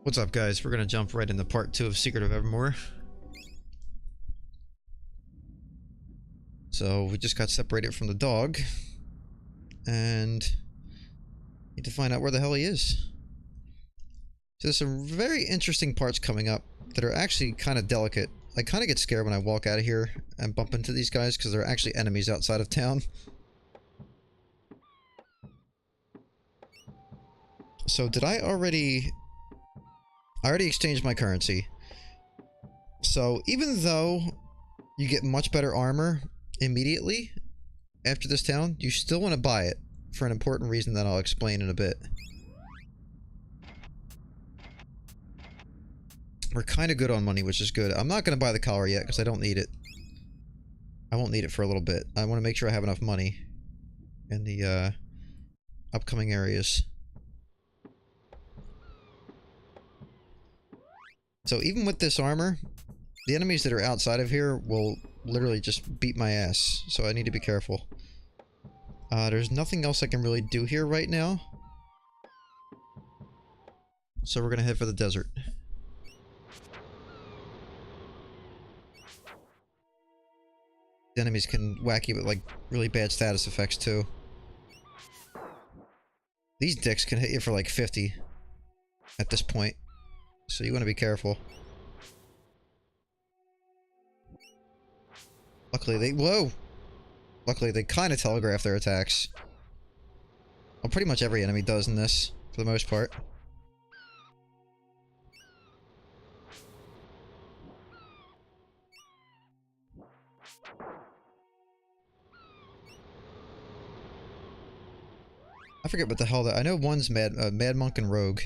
What's up, guys? We're gonna jump right into part 2 of Secret of Evermore. So, we just got separated from the dog. And need to find out where the hell he is. So there's some very interesting parts coming up that are actually kind of delicate. I kind of get scared when I walk out of here and bump into these guys because they're actually enemies outside of town. So did I already exchanged my currency. So even though you get much better armor immediately after this town, you still want to buy it for an important reason that I'll explain in a bit. We're kind of good on money, which is good. I'm not going to buy the collar yet because I don't need it. I won't need it for a little bit. I want to make sure I have enough money in the upcoming areas. So even with this armor, the enemies that are outside of here will literally just beat my ass. So I need to be careful. There's nothing else I can really do here right now. So we're going to head for the desert. The enemies can whack you with like really bad status effects too. These dicks can hit you for like 50 at this point. So you want to be careful. Luckily they kind of telegraph their attacks. Well, pretty much every enemy does in this, for the most part. I forget what the hell that... I know one's Mad Monk and Rogue.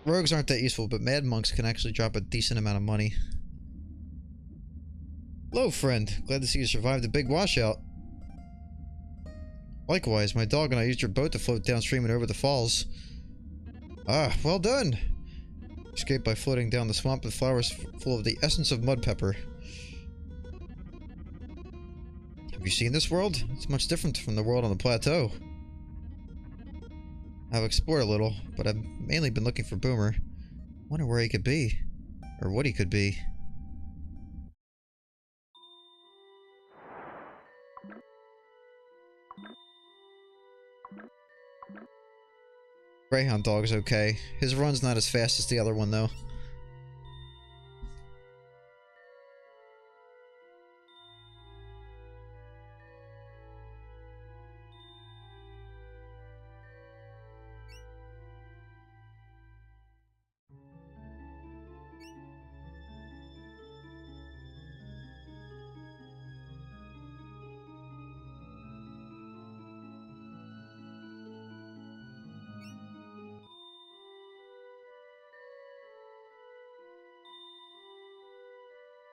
Rogues aren't that useful, but Mad Monks can actually drop a decent amount of money. Hello, friend. Glad to see you survived the big washout. Likewise, my dog and I used your boat to float downstream and over the falls. Ah, well done! Escaped by floating down the swamp with flowers full of the essence of mud pepper. Have you seen this world? It's much different from the world on the plateau. I've explored a little, but I've mainly been looking for Boomer. Wonder where he could be. Or what he could be. Greyhound dog's okay. His run's not as fast as the other one, though.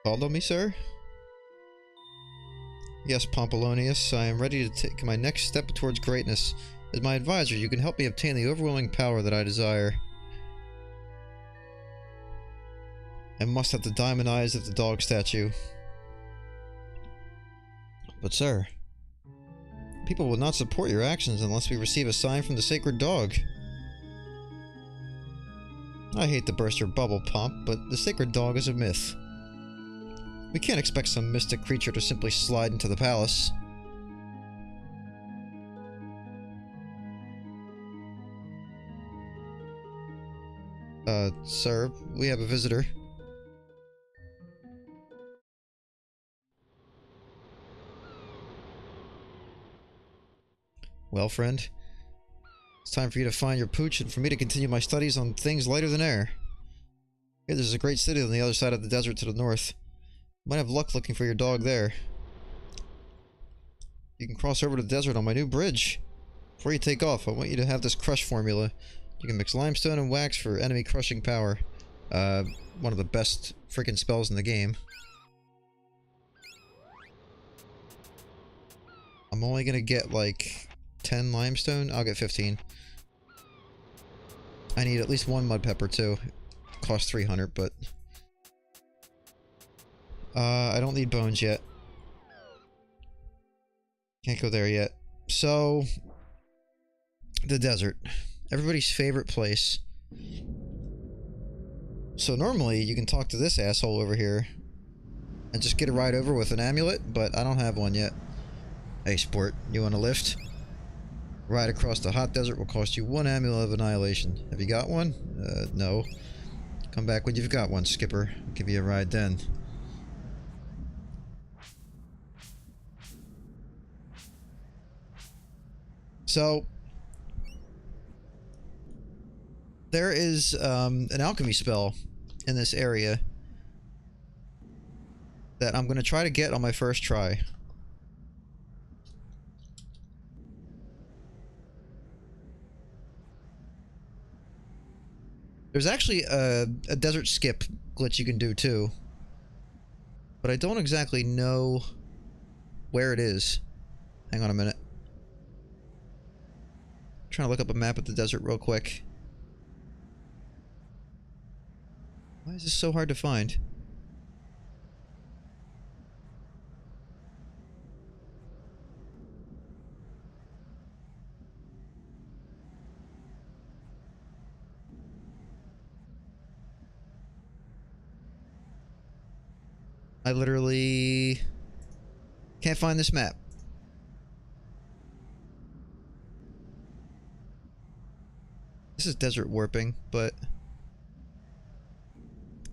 Called on me, sir? Yes, Pompolonius, I am ready to take my next step towards greatness. As my advisor, you can help me obtain the overwhelming power that I desire. I must have the diamond eyes of the dog statue. But sir, people will not support your actions unless we receive a sign from the sacred dog. I hate to burst your bubble, Pomp, but the sacred dog is a myth. We can't expect some mystic creature to simply slide into the palace. Sir, we have a visitor. Well, friend, it's time for you to find your pooch and for me to continue my studies on things lighter than air. Here, there's a great city on the other side of the desert to the north. Might have luck looking for your dog there. You can cross over to the desert on my new bridge. Before you take off, I want you to have this crush formula. You can mix limestone and wax for enemy crushing power. One of the best freaking spells in the game. I'm only gonna get like 10 limestone. I'll get 15. I need at least one mud pepper too. Cost 300, but... I don't need bones yet. Can't go there yet. So, the desert. Everybody's favorite place. So normally you can talk to this asshole over here and just get a ride over with an amulet, but I don't have one yet. Hey sport, you want a lift? Ride across the hot desert will cost you 1 amulet of annihilation. Have you got one? No. Come back when you've got one, skipper. I'll give you a ride then. So there is an alchemy spell in this area that I'm going to try to get on my first try. There's actually a desert skip glitch you can do too, but I don't exactly know where it is. Hang on a minute. I'm trying to look up a map of the desert real quick. Why is this so hard to find? I literally can't find this map. This is desert warping, but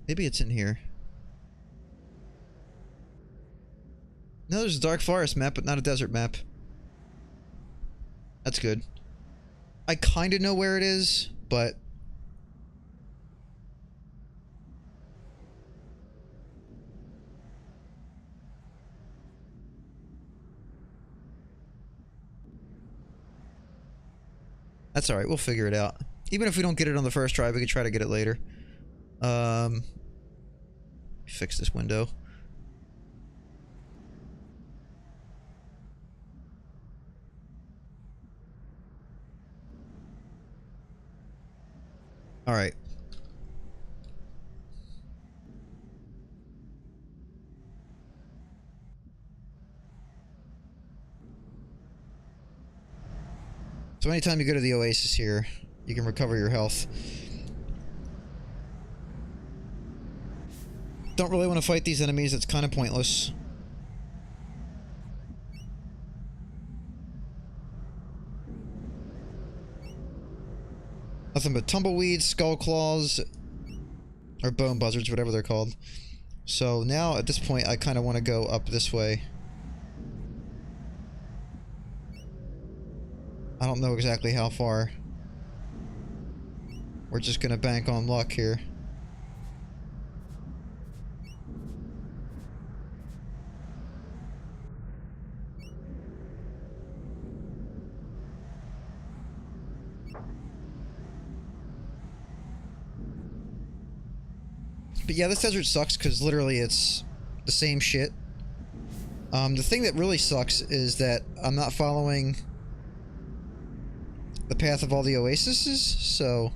maybe it's in here. No, there's a dark forest map, but not a desert map. That's good. I kind of know where it is, but that's alright, we'll figure it out. Even if we don't get it on the first try, we can try to get it later. Fix this window. Alright. So anytime you go to the oasis here, you can recover your health. Don't really want to fight these enemies, it's kind of pointless. Nothing but tumbleweeds, skull claws, or bone buzzards, whatever they're called. So now, at this point, I kind of want to go up this way. I don't know exactly how far. We're just gonna bank on luck here. But yeah, this desert sucks because literally it's the same shit. The thing that really sucks is that I'm not following the path of all the oases, so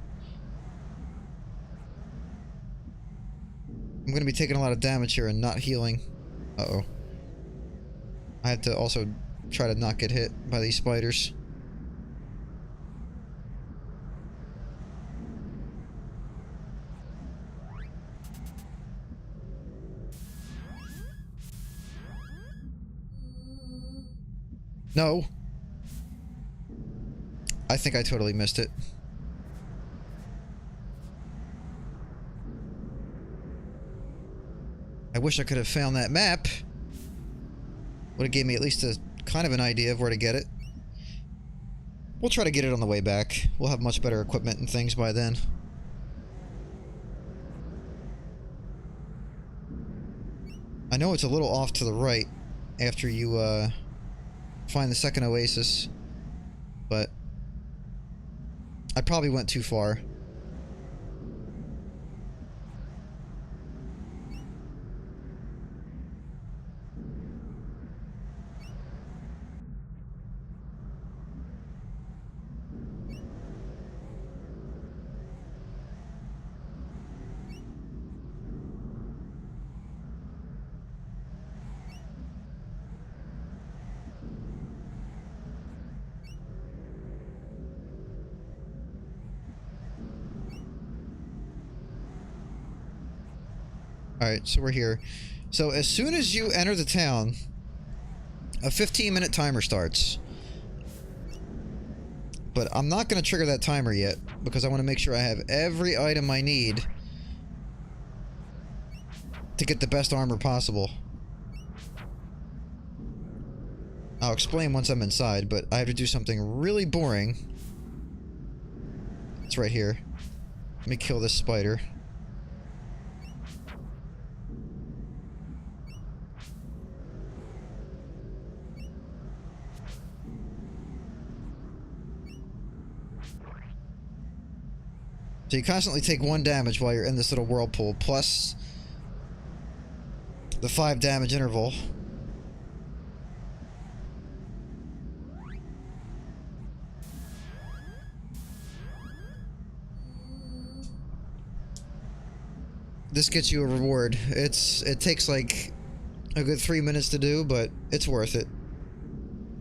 I'm going to be taking a lot of damage here and not healing. Uh-oh. I have to also try to not get hit by these spiders. No. I think I totally missed it. I wish I could have found that map. Would have gave me at least a kind of an idea of where to get it. We'll try to get it on the way back. We'll have much better equipment and things by then. I know it's a little off to the right after you find the second oasis, but I probably went too far. Alright, so we're here. So as soon as you enter the town, a 15-minute timer starts. But I'm not going to trigger that timer yet, because I want to make sure I have every item I need to get the best armor possible. I'll explain once I'm inside, but I have to do something really boring. It's right here. Let me kill this spider. So you constantly take 1 damage while you're in this little whirlpool, plus the 5 damage interval. This gets you a reward. It takes like a good 3 minutes to do, but it's worth it.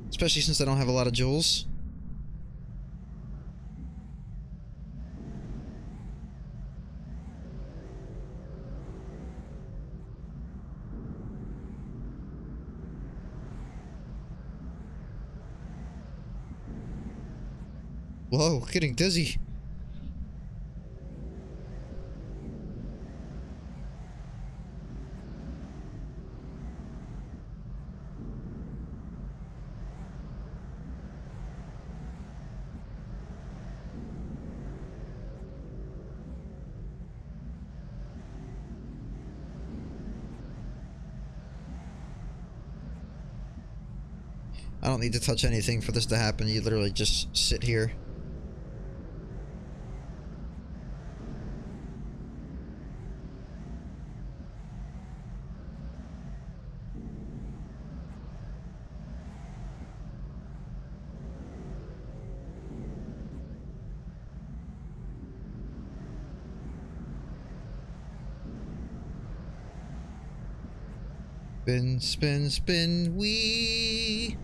Especially since I don't have a lot of jewels. Whoa, getting dizzy. I don't need to touch anything for this to happen. You literally just sit here. Spin, spin, spin, wee.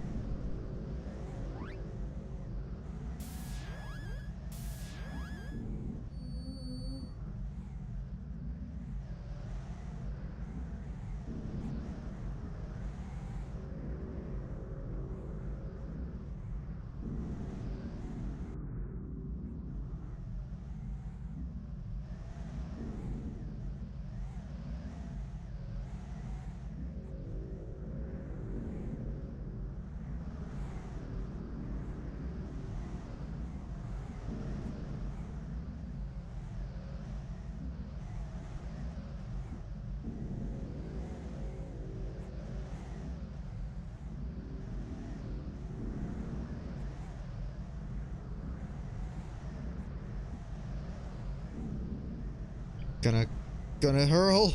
Gonna hurl.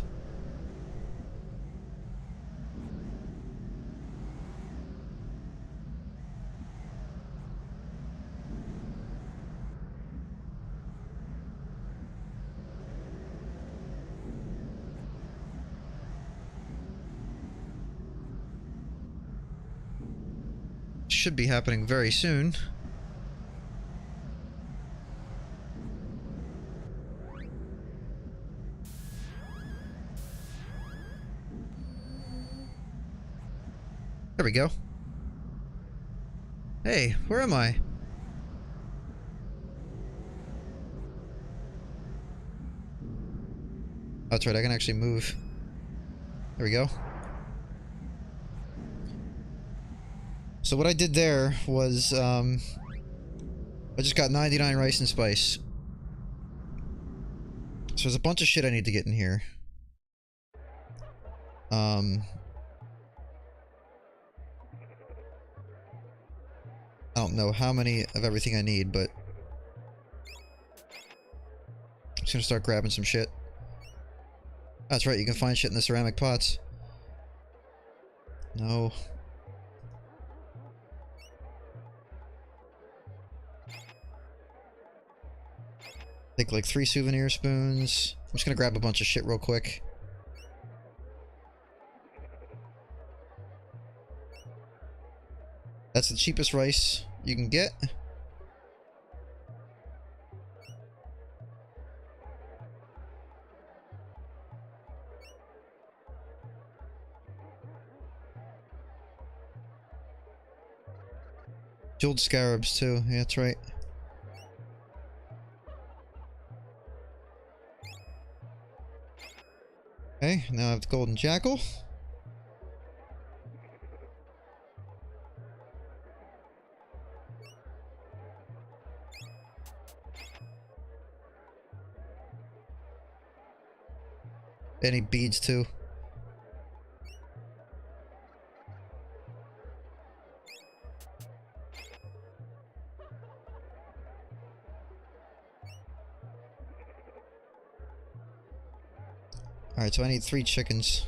Should be happening very soon. There we go. Hey, where am I? Oh, that's right, I can actually move. There we go. So what I did there was, I just got 99 rice and spice. So there's a bunch of shit I need to get in here. I don't know how many of everything I need, but I'm just gonna start grabbing some shit. That's right, you can find shit in the ceramic pots. No. Take like 3 souvenir spoons. I'm just gonna grab a bunch of shit real quick. That's the cheapest rice you can get. Jeweled scarabs too, yeah, that's right. Okay, now I have the golden jackal. Any beads too. Alright, so I need 3 chickens.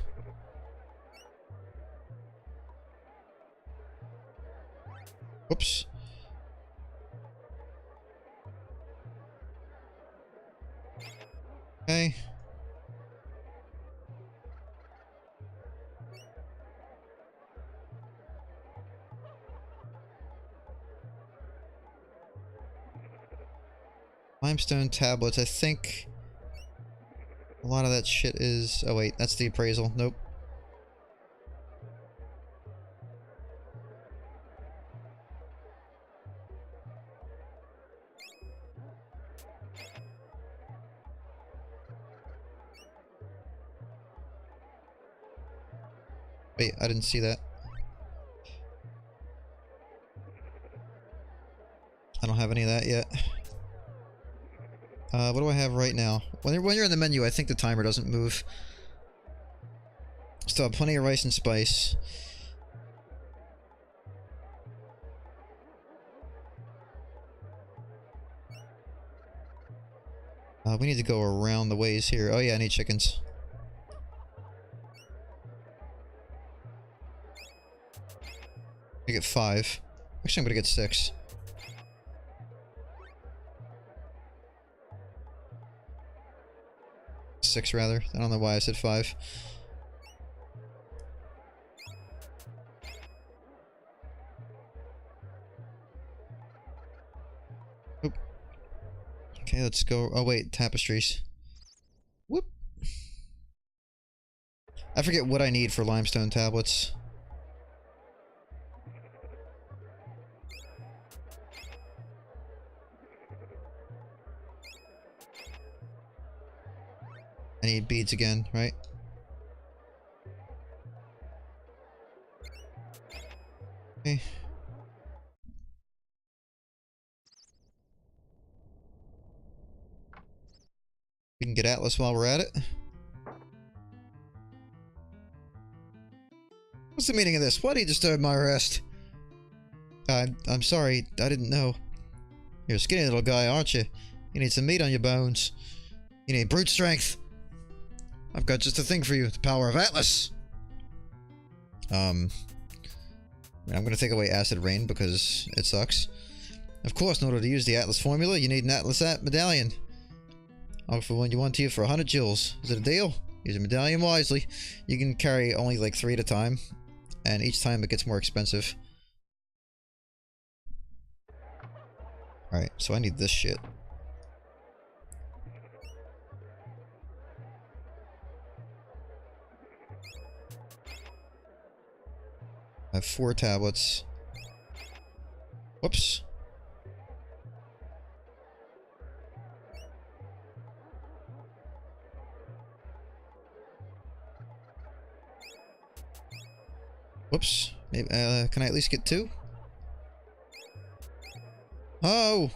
Whoops. Okay. Limestone tablets, I think a lot of that shit is... Oh wait, that's the appraisal. Nope. Wait, I didn't see that. I don't have any of that yet. What do I have right now? When you're in the menu, I think the timer doesn't move. Still have plenty of rice and spice. We need to go around the ways here. Oh yeah, I need chickens. I get 5. Actually, I'm gonna get 6. Six rather. I don't know why I said 5. Oop. Okay, let's go. Oh wait, tapestries. Whoop. I forget what I need for limestone tablets. I need beads again, right? Okay. We can get Atlas while we're at it. What's the meaning of this? Why do you disturb my rest? I'm sorry, I didn't know. You're a skinny little guy, aren't you? You need some meat on your bones. You need brute strength. I've got just a thing for you, the power of Atlas. I'm gonna take away Acid Rain because it sucks. Of course, in order to use the Atlas formula, you need an Atlas medallion. I'll offer one you want to you for 100 jewels. Is it a deal? Use a medallion wisely. You can carry only like 3 at a time, and each time it gets more expensive. Alright, so I need this shit. I have 4 tablets. Whoops. Whoops. Maybe, can I at least get 2? Oh!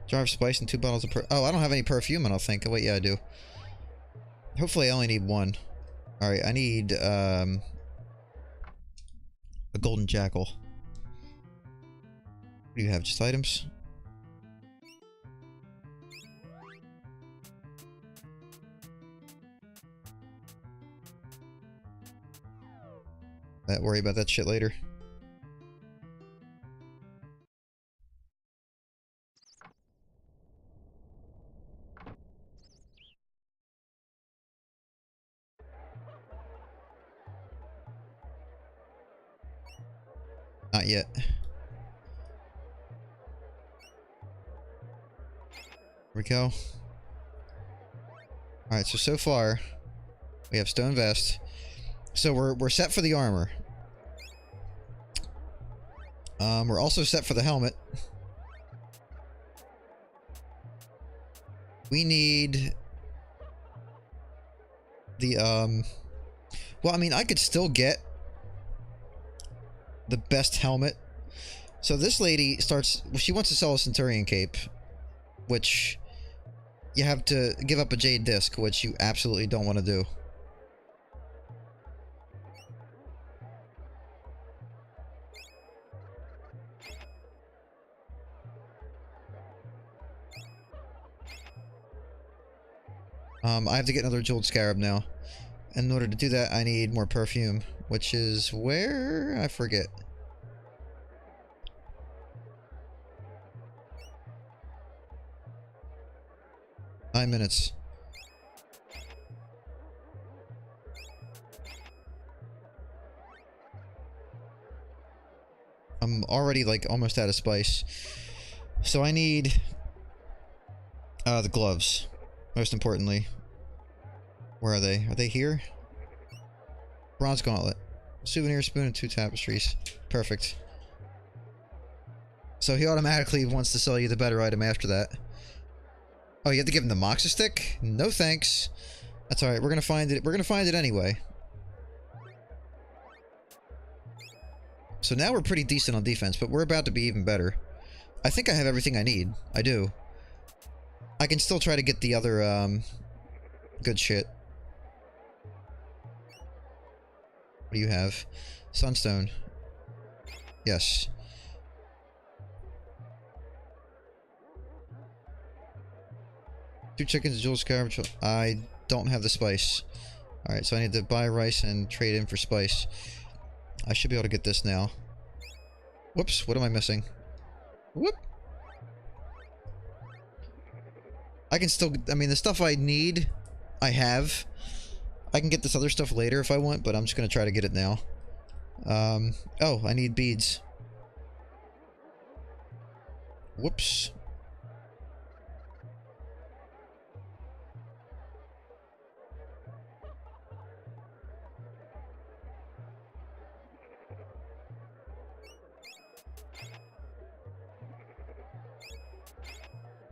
Jar of spice and 2 bottles of oh, I don't have any perfume, I don't think. Oh, wait, yeah, I do. Hopefully I only need 1. Alright, I need, a golden jackal. What do you have? Just items? Worry about that shit later. Not yet. Here we go. Alright, so far we have stone vest. So we're set for the armor. We're also set for the helmet. We need the, well, I mean, I could still get the best helmet. So this lady starts, well, she wants to sell a Centurion cape, which you have to give up a jade disc, which you absolutely don't want to do. I have to get another jeweled scarab now. In order to do that, I need more perfume, which is where? I forget. Nine minutes. I'm already, like, almost out of spice. So I need the gloves, most importantly. Where are they? Are they here? Bronze gauntlet. Souvenir spoon and 2 tapestries. Perfect. So he automatically wants to sell you the better item after that. Oh, you have to give him the Moxa stick? No thanks. That's alright, we're gonna find it. We're gonna find it anyway. So now we're pretty decent on defense, but we're about to be even better. I think I have everything I need. I do. I can still try to get the other, good shit. What do you have? Sunstone. Yes. Two chickens, jewel scarab. I don't have the spice. Alright, so I need to buy rice and trade in for spice. I should be able to get this now. Whoops, what am I missing? Whoop! I can still, I mean, the stuff I need, I have. I can get this other stuff later if I want, but I'm just gonna try to get it now. Oh, I need beads. Whoops.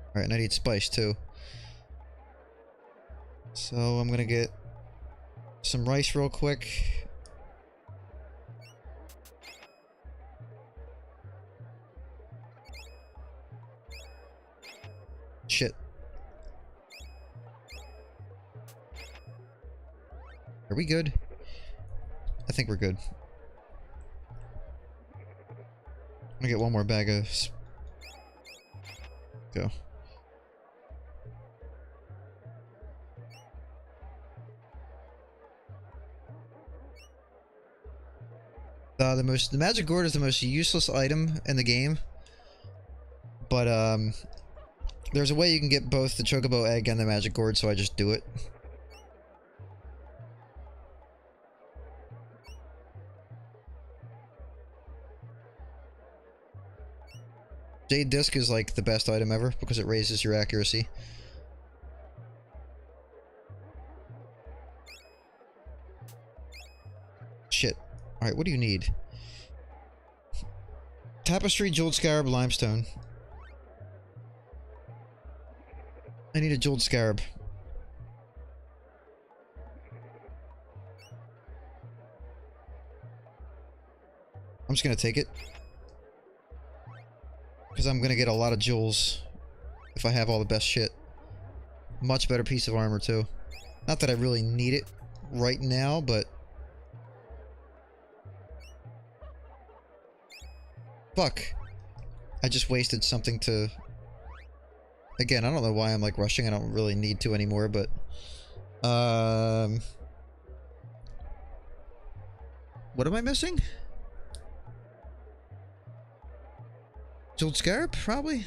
Alright, and I need spice too. So I'm gonna get some rice real quick. Shit. Are we good? I think we're good. I'm gonna get one more bag of... Go. The magic gourd is the most useless item in the game. But, there's a way you can get both the chocobo egg and the magic gourd, so I just do it. Jade disc is like the best item ever because it raises your accuracy. Shit. Alright, what do you need? Tapestry, jeweled scarab, limestone. I need a jeweled scarab. I'm just gonna take it. Because I'm gonna get a lot of jewels if I have all the best shit. Much better piece of armor, too. Not that I really need it right now, but... Fuck. I just wasted something to... Again, I don't know why I'm, like, rushing. I don't really need to anymore, but... What am I missing? Jeweled scarab, probably?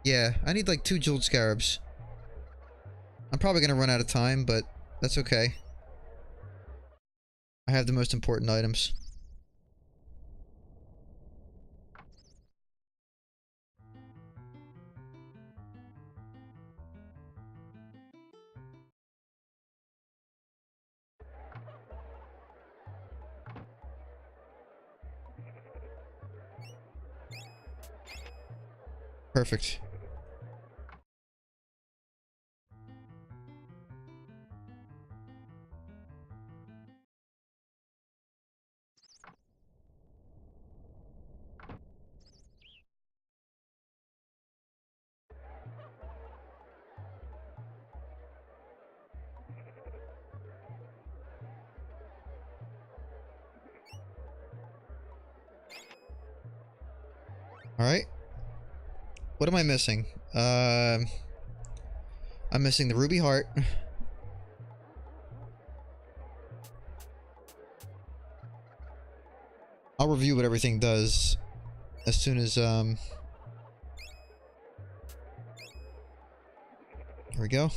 Yeah, I need, like, 2 jeweled scarabs. I'm probably gonna run out of time, but that's okay. I have the most important items. Perfect. Alright. What am I missing? I'm missing the ruby heart. I'll review what everything does as soon as, here we go.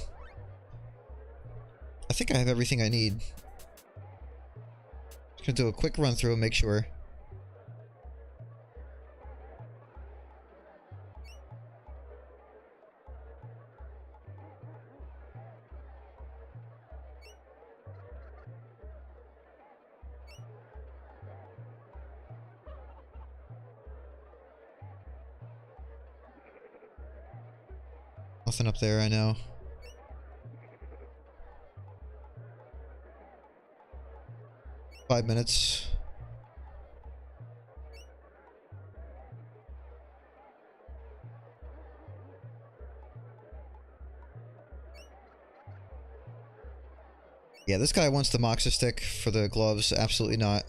I think I have everything I need. Just gonna do a quick run through and make sure. Nothing up there, I know. Five minutes. Yeah, this guy wants the Moxa stick for the gloves. Absolutely not.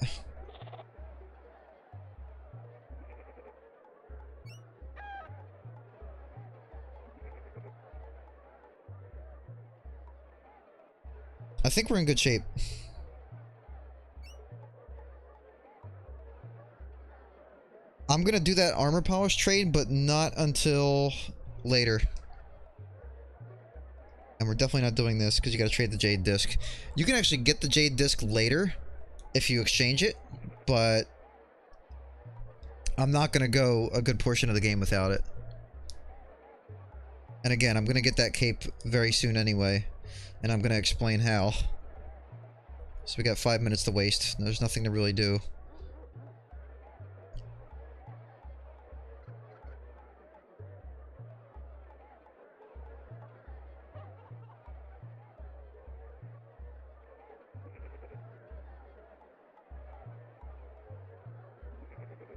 I think we're in good shape. I'm gonna do that armor polish trade, but not until later. And we're definitely not doing this, because you gotta trade the Jade Disc. You can actually get the Jade Disc later, if you exchange it, but I'm not gonna go a good portion of the game without it. And again, I'm gonna get that cape very soon anyway, and I'm gonna explain how. So we got 5 minutes to waste. There's nothing to really do.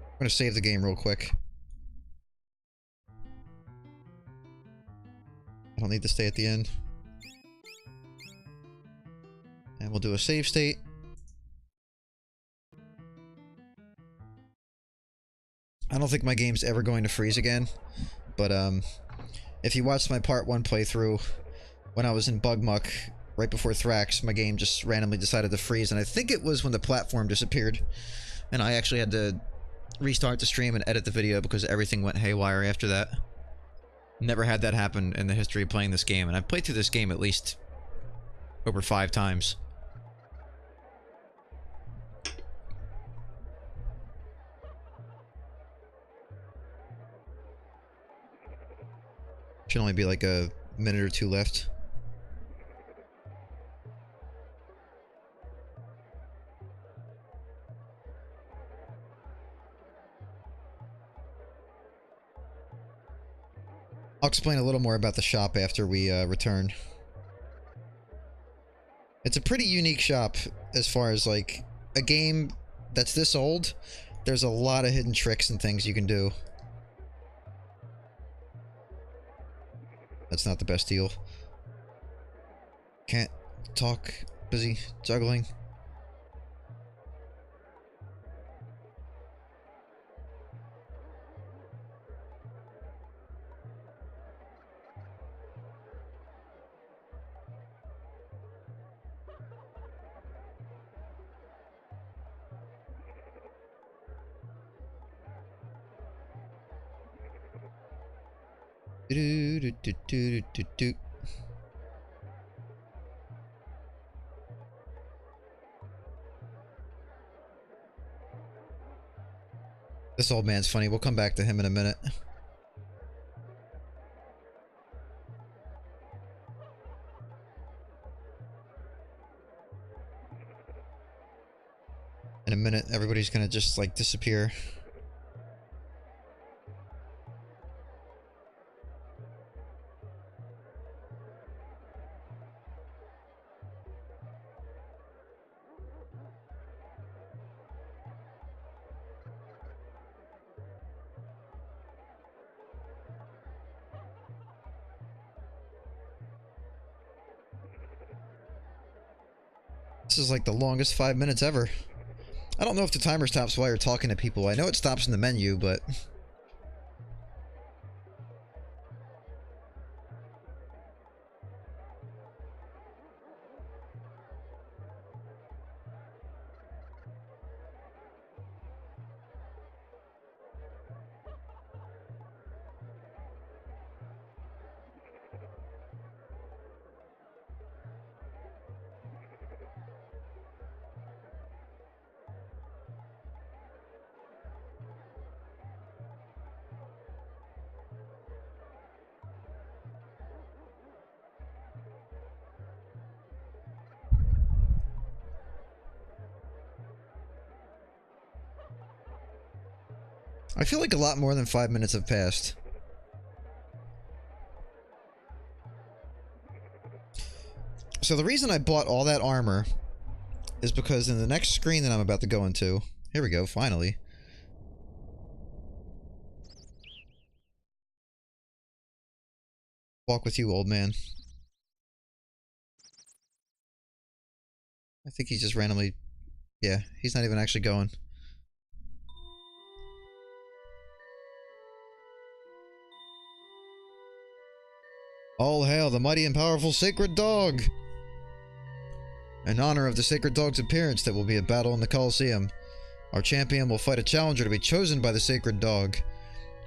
I'm gonna save the game real quick. I don't need to stay at the end. And we'll do a save state. I don't think my game's ever going to freeze again, but if you watched my part 1 playthrough when I was in Bugmuck right before Thrax, my game just randomly decided to freeze, and I think it was when the platform disappeared, and I actually had to restart the stream and edit the video because everything went haywire after that. Never had that happen in the history of playing this game, and I've played through this game at least over 5 times. Should only be like a minute or 2 left. I'll explain a little more about the shop after we return. It's a pretty unique shop as far as like a game that's this old. There's a lot of hidden tricks and things you can do. That's not the best deal. Can't talk. Busy juggling. Do do do do do do. This old man's funny. We'll come back to him in a minute. In a minute, everybody's gonna just like disappear. This is like the longest 5 minutes ever. I don't know if the timer stops while you're talking to people. I know it stops in the menu, but... I feel like a lot more than 5 minutes have passed. So the reason I bought all that armor is because in the next screen that I'm about to go into... Here we go, finally. Walk with you, old man. I think he just randomly... Yeah, he's not even actually going. All hail the mighty and powerful sacred dog! In honor of the sacred dog's appearance, there will be a battle in the Colosseum. Our champion will fight a challenger to be chosen by the sacred dog.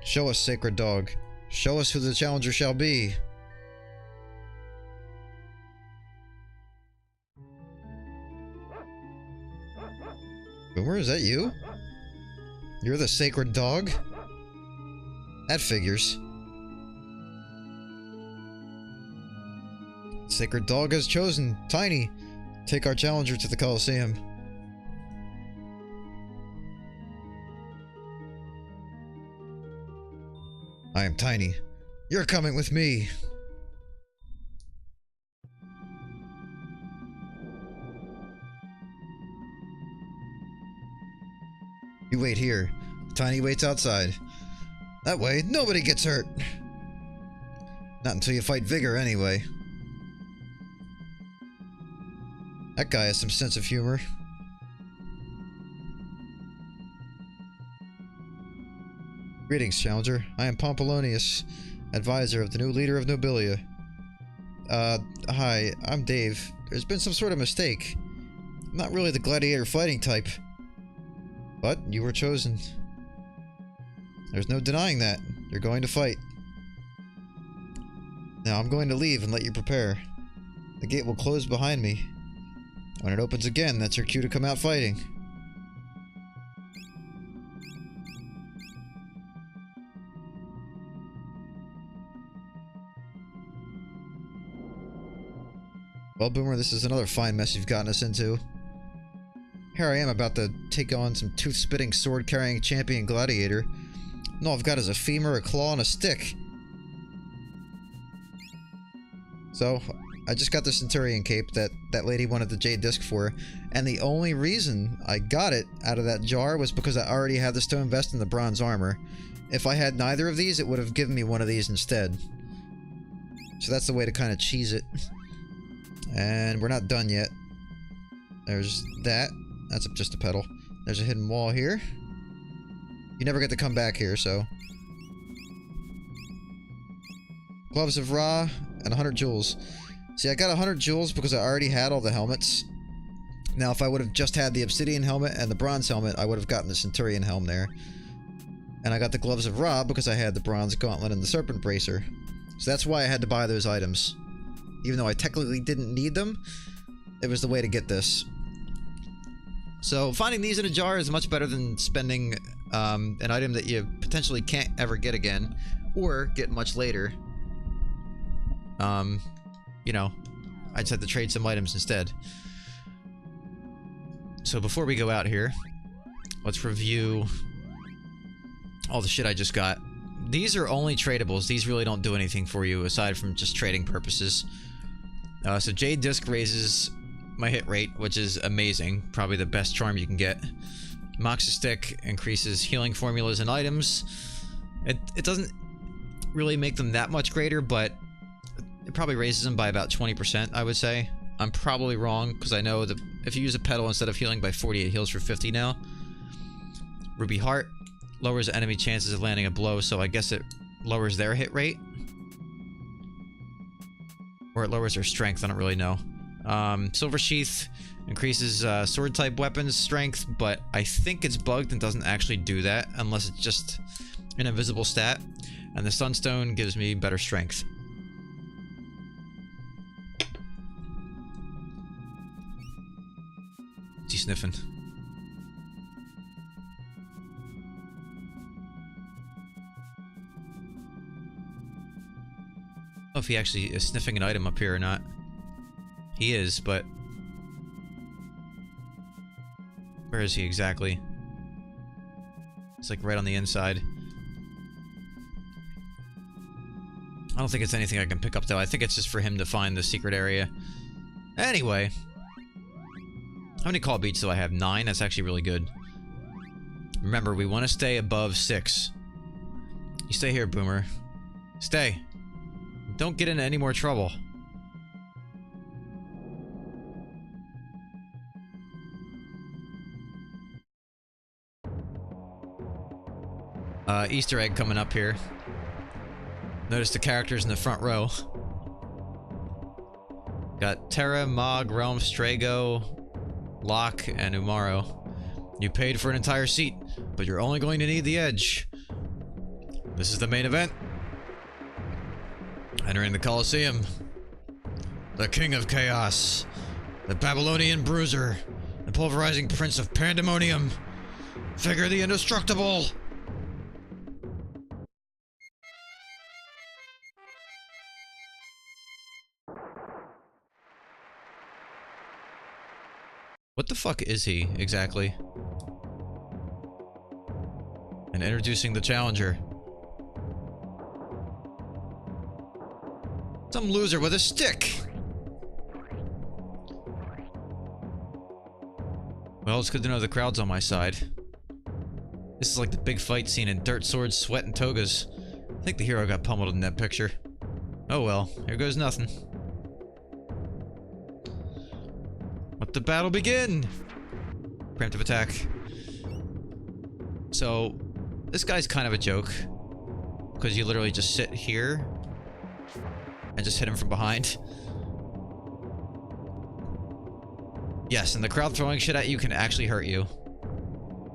Show us, sacred dog. Show us who the challenger shall be. Boomer, is that you? You're the sacred dog? That figures. Sacred dog has chosen. Tiny, take our challenger to the Colosseum. I am Tiny. You're coming with me. You wait here. Tiny waits outside. That way, nobody gets hurt. Not until you fight Vigor, anyway. That guy has some sense of humor. Greetings, Challenger. I am Pompolonius, advisor of the new leader of Nobilia. Hi, I'm Dave. There's been some sort of mistake. I'm not really the gladiator fighting type. But you were chosen. There's no denying that. You're going to fight. Now I'm going to leave and let you prepare. The gate will close behind me. When it opens again, that's your cue to come out fighting. Well, Boomer, this is another fine mess you've gotten us into. Here I am about to take on some tooth-spitting, sword-carrying champion gladiator. And all I've got is a femur, a claw, and a stick. So, I just got the Centurion cape that lady wanted the jade disc for, and the only reason I got it out of that jar was because I already had the stone vest and the bronze armor. If I had neither of these, it would have given me one of these instead. So that's the way to kind of cheese it. And we're not done yet. There's that. That's just a pedal. There's a hidden wall here. You never get to come back here, so... Gloves of Ra and 100 jewels. See, I got 100 jewels because I already had all the helmets. Now, if I would have just had the obsidian helmet and the bronze helmet, I would have gotten the Centurion helm there. And I got the Gloves of Ra because I had the bronze gauntlet and the serpent bracer. So that's why I had to buy those items. Even though I technically didn't need them, it was the way to get this. So, finding these in a jar is much better than spending an item that you potentially can't ever get again, or get much later. You know, I just had to trade some items instead. So before we go out here, let's review all the shit I just got. These are only tradables. These really don't do anything for you aside from just trading purposes. So Jade Disc raises my hit rate, which is amazing. Probably the best charm you can get. Moxa Stick increases healing formulas and items. It doesn't really make them that much greater, but it probably raises them by about 20%, I would say. I'm probably wrong, because I know the if you use a pedal instead of healing by 48, heals for 50 now. Ruby Heart lowers enemy chances of landing a blow, so I guess it lowers their hit rate. Or it lowers their strength, I don't really know. Silver Sheath increases sword-type weapons strength, but I think it's bugged and doesn't actually do that, unless it's just an invisible stat. And the Sunstone gives me better strength. What's he sniffing? I don't know if he actually is sniffing an item up here or not. He is, but... where is he exactly? It's like right on the inside. I don't think it's anything I can pick up though. I think it's just for him to find the secret area. Anyway. How many call beats do I have? 9? That's actually really good. Remember, we want to stay above 6. You stay here, Boomer. Stay. Don't get into any more trouble. Easter egg coming up here. Notice the characters in the front row. Got Terra, Mog, Realm, Strago, Locke, and Umaro. You paid for an entire seat, but you're only going to need the edge. This is the main event. Entering the Colosseum. The King of Chaos. The Babylonian Bruiser. The Pulverizing Prince of Pandemonium. Figure the Indestructible. What the fuck is he, exactly? And introducing the challenger. Some loser with a stick! Well, it's good to know the crowd's on my side. This is like the big fight scene in Dirt Swords, Sweat, and Togas. I think the hero got pummeled in that picture. Oh well, here goes nothing. Let the battle begin! Preemptive attack. So, this guy's kind of a joke. Because you literally just sit here and just hit him from behind. Yes, and the crowd throwing shit at you can actually hurt you.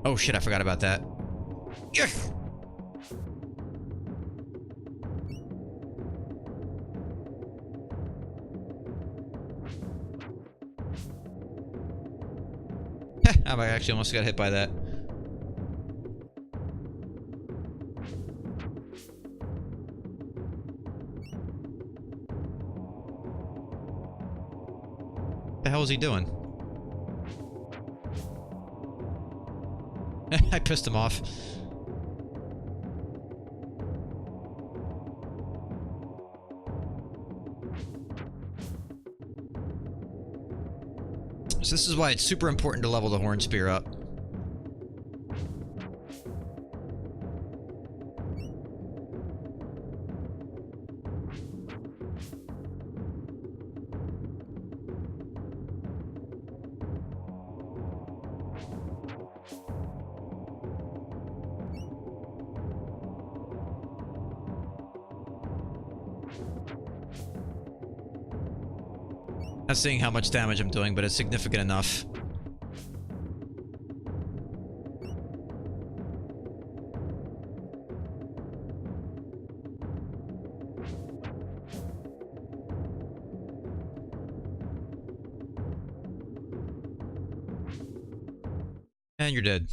Oh shit, I forgot about that. Yuck! I actually almost got hit by that. What the hell is he doing? I pissed him off. So this is why it's super important to level the Horn Spear up. Not seeing how much damage I'm doing, but it's significant enough. And you're dead.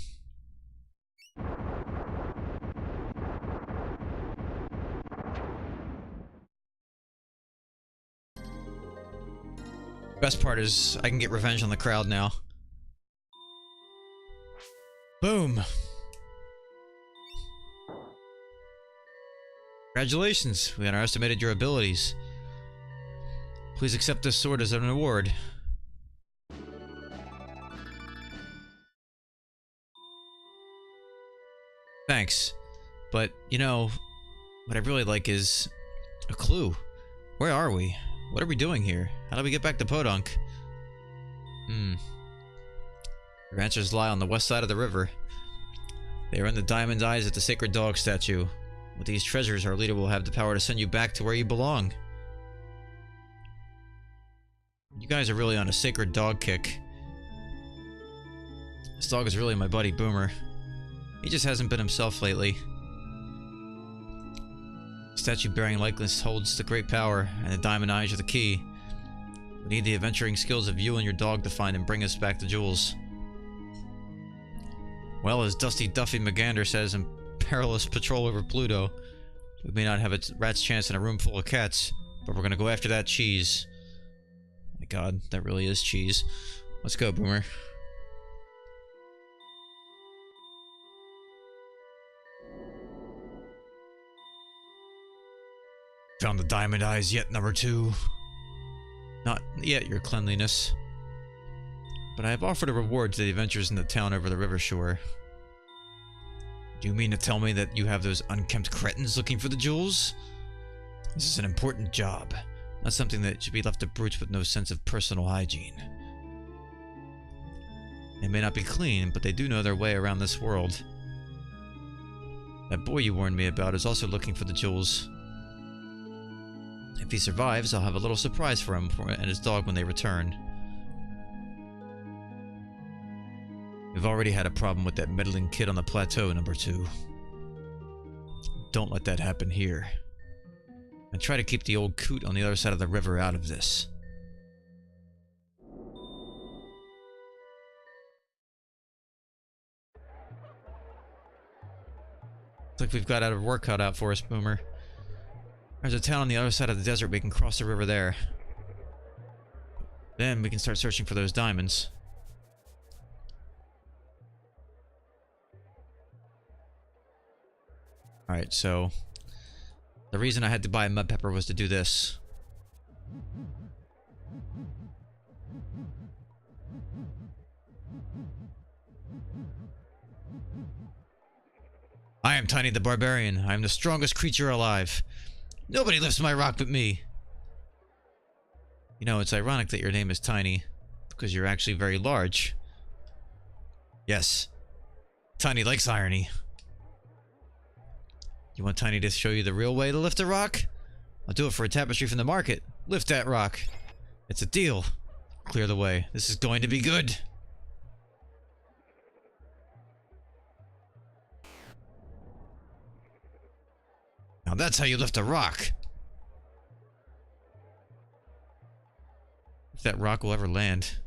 Best part is I can get revenge on the crowd now. Boom. Congratulations, we underestimated your abilities. Please accept this sword as an award. Thanks. But, you know, what I'd really like is a clue. Where are we? What are we doing here? How do we get back to Podunk? Your answers lie on the west side of the river. They are in the diamond eyes of the sacred dog statue. With these treasures, our leader will have the power to send you back to where you belong. You guys are really on a sacred dog kick. This dog is really my buddy, Boomer. He just hasn't been himself lately. Statue-bearing likeness holds the great power, and the diamond eyes are the key. We need the adventuring skills of you and your dog to find and bring us back the jewels. Well, as Dusty Duffy McGander says in Perilous Patrol over Pluto, we may not have a rat's chance in a room full of cats, but we're gonna go after that cheese. My god, that really is cheese. Let's go, Boomer. Found the diamond eyes yet, number 2. Not yet, your cleanliness. But I have offered a reward to the adventurers in the town over the river shore. Do you mean to tell me that you have those unkempt cretins looking for the jewels? This is an important job, not something that should be left to brutes with no sense of personal hygiene. They may not be clean, but they do know their way around this world. That boy you warned me about is also looking for the jewels. If he survives, I'll have a little surprise for him and his dog when they return. We've already had a problem with that meddling kid on the plateau, number 2. Don't let that happen here. And try to keep the old coot on the other side of the river out of this. Looks like we've got our work cut out for us, Boomer. There's a town on the other side of the desert. We can cross the river there. Then we can start searching for those diamonds. Alright, so the reason I had to buy a mud pepper was to do this. I am Tiny the Barbarian. I am the strongest creature alive. Nobody lifts my rock but me. You know, it's ironic that your name is Tiny, because you're actually very large. Yes, Tiny likes irony. You want Tiny to show you the real way to lift a rock? I'll do it for a tapestry from the market. Lift that rock. It's a deal. Clear the way. This is going to be good. Now that's how you lift a rock. If that rock will ever land.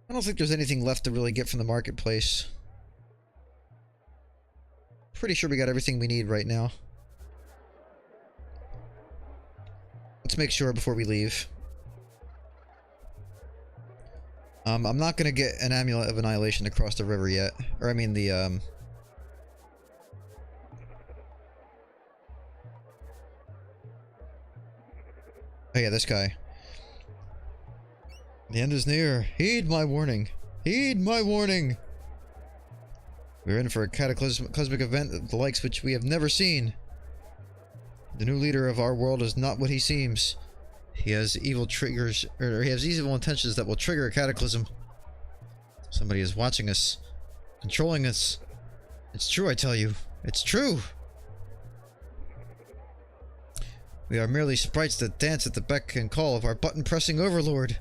I don't think there's anything left to really get from the marketplace. Pretty sure we got everything we need right now. Let's make sure before we leave. I'm not gonna get an amulet of annihilation to cross the river yet. Or I mean the oh yeah, this guy. The end is near. Heed my warning. Heed my warning. We're in for a cataclysmic event, the likes which we have never seen. The new leader of our world is not what he seems. He has evil triggers, or he has evil intentions that will trigger a cataclysm. Somebody is watching us, controlling us. It's true, I tell you. It's true. We are merely sprites that dance at the beck and call of our button-pressing overlord.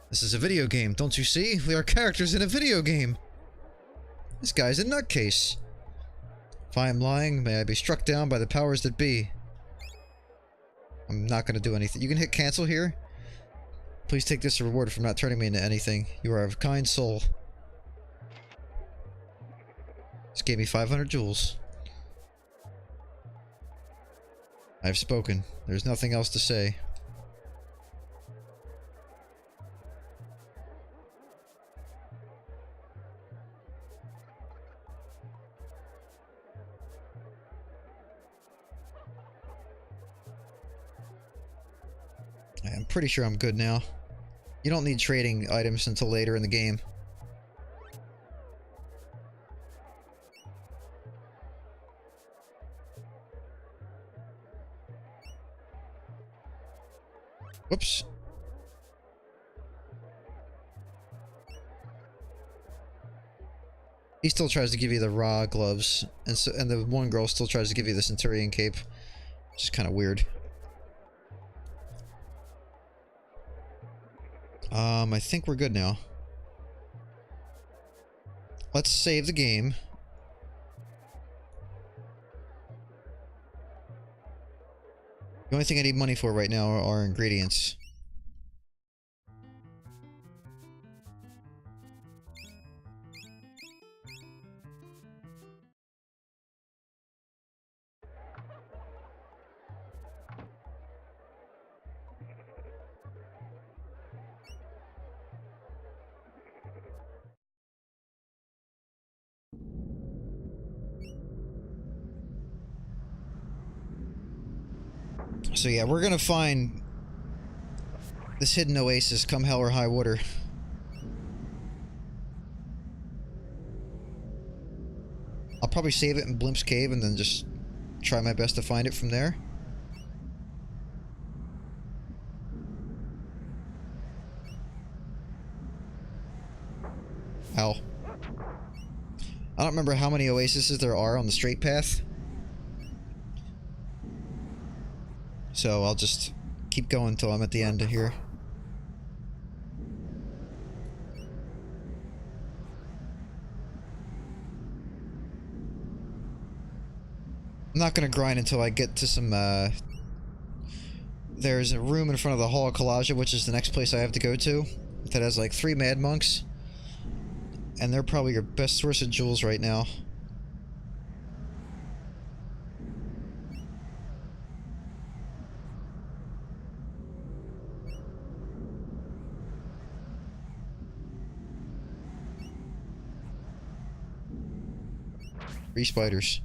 This is a video game, don't you see? We are characters in a video game. This guy's a nutcase. If I am lying, may I be struck down by the powers that be. I'm not gonna do anything. You can hit cancel here. Please take this reward for not turning me into anything. You are a kind soul. This gave me 500 jewels. I've spoken. There's nothing else to say. pretty sure I'm good now. You don't need trading items until later in the game. Whoops. He still tries to give you the raw gloves, and the one girl still tries to give you the Centurion cape, which is kind of weird. I think we're good now. Let's save the game. The only thing I need money for right now are ingredients. So yeah, we're gonna find this hidden oasis come hell or high water. I'll probably save it in Blimp's Cave and then just try my best to find it from there. Ow. I don't remember how many oases there are on the straight path. So I'll just keep going until I'm at the end of here. I'm not gonna grind until I get to some, there's a room in front of the Hall of Kalasha, which is the next place I have to go to, that has like 3 Mad Monks. And they're probably your best source of jewels right now. Three spiders.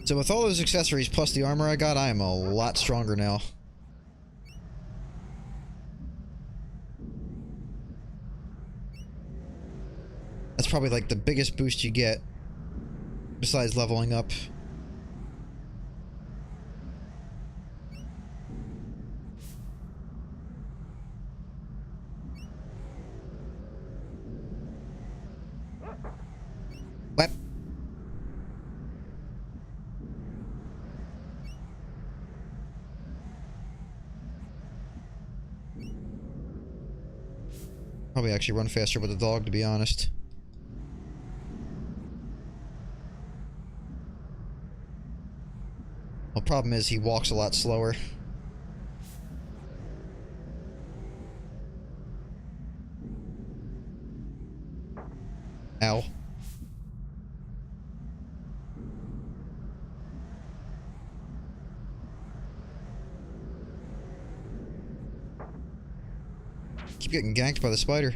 So with all those accessories plus the armor I got, I am a lot stronger now. That's probably like the biggest boost you get, besides leveling up. What? Probably actually run faster with the dog, to be honest. Well, problem is he walks a lot slower. Ow. Keep getting ganked by the spider.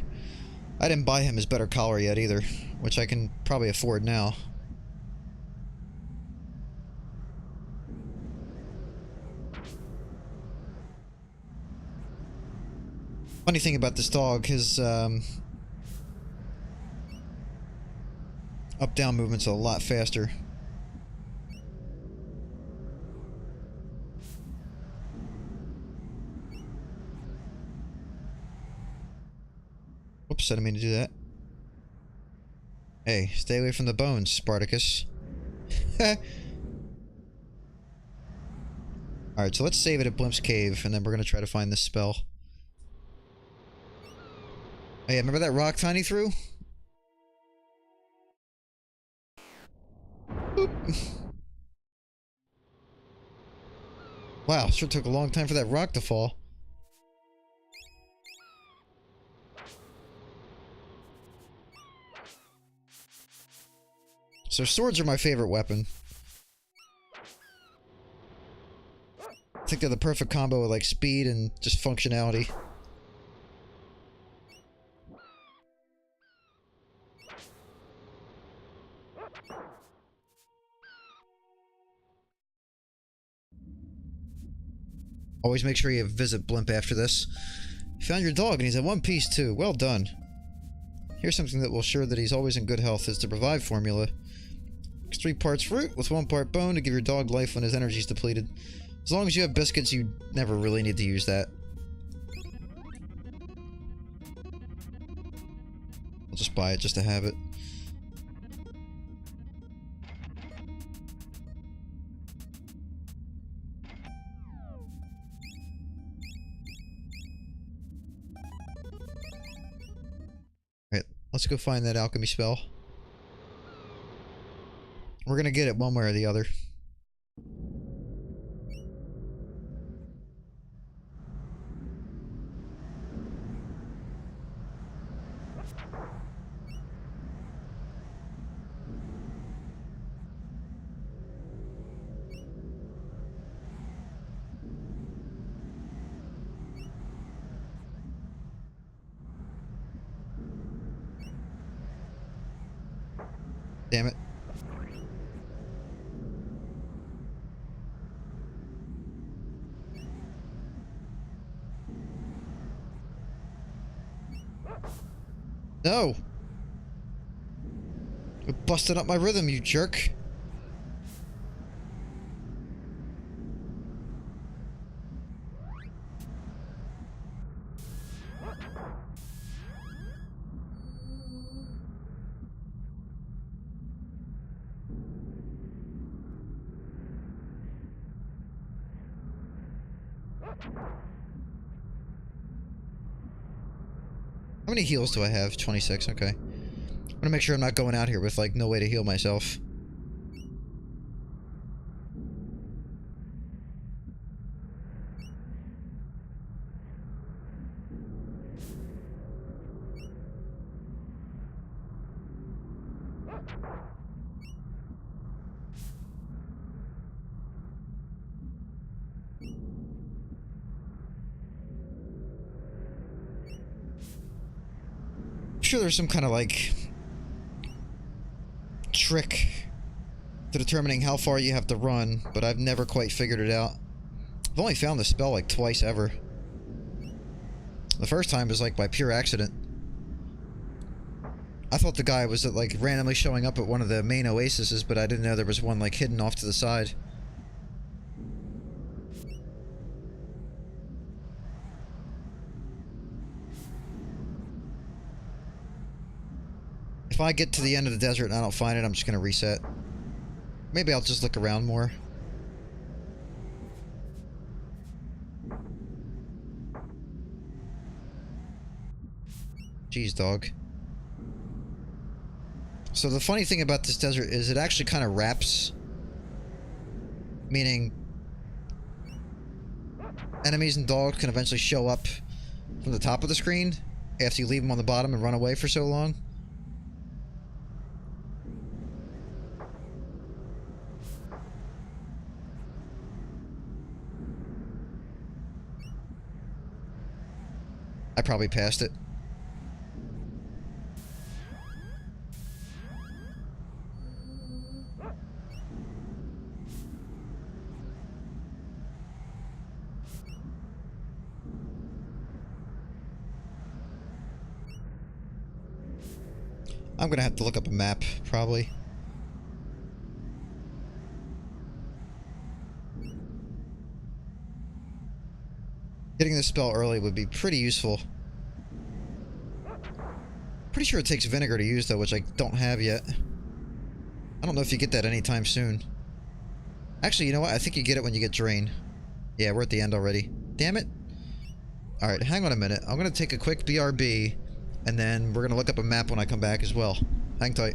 I didn't buy him his better collar yet either, which I can probably afford now. Funny thing about this dog, his up-down movement's a lot faster. Whoops, I didn't mean to do that. Hey, stay away from the bones, Spartacus. Alright, so let's save it at Blimp's Cave, and then we're gonna try to find this spell. Hey, remember that rock Tiny threw? Boop. Wow, sure took a long time for that rock to fall. So swords are my favorite weapon. I think they're the perfect combo with like speed and just functionality. Always make sure you visit Blimp after this. You found your dog, and he's in one piece, too. Well done. Here's something that will assure that he's always in good health, is the Revive formula. It's 3 parts fruit with 1 part bone to give your dog life when his energy is depleted. As long as you have biscuits, you never really need to use that. I'll just buy it just to have it. Alright, let's go find that alchemy spell. We're gonna get it one way or the other. Damn it. No! You're busting up my rhythm, you jerk. How many heals do I have? 26, okay. I want to make sure I'm not going out here with, like, no way to heal myself. I'm sure there's some kind of, like, trick to determining how far you have to run, but I've never quite figured it out. I've only found the spell, like, twice ever. The first time was, like, by pure accident. I thought the guy was, like, randomly showing up at one of the main oases, but I didn't know there was one, like, hidden off to the side. If I get to the end of the desert and I don't find it, I'm just gonna reset. Maybe I'll just look around more. Jeez, dog. So the funny thing about this desert is it actually kind of wraps. Meaning enemies and dogs can eventually show up from the top of the screen after you leave them on the bottom and run away for so long. I probably passed it. I'm gonna have to look up a map, probably. Getting this spell early would be pretty useful. Pretty sure it takes vinegar to use, though, which I don't have yet. I don't know if you get that anytime soon. Actually, you know what? I think you get it when you get Drain. Yeah, we're at the end already. Damn it. Alright, hang on a minute. I'm gonna take a quick BRB, and then we're gonna look up a map when I come back as well. Hang tight.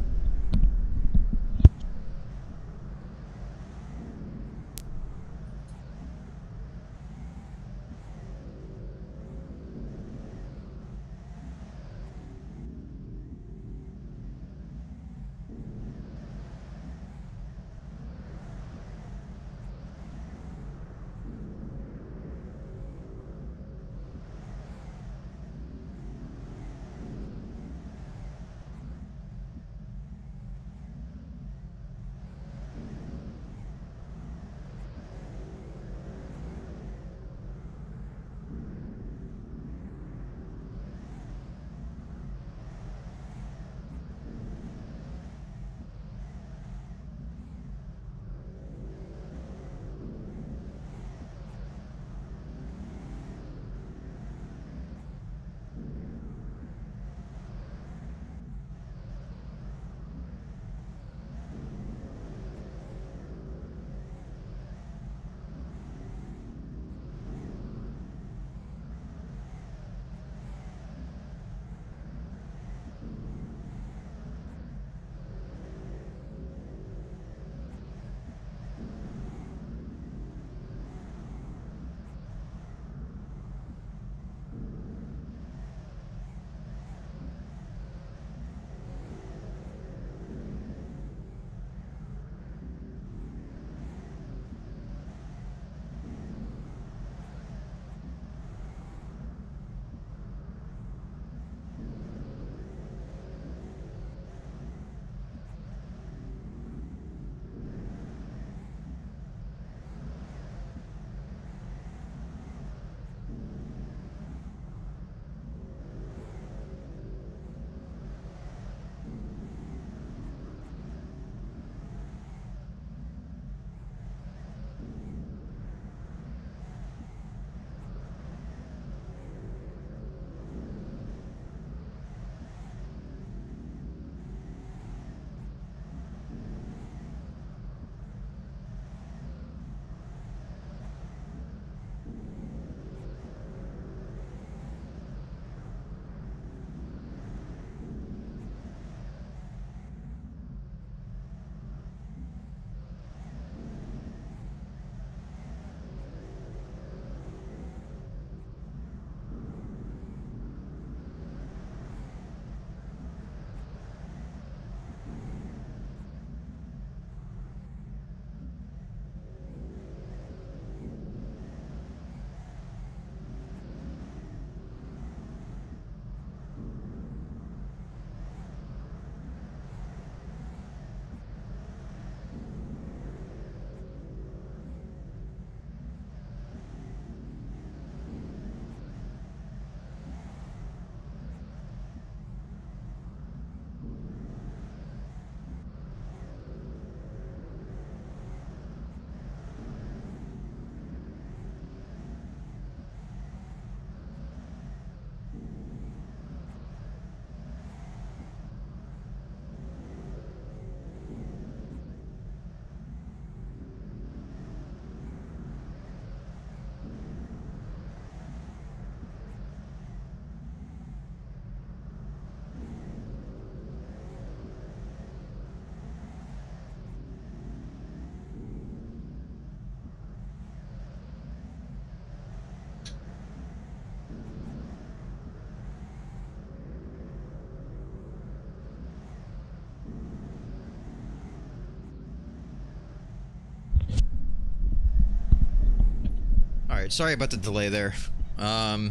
Alright, sorry about the delay there. Why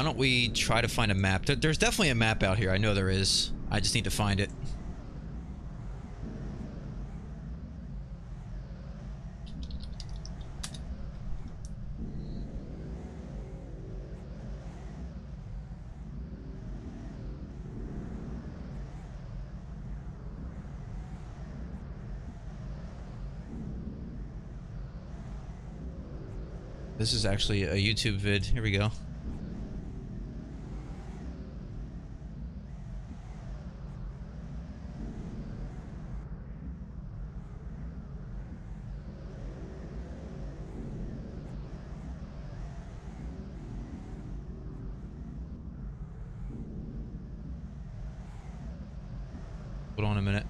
don't we try to find a map? There's definitely a map out here. I know there is. I just need to find it. This is actually a YouTube vid. Here we go. Hold on a minute.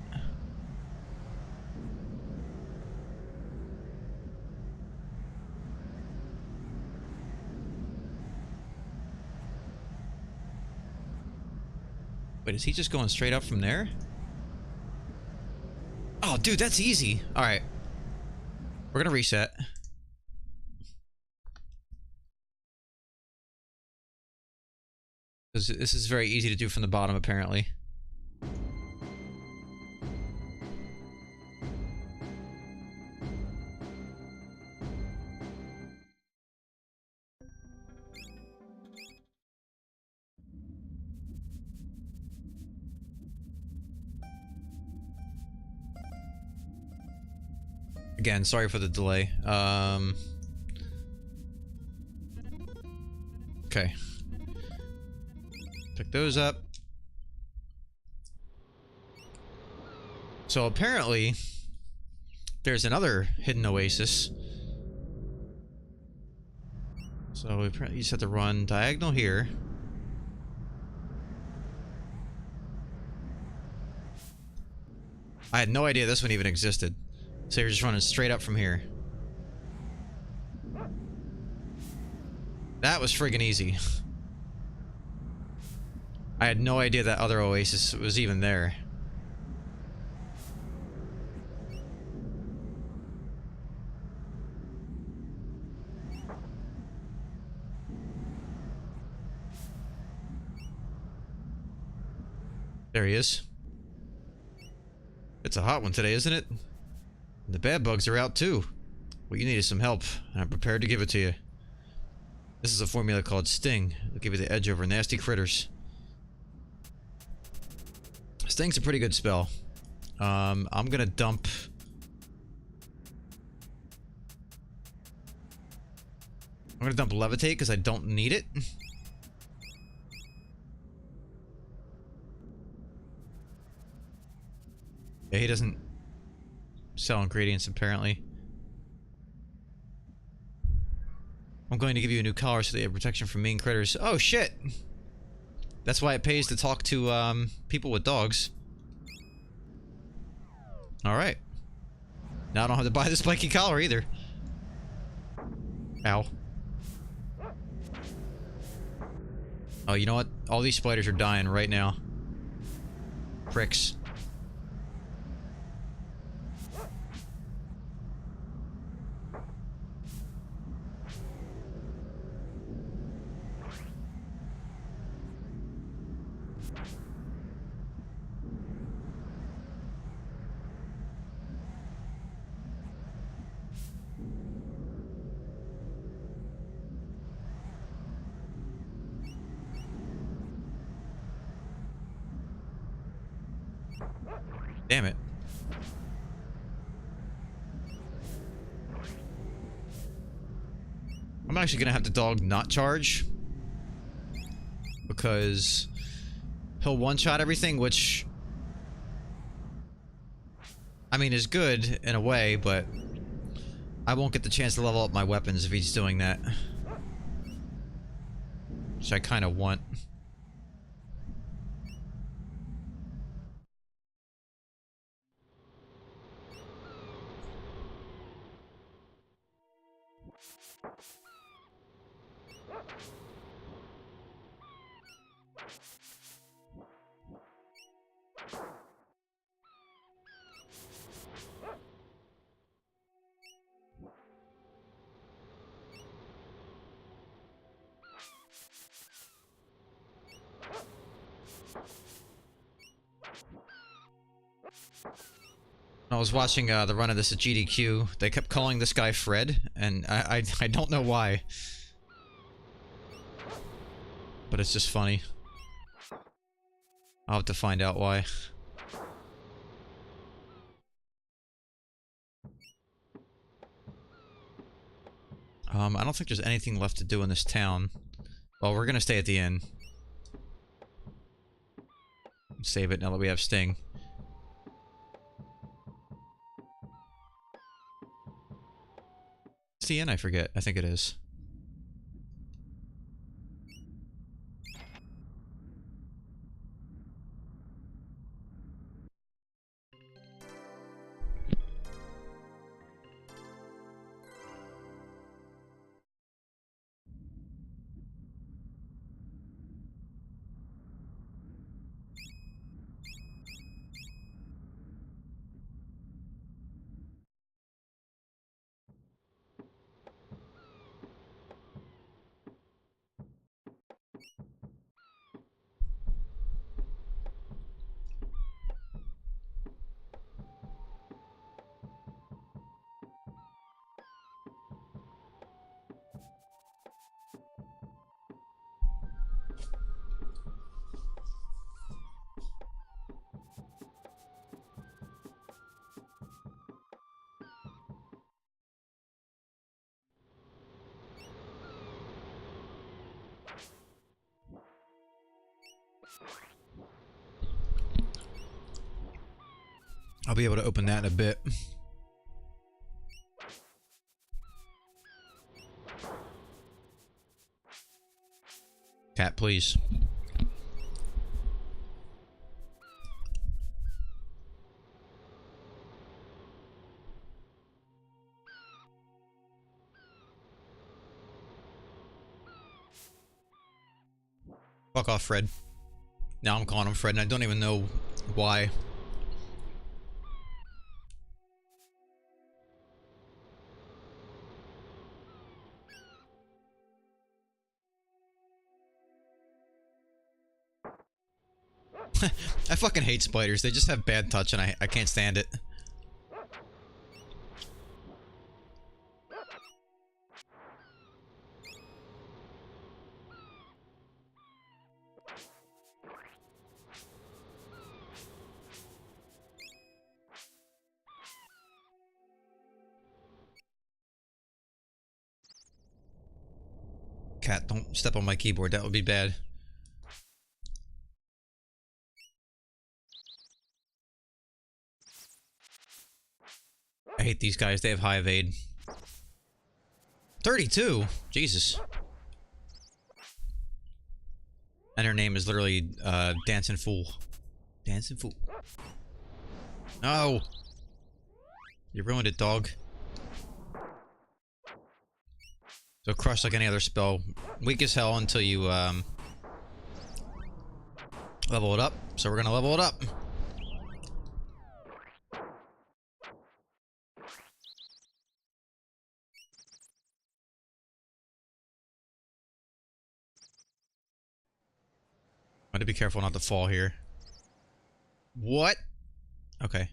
Wait, is he just going straight up from there? Oh, dude, that's easy. Alright. We're gonna reset. This is very easy to do from the bottom, apparently. Again, sorry for the delay. Okay. Pick those up. So apparently, there's another hidden oasis. So we just have to run diagonal here. I had no idea this one even existed. So you're just running straight up from here. That was friggin' easy. I had no idea that other oasis was even there. There he is. It's a hot one today, isn't it? The bad bugs are out too. Well, you needed some help, and I'm prepared to give it to you. This is a formula called Sting. It'll give you the edge over nasty critters. Sting's a pretty good spell. I'm gonna dump... I'm gonna dump Levitate because I don't need it. Yeah, he doesn't sell ingredients, apparently. I'm going to give you a new collar so that you have protection from mean critters. Oh, shit! That's why it pays to talk to, people with dogs. Alright. Now I don't have to buy the spiky collar, either. Ow. Oh, you know what? All these spiders are dying right now. Pricks. Damn it. I'm actually gonna have the dog not charge. Because he'll one-shot everything, which... I mean, is good in a way, but... I won't get the chance to level up my weapons if he's doing that. Which I kinda want. I was watching the run of this at GDQ, they kept calling this guy Fred, and I don't know why. But it's just funny. I'll have to find out why. I don't think there's anything left to do in this town. Well, we're gonna stay at the inn. Save it now that we have Sting. It's the inn, I forget. I think it is. I'll be able to open that in a bit. Cat, please. Fuck off, Fred. Now I'm calling him Fred, and I don't even know why. I fucking hate spiders. They just have bad touch, and I can't stand it. Cat, don't step on my keyboard. That would be bad. I hate these guys. They have high evade. 32? Jesus. And her name is literally, Dancing Fool. Dancing Fool. No! You ruined it, dog. So crush like any other spell. Weak as hell until you, level it up. So we're gonna level it up. I have to be careful not to fall here. What? Okay.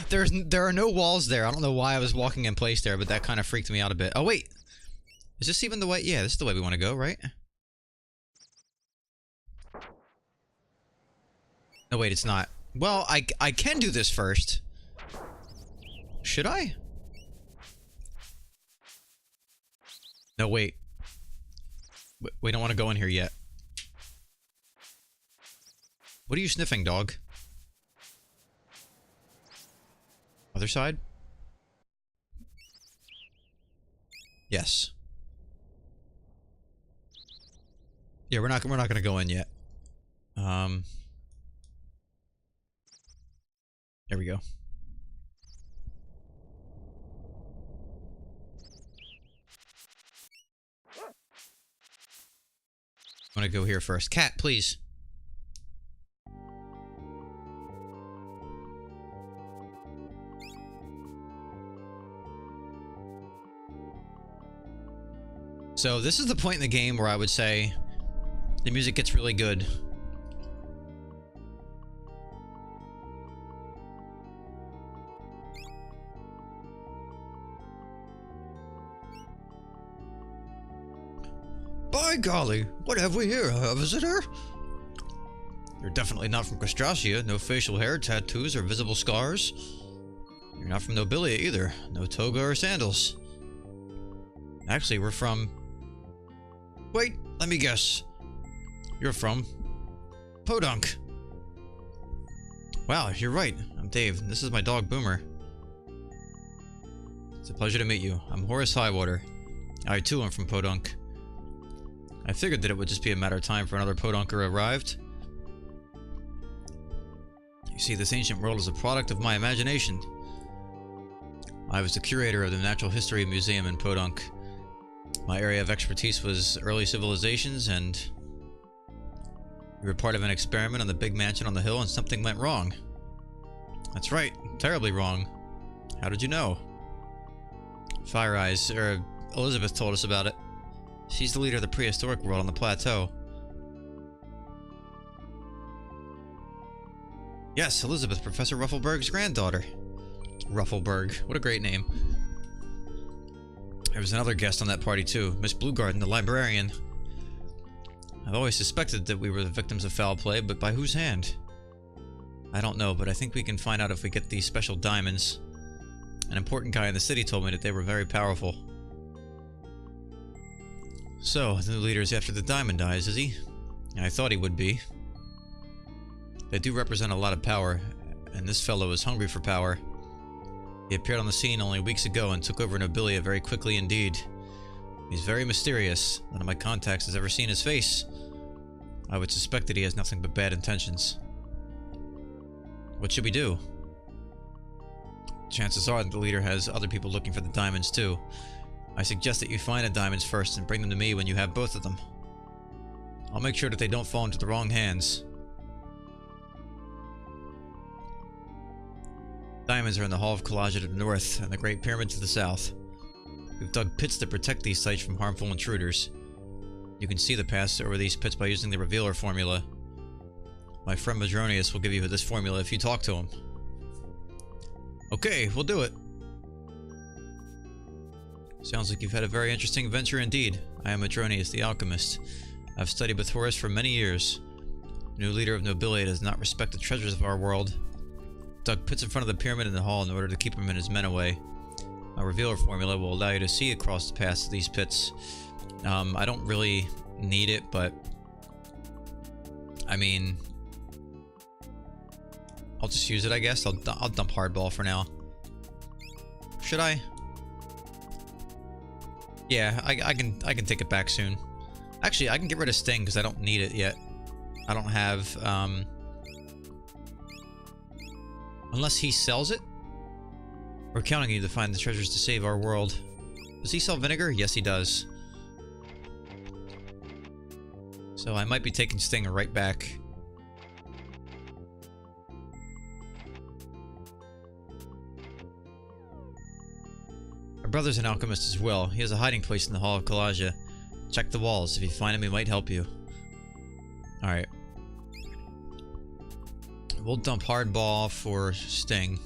There are no walls there. I don't know why I was walking in place there, but that kind of freaked me out a bit. Oh, wait. Is this even the way? Yeah, this is the way we want to go, right? No, wait, it's not. Well, I can do this first. Should I? No, wait. We don't want to go in here yet. What are you sniffing, dog? Other side? Yes. Yeah, we're not gonna go in yet. There we go. I'm gonna go here first. Cat, please. So this is the point in the game where I would say the music gets really good. By golly, what have we here? A visitor? You're definitely not from Castracia. No facial hair, tattoos, or visible scars. You're not from Nobilia either. No toga or sandals. Actually, we're from... Wait, let me guess. You're from... Podunk. Wow, you're right. I'm Dave, and this is my dog, Boomer. It's a pleasure to meet you. I'm Horace Highwater. I, too, am from Podunk. I figured that it would just be a matter of time for another Podunker arrived. You see, this ancient world is a product of my imagination. I was the curator of the Natural History Museum in Podunk. My area of expertise was early civilizations, and we were part of an experiment on the big mansion on the hill, and something went wrong. That's right, terribly wrong. How did you know? Fire Eyes, Elizabeth told us about it. She's the leader of the prehistoric world on the plateau. Yes, Elizabeth, Professor Ruffleberg's granddaughter. Ruffleberg, what a great name. There was another guest on that party too, Miss Bluegarden, the librarian. I've always suspected that we were the victims of foul play, but by whose hand? I don't know, but I think we can find out if we get these special diamonds. An important guy in the city told me that they were very powerful. So, the new leader is after the diamond eyes, is he? I thought he would be. They do represent a lot of power, and this fellow is hungry for power. He appeared on the scene only weeks ago and took over Nobilia very quickly indeed. He's very mysterious. None of my contacts has ever seen his face. I would suspect that he has nothing but bad intentions. What should we do? Chances are that the leader has other people looking for the diamonds too. I suggest that you find the diamonds first and bring them to me when you have both of them. I'll make sure that they don't fall into the wrong hands. Diamonds are in the Hall of Collage to the north and the Great Pyramid to the south. We've dug pits to protect these sites from harmful intruders. You can see the paths over these pits by using the Revealer formula. My friend Madronius will give you this formula if you talk to him. Okay, we'll do it. Sounds like you've had a very interesting adventure indeed. I am Madronius, the alchemist. I've studied with Horus for many years. The new leader of Nobilia does not respect the treasures of our world. Dug pits in front of the pyramid in the hall in order to keep him and his men away. My Revealer formula will allow you to see across the paths of these pits. I don't really need it, but I mean, I'll just use it, I guess. I'll dump Hardball for now. Should I? Yeah, I can take it back soon. Actually, I can get rid of Sting because I don't need it yet. I don't have unless he sells it. We're counting on you to find the treasures to save our world. Does he sell vinegar? Yes, he does. So I might be taking Sting right back. Our brother's an alchemist as well. He has a hiding place in the Hall of Collage. Check the walls. If you find him, he might help you. Alright. We'll dump Hardball for Sting.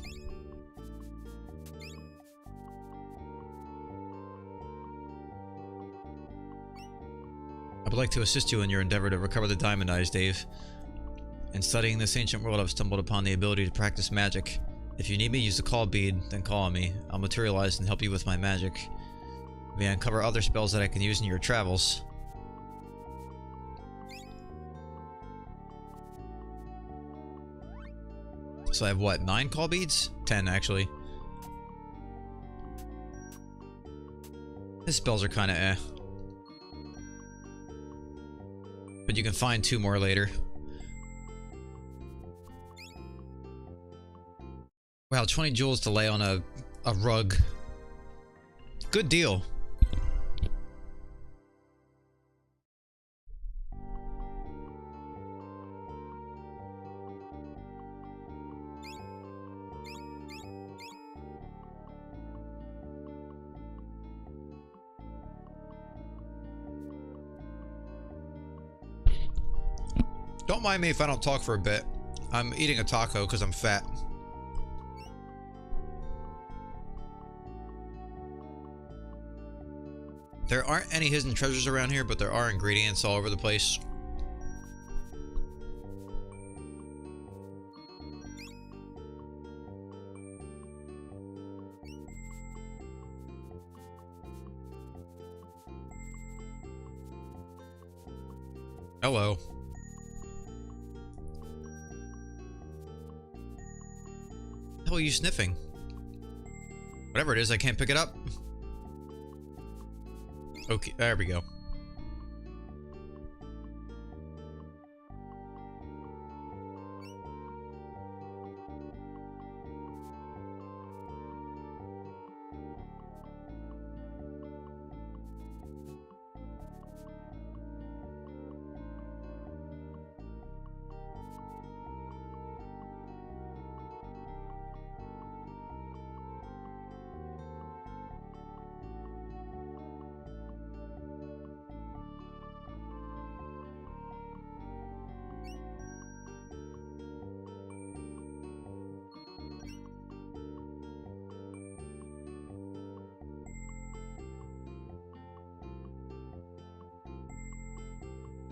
I would like to assist you in your endeavor to recover the Diamond Eyes, Dave. In studying this ancient world, I've stumbled upon the ability to practice magic. If you need me, use the call bead, then call on me. I'll materialize and help you with my magic. May I uncover other spells that I can use in your travels. So I have what, 9 call beads? 10 actually. His spells are kinda eh. But you can find 2 more later. Wow, 20 jewels to lay on a rug. Good deal. Don't mind me if I don't talk for a bit. I'm eating a taco because I'm fat. There aren't any hidden treasures around here, but there are ingredients all over the place. Hello. What the hell are you sniffing? Whatever it is, I can't pick it up. Okay, there we go.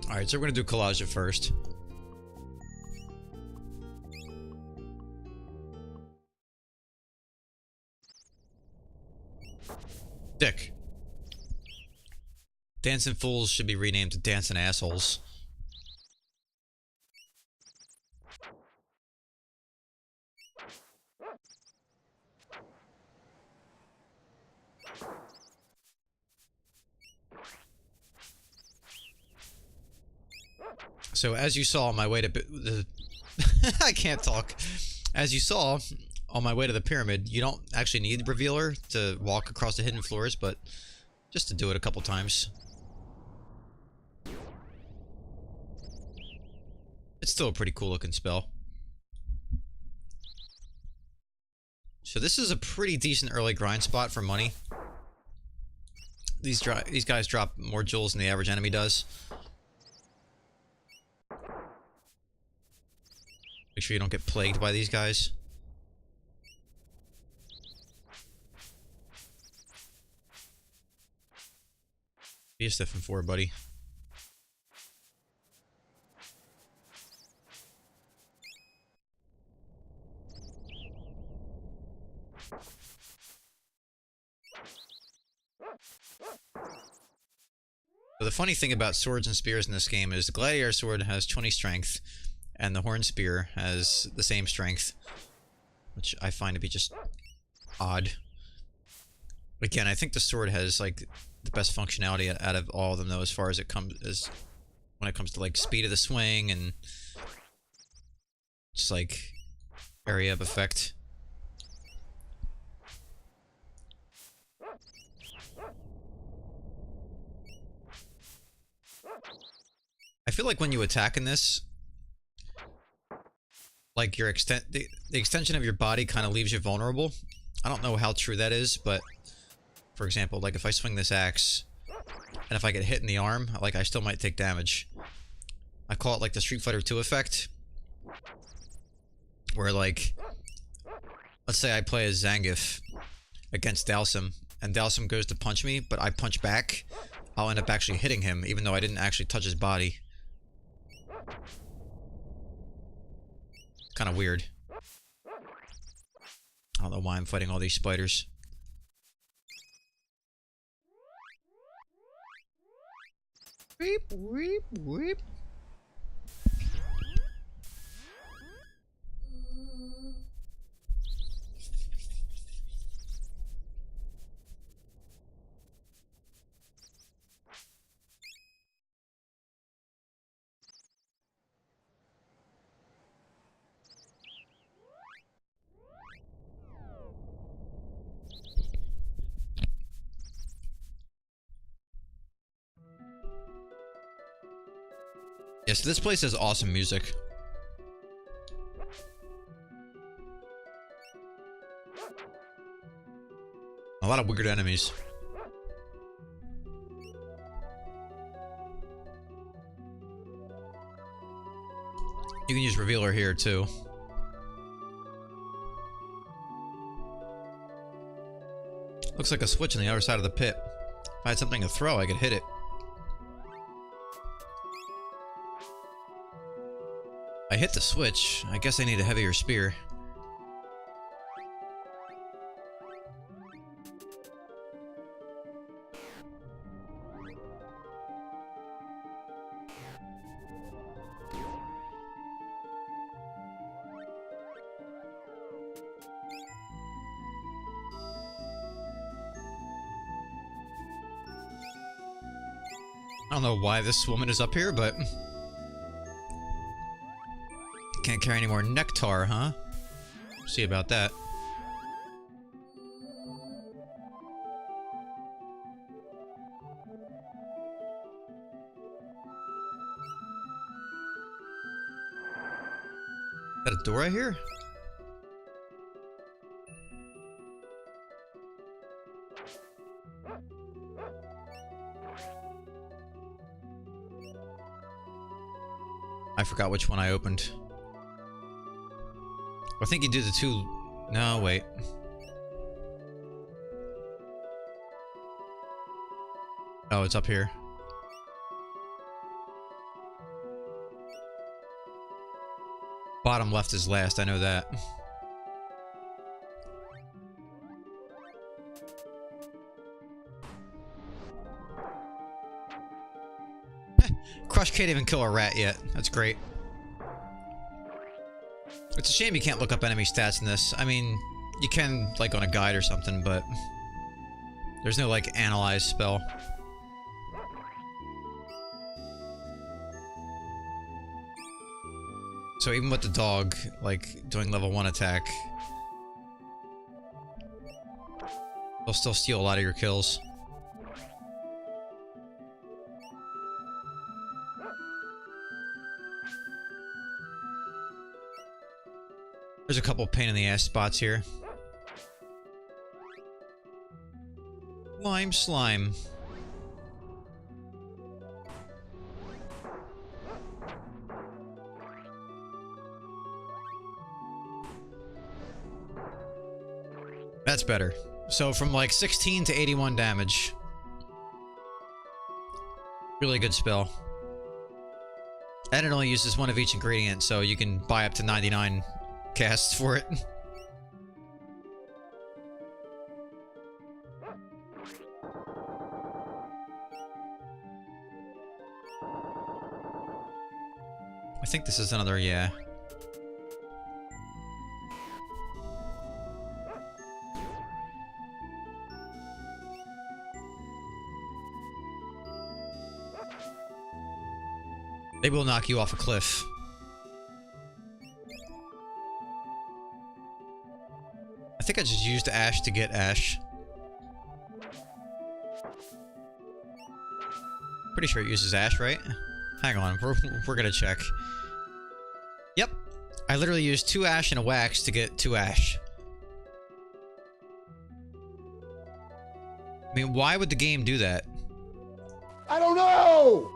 Alright, so we're gonna do collage at first. Dick. Dancing Fools should be renamed to Dancing Assholes. So as you saw on my way to I can't talk. As you saw on my way to the pyramid, you don't actually need the revealer to walk across the hidden floors, but just to do it a couple times. It's still a pretty cool looking spell. So this is a pretty decent early grind spot for money. These guys drop more jewels than the average enemy does. Make sure you don't get plagued by these guys. Be a stiffing for, buddy. So the funny thing about swords and spears in this game is the gladiator sword has 20 strength, and the horn spear has the same strength, which I find to be just odd. Again, I think the sword has like the best functionality out of all of them, though, as far as when it comes to like speed of the swing and just like area of effect. I feel like when you attack in this, like your the extension of your body kind of leaves you vulnerable. I don't know how true that is, but for example, like if I swing this axe and if I get hit in the arm, like I still might take damage. I call it like the Street Fighter 2 effect, where like, let's say I play as Zangief against Dalsum, and Dalsum goes to punch me, but I punch back, I'll end up actually hitting him, even though I didn't actually touch his body. Kind of weird. I don't know why I'm fighting all these spiders. Weep, weep, weep. Yes, this place has awesome music. A lot of weird enemies. You can use Revealer here too. Looks like a switch on the other side of the pit. If I had something to throw, I could hit it. I hit the switch. I guess I need a heavier spear. I don't know why this woman is up here, but... Can't carry any more nectar, huh? See about that. Is that a door I hear? I forgot which one I opened. I think you do the two... No, wait. Oh, it's up here. Bottom left is last, I know that. Crush can't even kill a rat yet. That's great. It's a shame you can't look up enemy stats in this. I mean, you can, like, on a guide or something, but... There's no, like, analyze spell. So even with the dog, like, doing level 1 attack... They'll still steal a lot of your kills. There's a couple pain in the ass spots here. Lime slime. That's better. So from like 16 to 81 damage. Really good spell. And it only uses one of each ingredient, so you can buy up to 99 casts for it. I think this is another, yeah. They will knock you off a cliff. I think I just used ash to get ash. Pretty sure it uses ash, right? Hang on, we're gonna check. Yep. I literally used 2 ash and a wax to get 2 ash. I mean, why would the game do that? I don't know!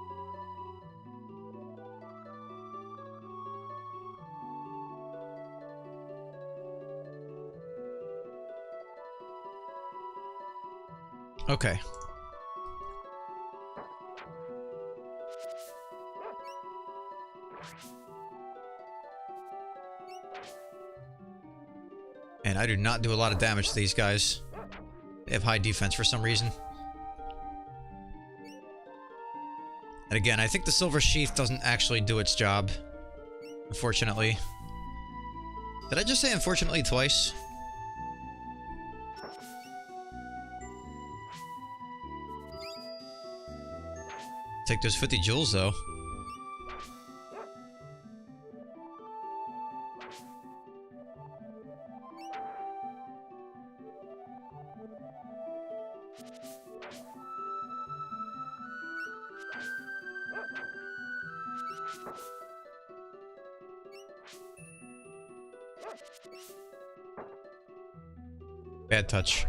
Okay. And I do not do a lot of damage to these guys. They have high defense for some reason. And again, I think the silver sheath doesn't actually do its job. Unfortunately. Did I just say unfortunately twice? Take those 50 jewels, though. Bad touch.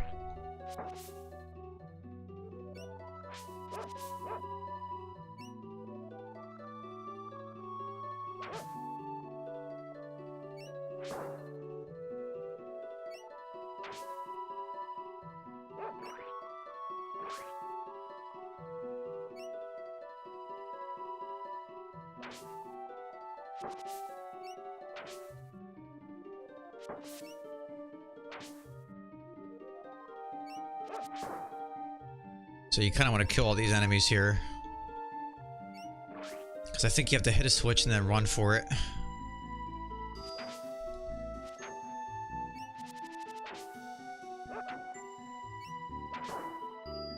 So you kind of want to kill all these enemies here. Because I think you have to hit a switch and then run for it.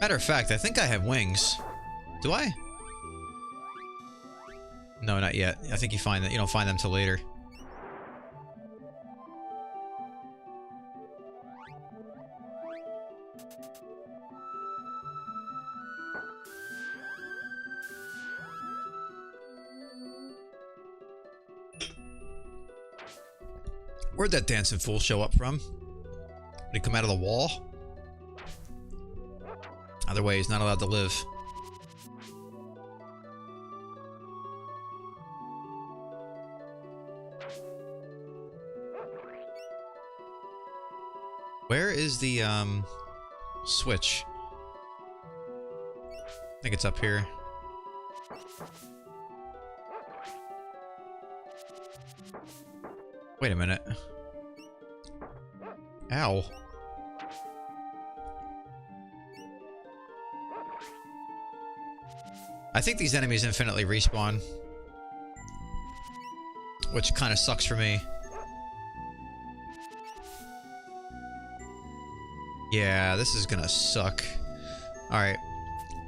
Matter of fact, I think I have wings. Do I? No, not yet. I think you find that you don't find them till later. Where'd that dancing fool show up from? Did he come out of the wall? Either way, he's not allowed to live. Where is the, switch? I think it's up here. Wait a minute. Ow. I think these enemies infinitely respawn. Which kind of sucks for me. Yeah, this is gonna suck. Alright.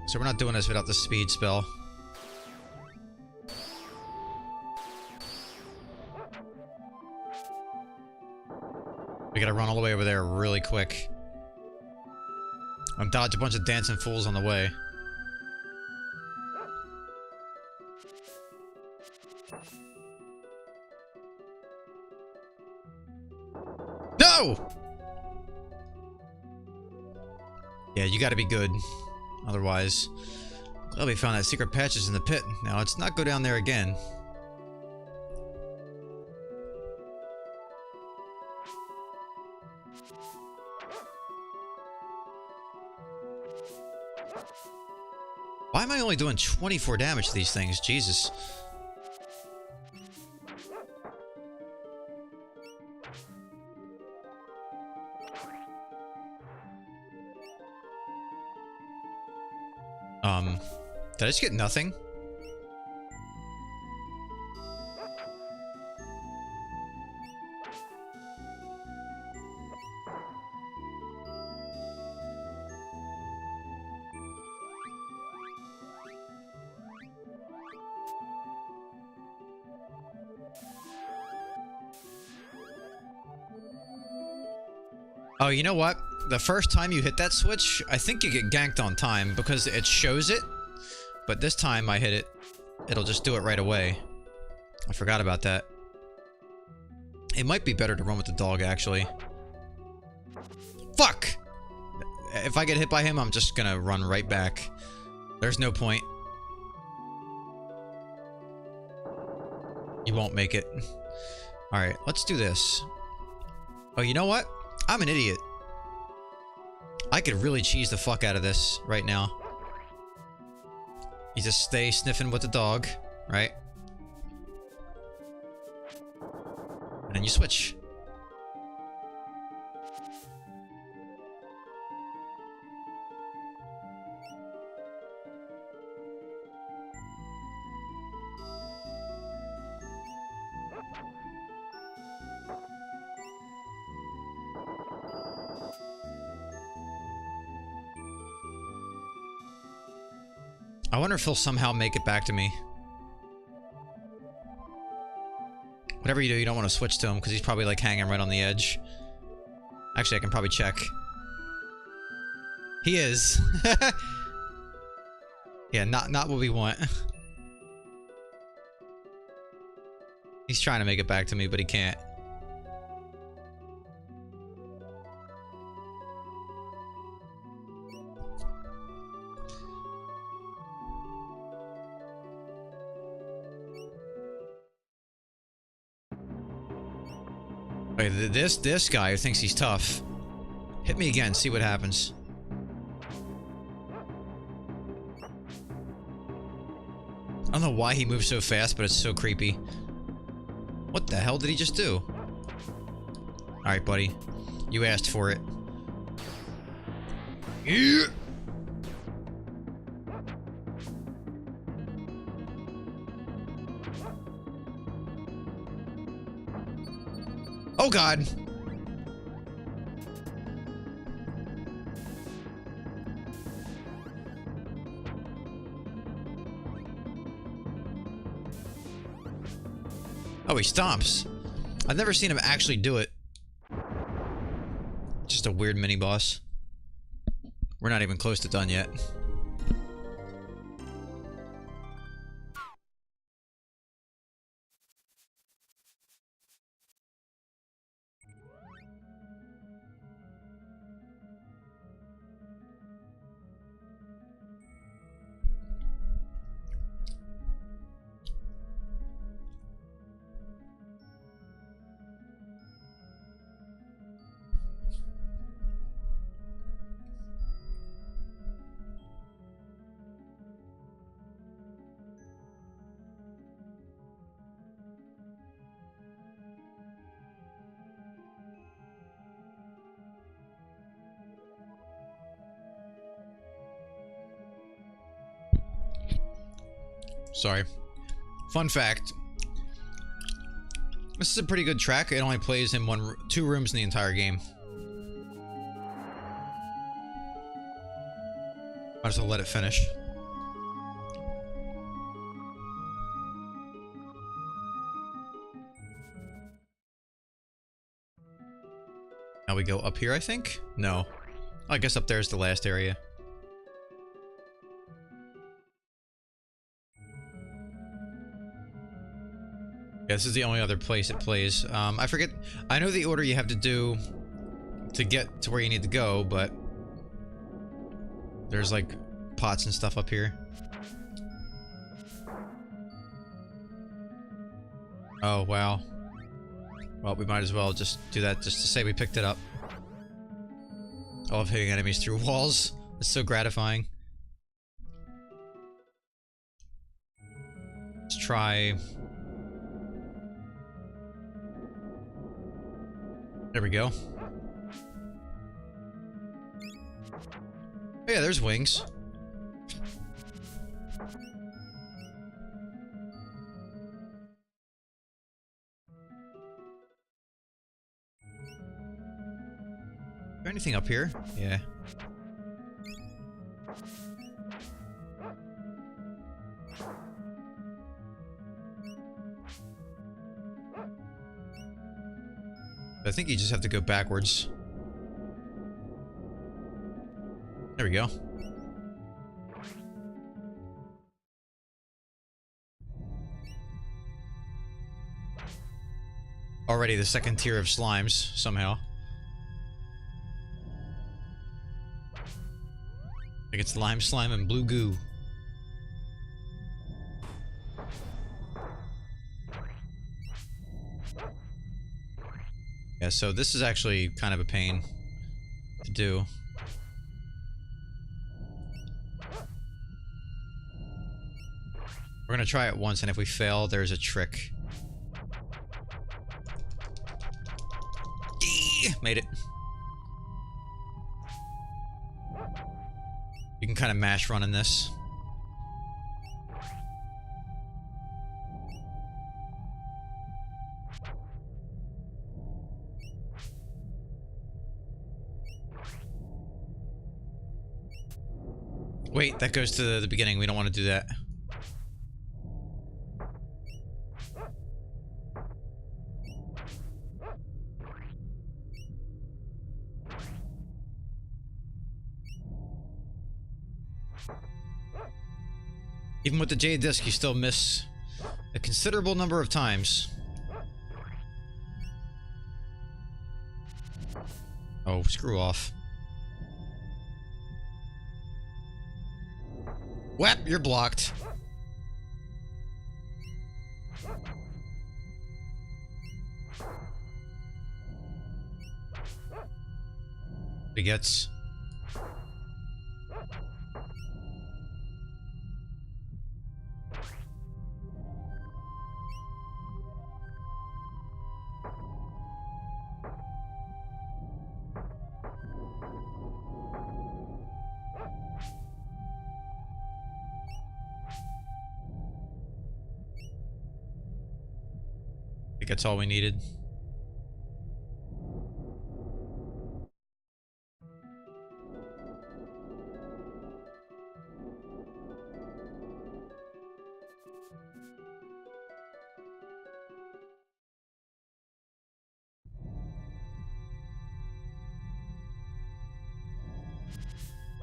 So we're not doing this without the speed spell. We gotta run all the way over there really quick. And dodge a bunch of dancing fools on the way. No! Yeah, you gotta be good. Otherwise... Glad we found that secret patches in the pit. Now, let's not go down there again. Why am I only doing 24 damage to these things? Jesus. Did I just get nothing? Oh, you know what? The first time you hit that switch, I think you get ganked on time because it shows it. But this time I hit it, it'll just do it right away. I forgot about that. It might be better to run with the dog, actually. Fuck! If I get hit by him, I'm just gonna run right back. There's no point. You won't make it. Alright, let's do this. Oh, you know what? I'm an idiot. I could really cheese the fuck out of this right now. You just stay sniffing with the dog, right? And then you switch. I wonder if he'll somehow make it back to me. Whatever you do, you don't want to switch to him because he's probably like hanging right on the edge. Actually, I can probably check. He is. Yeah, not what we want. He's trying to make it back to me, but he can't. Wait, this guy who thinks he's tough. Hit me again, see what happens. I don't know why he moves so fast, but it's so creepy. What the hell did he just do? Alright, buddy. You asked for it. Yeah. Oh god! Oh, he stomps. I've never seen him actually do it. Just a weird mini-boss. We're not even close to done yet. Sorry. Fun fact. This is a pretty good track. It only plays in two rooms in the entire game. Might as well let it finish. Now we go up here, I think? No. I guess up there's the last area. Yeah, this is the only other place it plays. I forget. I know the order you have to do to get to where you need to go, but there's like pots and stuff up here. Oh, wow. Well, we might as well just do that just to say we picked it up. I love hitting enemies through walls. It's so gratifying. Let's try... There we go. Oh yeah, there's wings. Is there anything up here? Yeah. I think you just have to go backwards. There we go. Already the second tier of slimes, somehow. I think it's lime slime and blue goo. Yeah, so this is actually kind of a pain to do. We're gonna try it once, and if we fail, there's a trick. Made it. You can kind of mash run in this. Wait, that goes to the beginning. We don't want to do that. Even with the Jade Disc, you still miss a considerable number of times. Oh, screw off. Whap, you're blocked. He gets. think that's all we needed.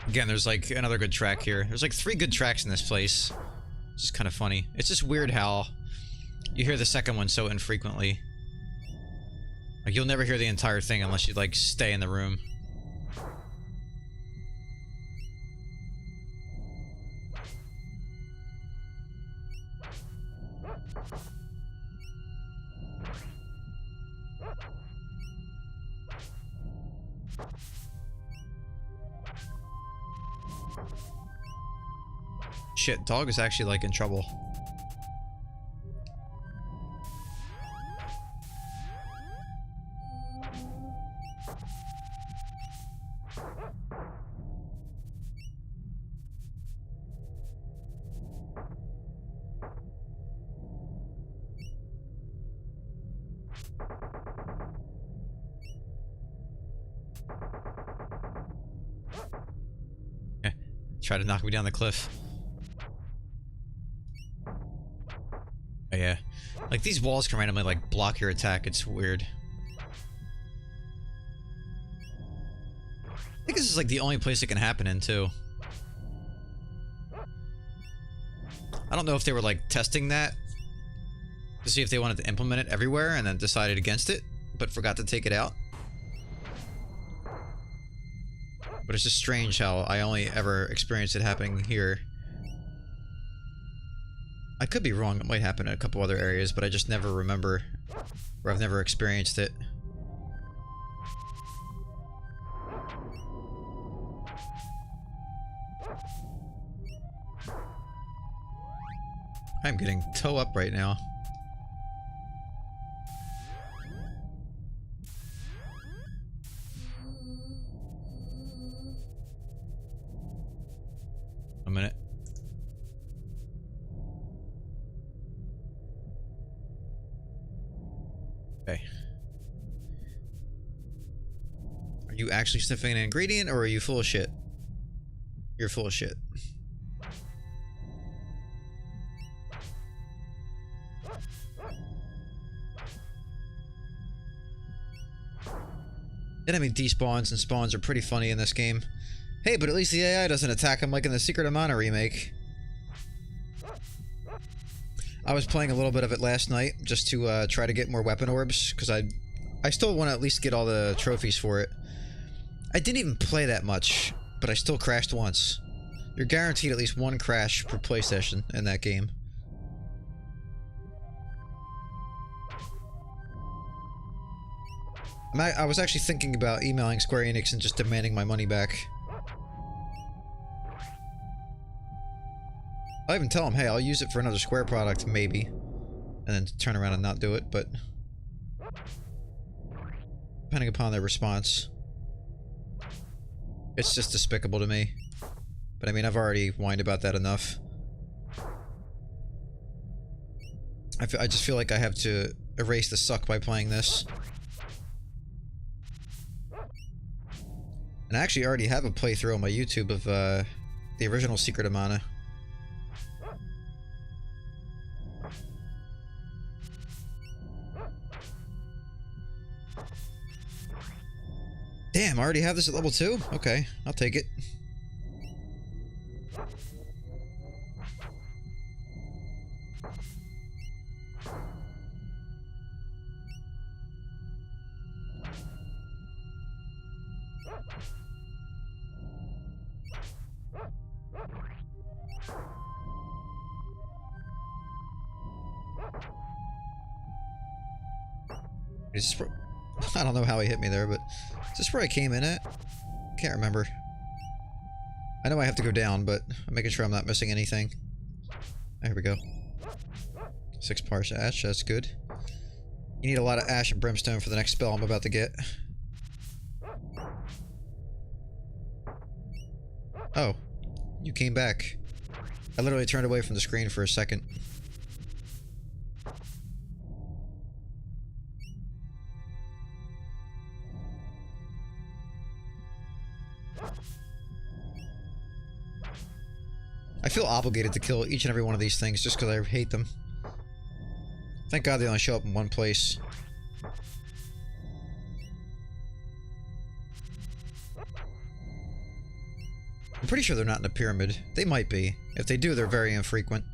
Again, there's like another good track here. There's like 3 good tracks in this place. It's just kind of funny. It's just weird how you hear the second one so infrequently. Like, you'll never hear the entire thing unless you, like, stay in the room. Shit, dog is actually, like, in trouble. Try to knock me down the cliff. Oh, yeah. Like, these walls can randomly, like, block your attack. It's weird. I think this is, like, the only place it can happen in, too. I don't know if they were, like, testing that to see if they wanted to implement it everywhere and then decided against it, but forgot to take it out. But it's just strange how I only ever experienced it happening here. I could be wrong, it might happen in a couple other areas, but I just never remember, or I've never experienced it. I'm getting toe up right now. A minute. Okay. Are you actually sniffing an ingredient, or are you full of shit? You're full of shit. Enemy despawns and spawns are pretty funny in this game. Hey, but at least the AI doesn't attack him like in the Secret of Mana remake. I was playing a little bit of it last night just to try to get more weapon orbs, because I still want to at least get all the trophies for it. I didn't even play that much, but I still crashed once. You're guaranteed at least 1 crash per play session in that game. I was actually thinking about emailing Square Enix and just demanding my money back. I'll even tell them, hey, I'll use it for another Square product, maybe. And then turn around and not do it, but... depending upon their response. It's just despicable to me. But I mean, I've already whined about that enough. I just feel like I have to erase the suck by playing this. And I actually already have a playthrough on my YouTube of the original Secret of Mana. Damn, I already have this at level 2? Okay, I'll take it. I don't know how he hit me there, but is this where I came in at? Can't remember. I know I have to go down, but I'm making sure I'm not missing anything. There we go. 6 parts ash, that's good. You need a lot of ash and brimstone for the next spell I'm about to get. Oh, you came back. I literally turned away from the screen for a second. feel obligated to kill each and every one of these things just because I hate them. Thank God they only show up in one place. I'm pretty sure they're not in a pyramid. They might be. If they do, they're very infrequent.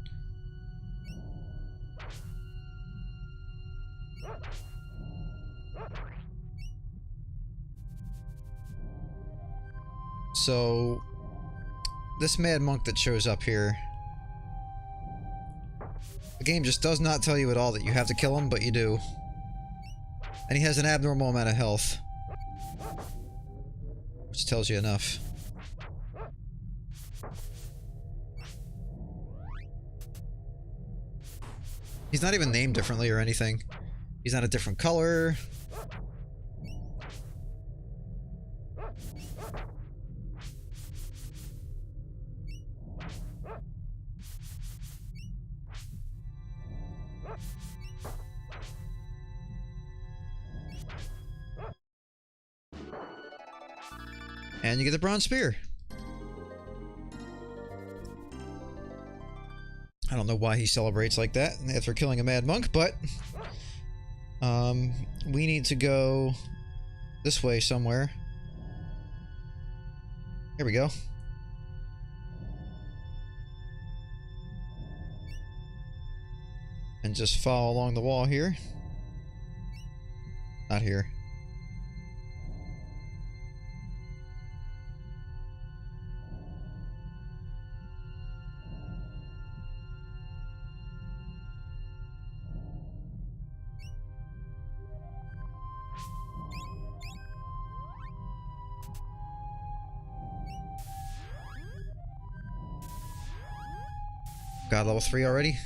So, this mad monk that shows up here, the game just does not tell you at all that you have to kill him, but you do. And he has an abnormal amount of health, which tells you enough. He's not even named differently or anything. He's not a different color. And you get the bronze spear. I don't know why he celebrates like that after killing a mad monk, but we need to go this way somewhere. Here we go. And just follow along the wall here. Not here. God, level 3 already?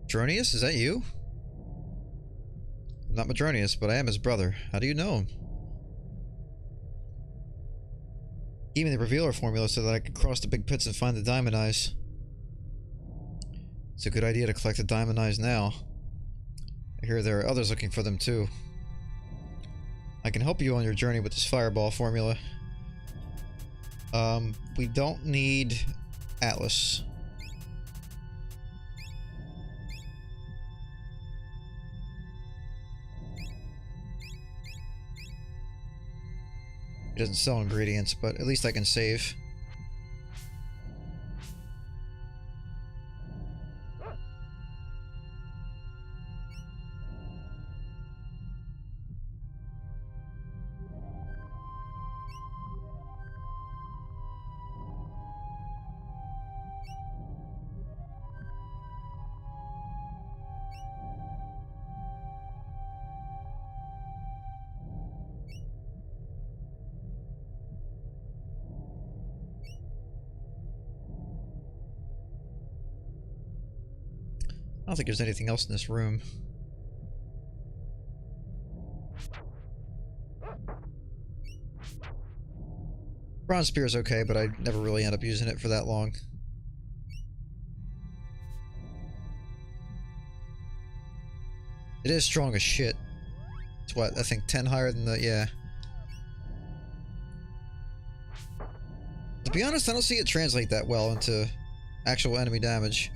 Madronius, is that you? I'm not Madronius, but I am his brother. How do you know him? Give me the revealer formula so that I can cross the big pits and find the diamond eyes. It's a good idea to collect the diamond eyes now. I hear there are others looking for them too. I can help you on your journey with this fireball formula. We don't need Atlas. He doesn't sell ingredients, but at least I can save. I don't think there's anything else in this room. Bronze spear is okay, but I never really end up using it for that long. It is strong as shit. It's what, I think 10 higher than the, yeah. To be honest, I don't see it translate that well into actual enemy damage.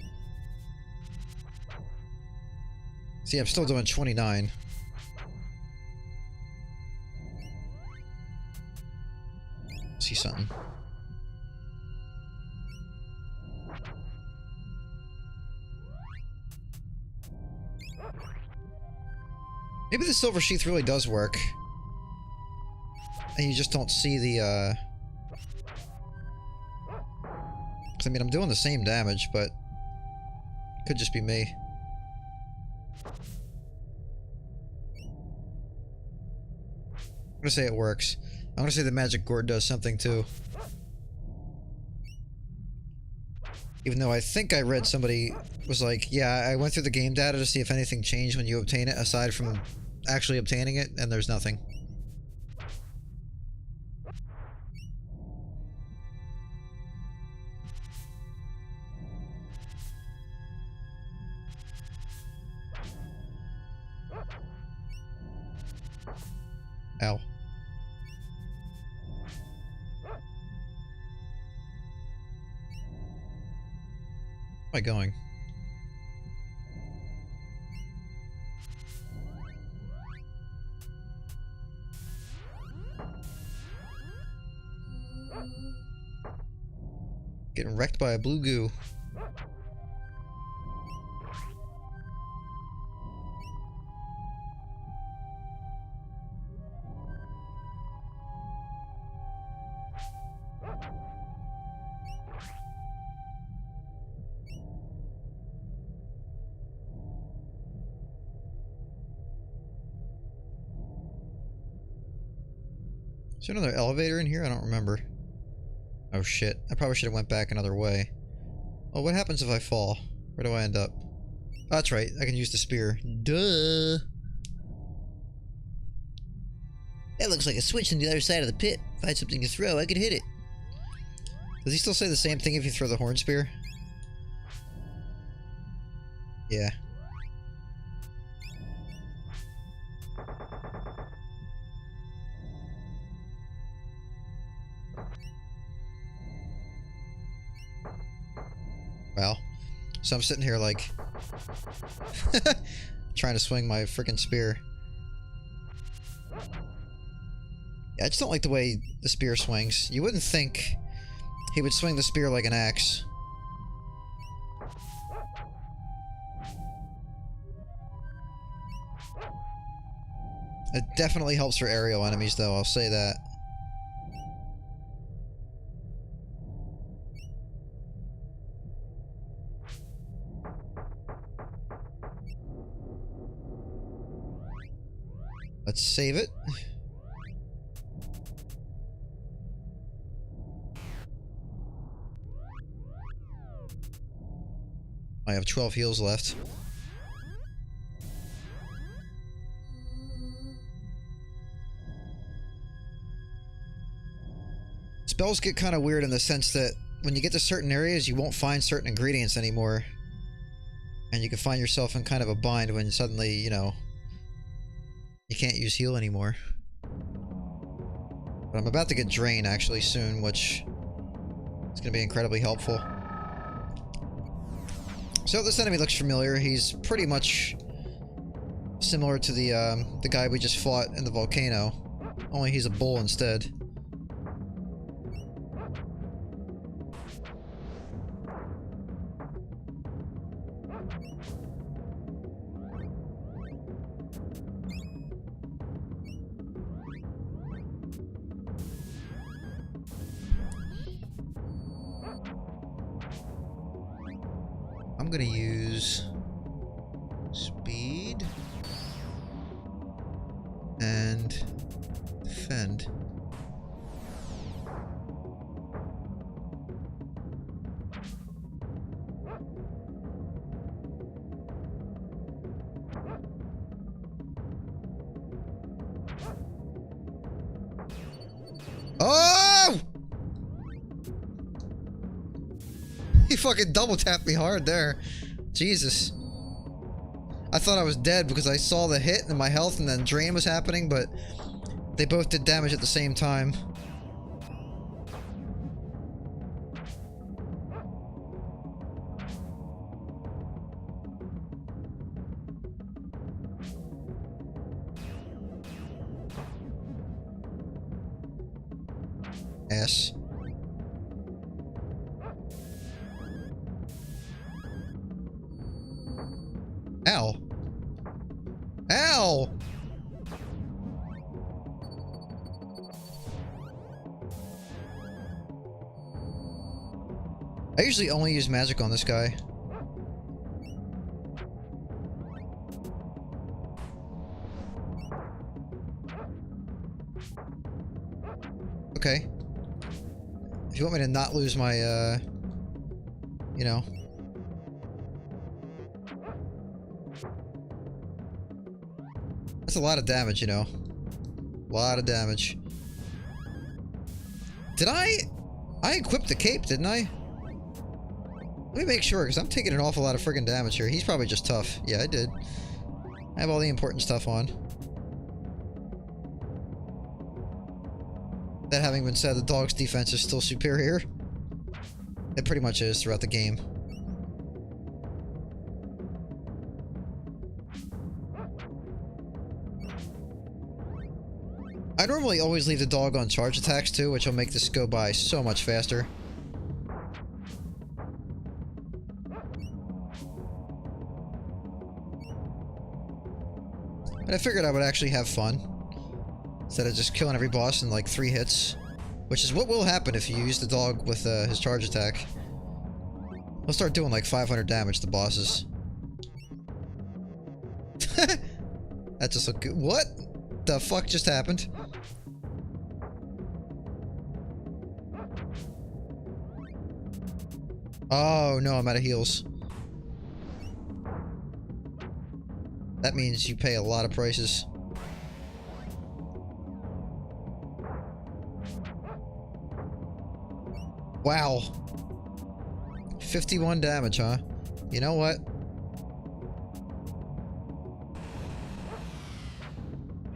See, I'm still doing 29. See something. Maybe the silver sheath really does work. And you just don't see the, 'cause, I mean, I'm doing the same damage, but it could just be me. I'm gonna say it works. I'm gonna say the magic gourd does something too. Even though I think I read somebody was like, yeah, I went through the game data to see if anything changed when you obtain it, aside from actually obtaining it, and there's nothing. Ow. Where am I going? Getting wrecked by a blue goo. Is there another elevator in here? I don't remember. Oh shit. I probably should have went back another way. Oh, what happens if I fall? Where do I end up? Oh, that's right. I can use the spear. Duh. That looks like a switch on the other side of the pit. If I had something to throw, I could hit it. Does he still say the same thing if you throw the horn spear? Yeah. Well, so I'm sitting here like trying to swing my freaking spear. Yeah, I just don't like the way the spear swings. You wouldn't think he would swing the spear like an axe. It definitely helps for aerial enemies, though, I'll say that. Let's save it. I have 12 heals left. Spells get kind of weird in the sense that when you get to certain areas, you won't find certain ingredients anymore. And you can find yourself in kind of a bind when suddenly, you know, you can't use heal anymore. But I'm about to get Drain actually soon, which is going to be incredibly helpful. So this enemy looks familiar. He's pretty much similar to the guy we just fought in the volcano, only he's a bull instead. I'm gonna use speed and defend. Oh! He fucking double tapped me hard there. Jesus. I thought I was dead because I saw the hit and my health and then drain was happening, but they both did damage at the same time. S. Ow. Ow! I usually only use magic on this guy. Okay. If you want me to not lose my, you know. That's a lot of damage, you know. A lot of damage. Did I equipped the cape, didn't I? Let me make sure, because I'm taking an awful lot of friggin' damage here. He's probably just tough. Yeah, I did. I have all the important stuff on. That having been said, the dog's defense is still superior. It pretty much is throughout the game. I normally always leave the dog on charge attacks too, which will make this go by so much faster. But I figured I would actually have fun, instead of just killing every boss in like 3 hits. Which is what will happen if you use the dog with his charge attack. He'll start doing like 500 damage to bosses. That just looked good. What the fuck just happened? Oh no, I'm out of heals. That means you pay a lot of prices. Wow. 51 damage, huh? You know what?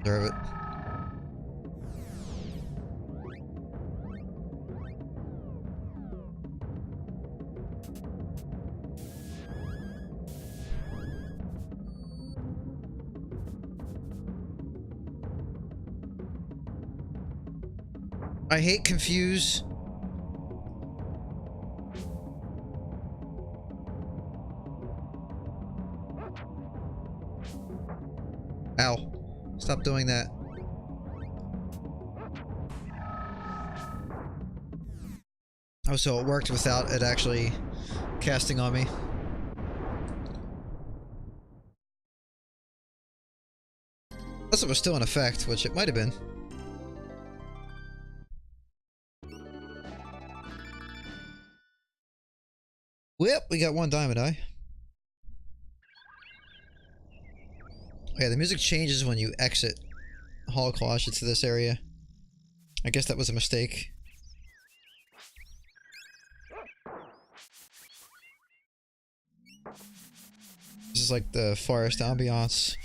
Deserve it. I hate confuse. Ow. Stop doing that. Oh, so it worked without it actually casting on me. Unless it was still in effect, which it might have been. Yep, we got 1 diamond eye. Yeah, the music changes when you exit Holocaust into this area. I guess that was a mistake. This is like the forest ambiance.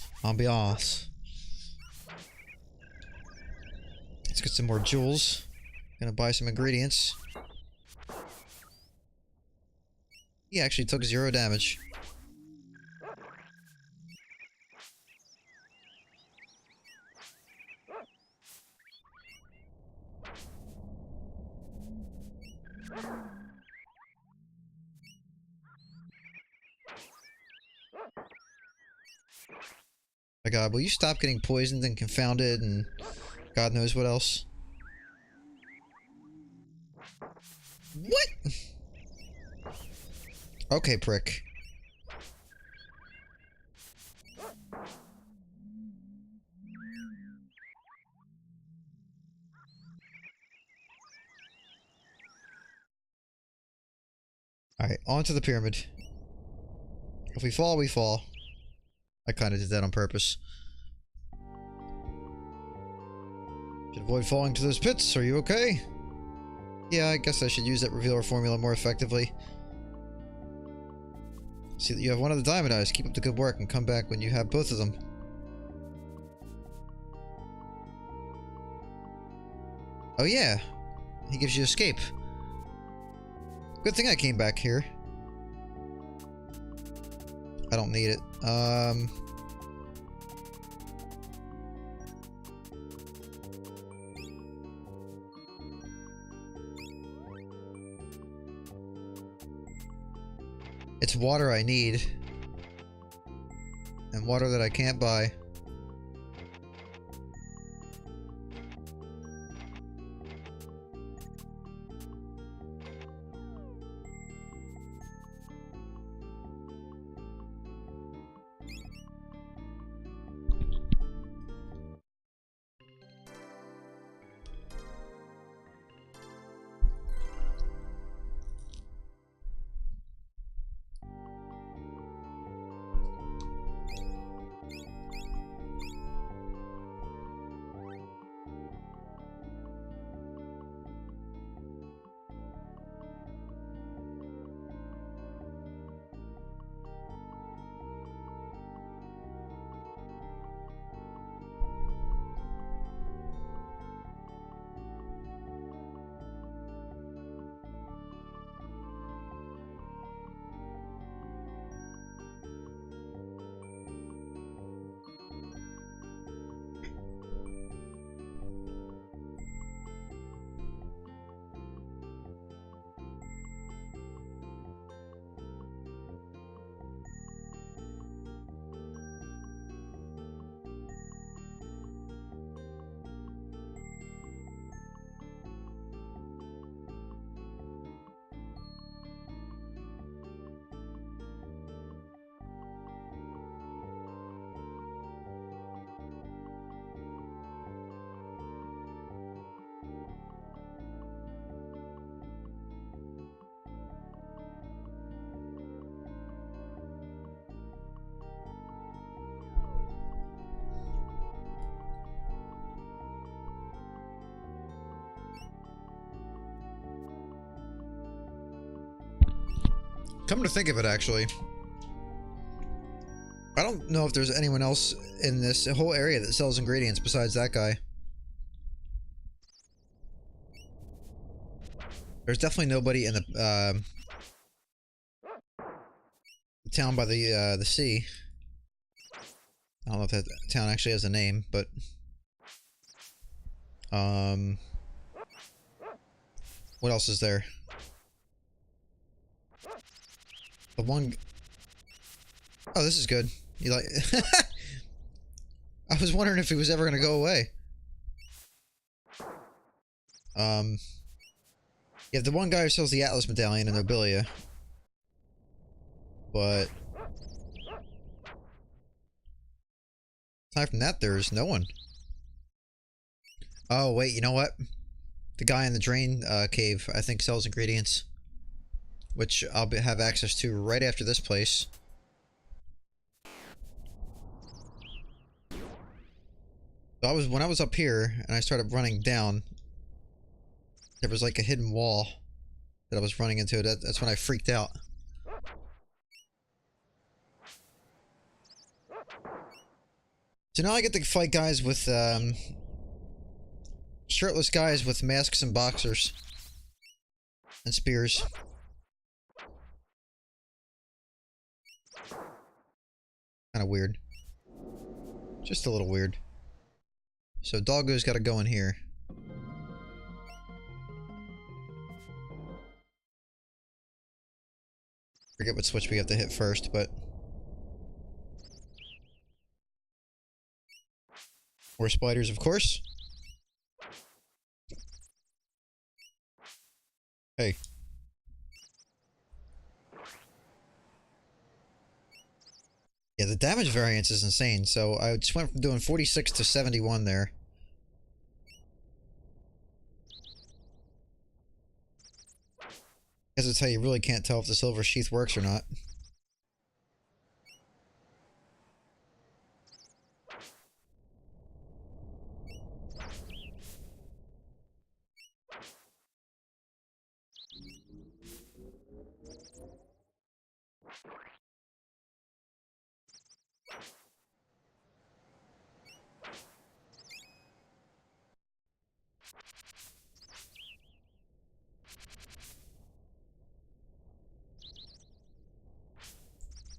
Let's get some more jewels. Gonna buy some ingredients. He actually took 0 damage. My god, will you stop getting poisoned and confounded and God knows what else? What? Okay, prick. Alright, onto the pyramid. If we fall, we fall. I kinda did that on purpose. Should avoid falling to those pits, are you okay? Yeah, I guess I should use that revealer formula more effectively. See that you have 1 of the diamond eyes. Keep up the good work and come back when you have both of them. Oh yeah, he gives you escape. Good thing I came back here. I don't need it. It's water I need. And water that I can't buy. Come to think of it, actually, I don't know if there's anyone else in this whole area that sells ingredients besides that guy. There's definitely nobody in the town by the sea. I don't know if that town actually has a name, but what else is there? The one. Oh, this is good. You like? I was wondering if he was ever gonna go away. You have the one guy who sells the Atlas Medallion and Nobilia, but aside from that, there's no one. Oh wait, you know what? The guy in the drain cave, I think, sells ingredients, which I'll have access to right after this place. So when I was up here and I started running down, there was like a hidden wall that I was running into. That's when I freaked out. So now I get to fight guys with shirtless guys with masks and boxers and spears. Kind of weird. Just a little weird. So Doggo's got to go in here. Forget what switch we have to hit first, but more spiders, of course. Hey. Yeah, the damage variance is insane, so I just went from doing 46 to 71 there. I guess that's how you really can't tell if the silver sheath works or not.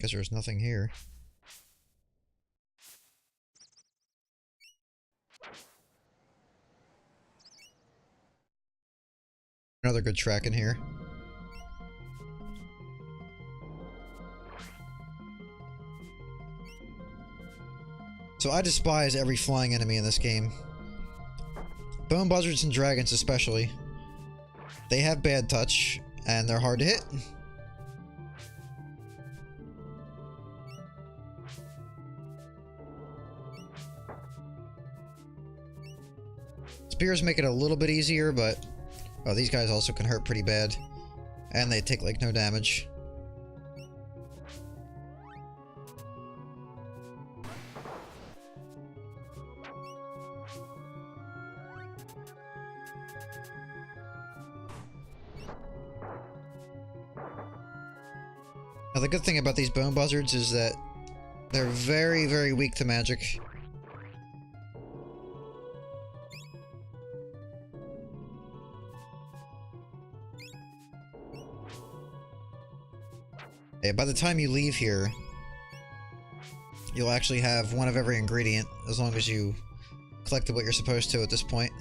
Guess there's nothing here. Another good track in here. So I despise every flying enemy in this game. Bone buzzards and dragons especially. They have bad touch, and they're hard to hit. Spears make it a little bit easier, but oh, these guys also can hurt pretty bad. And they take like no damage. Now the good thing about these bone buzzards is that they're very, very weak to magic. Yeah, by the time you leave here, you'll actually have one of every ingredient, as long as you collected what you're supposed to at this point.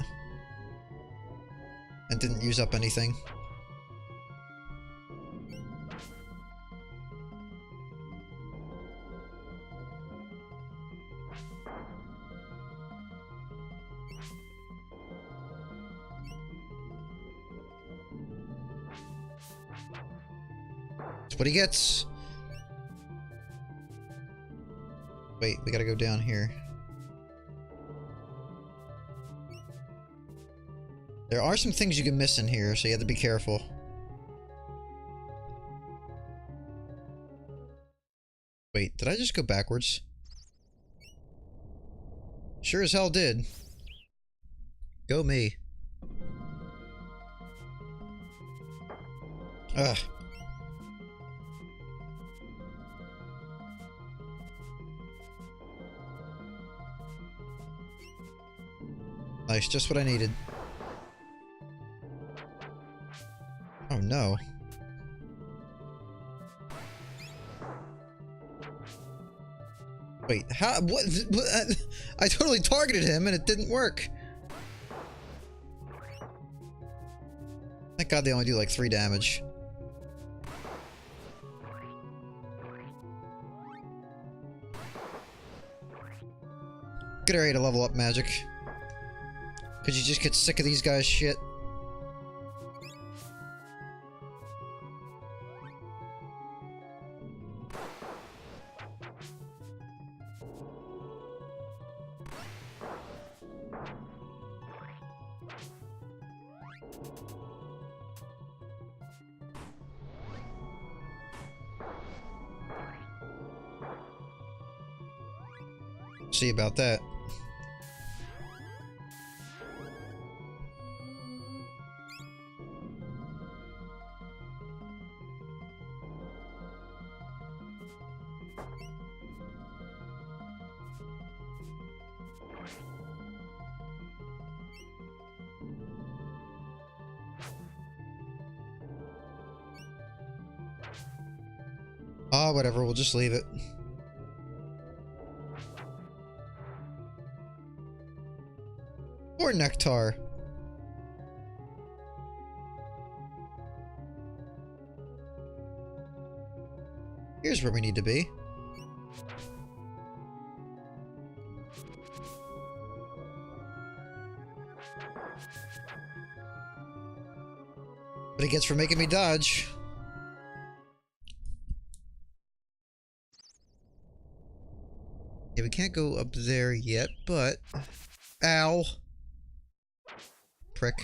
And didn't use up anything. That's what he gets. Wait, we gotta go down here. There are some things you can miss in here, so you have to be careful. Wait, did I just go backwards? Sure as hell did. Go me. Ugh. Nice, just what I needed. Oh no. Wait, how? What? I totally targeted him and it didn't work. Thank God they only do like 3 damage. Get ready to level up magic. Could you just get sick of these guys' shit? See about that. Ah, whatever, we'll just leave it. Or nectar. Here's where we need to be. But it gets for making me dodge. Yeah, we can't go up there yet, but... Ow! Prick.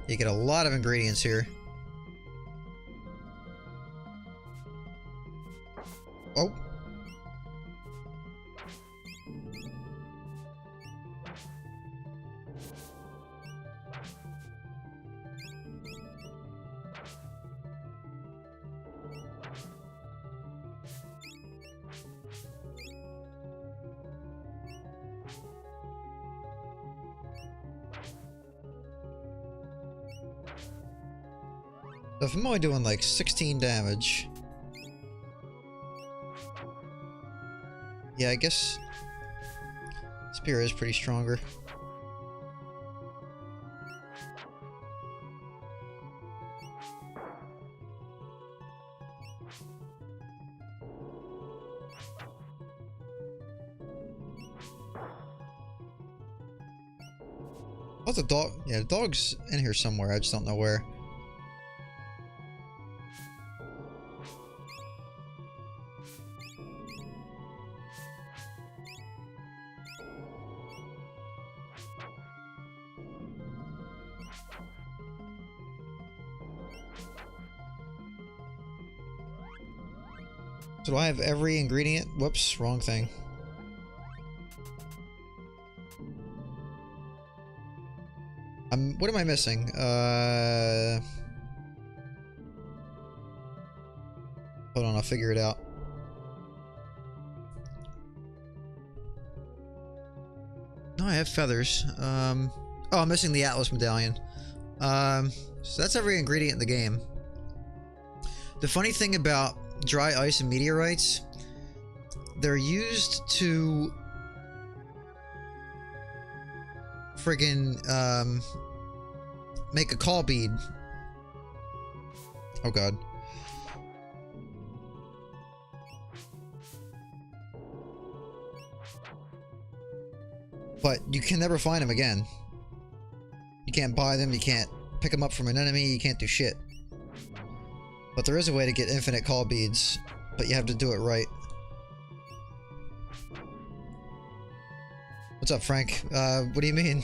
You get a lot of ingredients here. Oh. So if I'm only doing like 16 damage... Yeah, I guess... Spear is pretty stronger. Oh, the dog... Yeah, the dog's in here somewhere, I just don't know where. So do I have every ingredient? Whoops, wrong thing. What am I missing? Hold on, I'll figure it out. No, I have feathers. Oh, I'm missing the Atlas Medallion. So that's every ingredient in the game. The funny thing about dry ice and meteorites, they're used to friggin' make a call bead. Oh god. But you can never find them again. You can't buy them, you can't pick them up from an enemy, you can't do shit. But there is a way to get infinite call beads, but you have to do it right. What's up, Frank? What do you mean?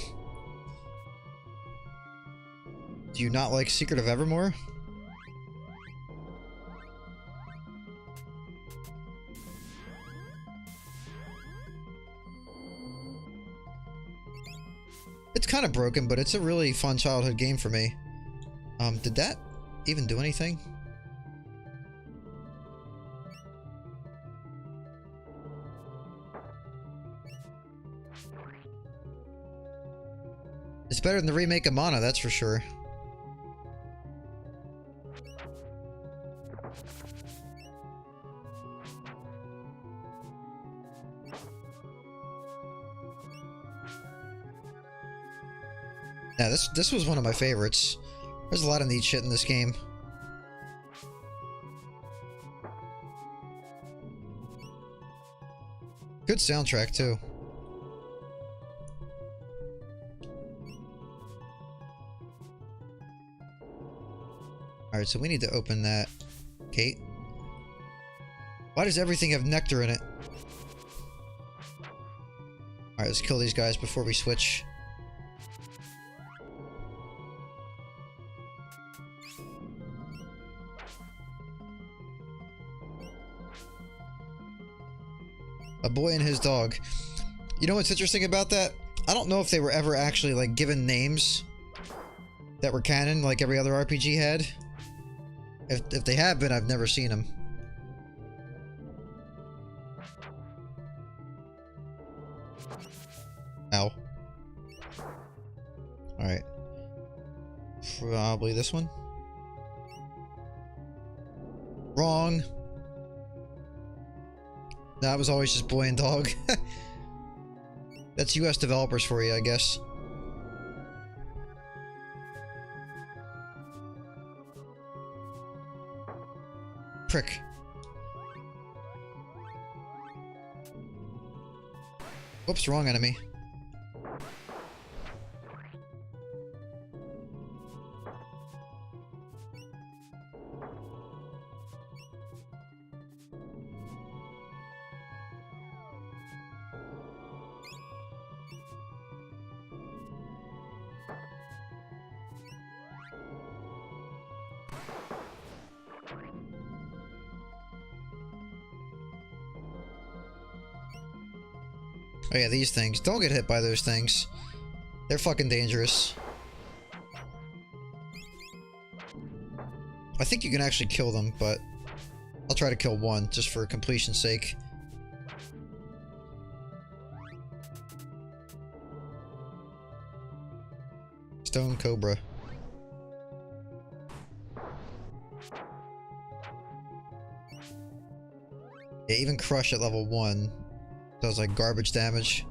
Do you not like Secret of Evermore? It's kind of broken, but it's a really fun childhood game for me. Did that even do anything? It's better than the remake of Mana, that's for sure. Yeah, this was one of my favorites. There's a lot of neat shit in this game. Good soundtrack, too. Alright, so we need to open that. Kate? Why does everything have nectar in it? Alright, let's kill these guys before we switch. A boy and his dog. You know what's interesting about that? I don't know if they were ever actually, like, given names that were canon, like every other RPG had. If they have been, I've never seen them. Ow. Alright. Probably this one? Wrong. That was always just boy and dog. That's US developers for you, I guess. Prick. Whoops, wrong enemy. Oh yeah, these things. Don't get hit by those things. They're fucking dangerous. I think you can actually kill them, but I'll try to kill one, just for completion's sake. Stone Cobra. Yeah, even Crush at level 1 does like garbage damage.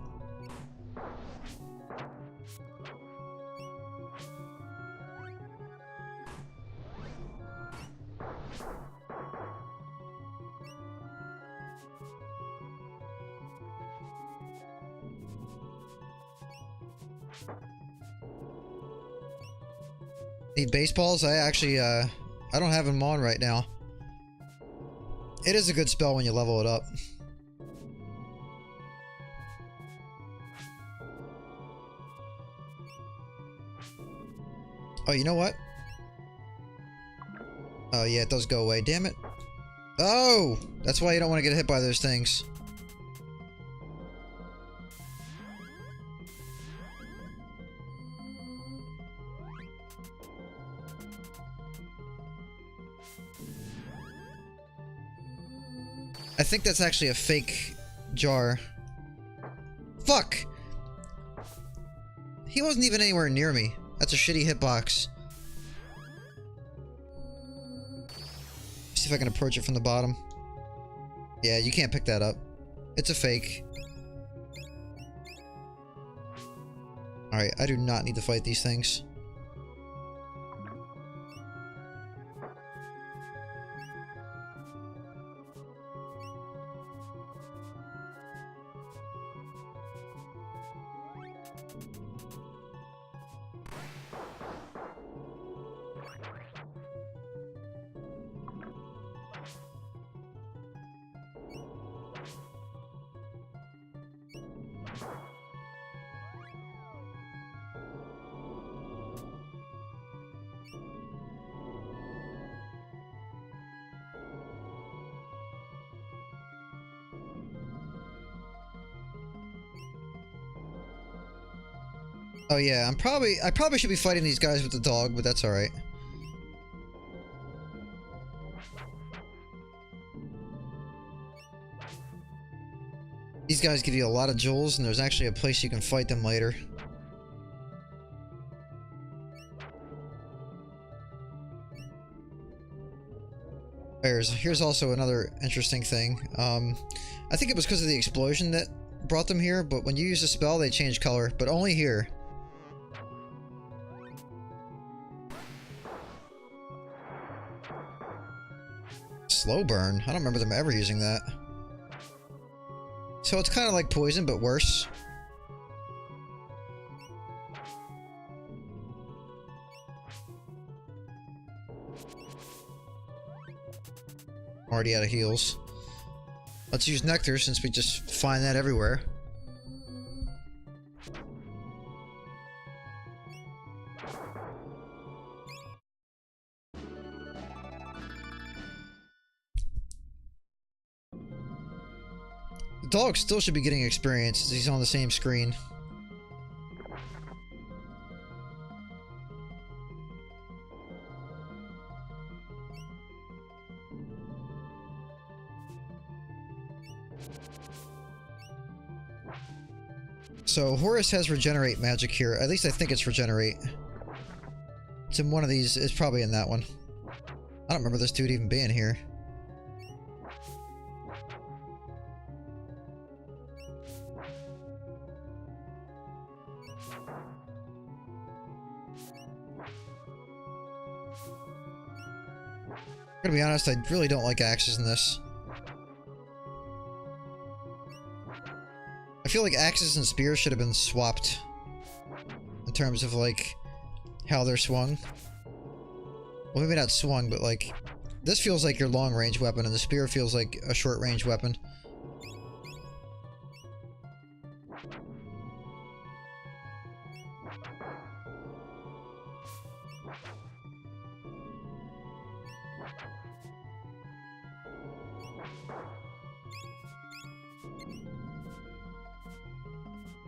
Need baseballs? I actually, I don't have them on right now. It is a good spell when you level it up. Oh, you know what? Oh, yeah, it does go away. Damn it. Oh! That's why you don't want to get hit by those things. I think that's actually a fake jar. Fuck! He wasn't even anywhere near me. That's a shitty hitbox. See if I can approach it from the bottom. Yeah, you can't pick that up. It's a fake. Alright, I do not need to fight these things. Oh yeah, I probably should be fighting these guys with the dog, but that's alright. These guys give you a lot of jewels, and there's actually a place you can fight them later. Here's also another interesting thing. I think it was because of the explosion that brought them here, but when you use a spell, they change color, but only here. Slow burn? I don't remember them ever using that. So it's kind of like poison, but worse. Already out of heals. Let's use nectar since we just find that everywhere. The dog still should be getting experience as he's on the same screen. So, Horus has regenerate magic here. At least I think it's regenerate. It's in one of these. It's probably in that one. I don't remember this dude even being here. I'm gonna be honest, I really don't like axes in this. I feel like axes and spears should have been swapped in terms of like how they're swung. Well, maybe not swung, but like this feels like your long range weapon and the spear feels like a short range weapon.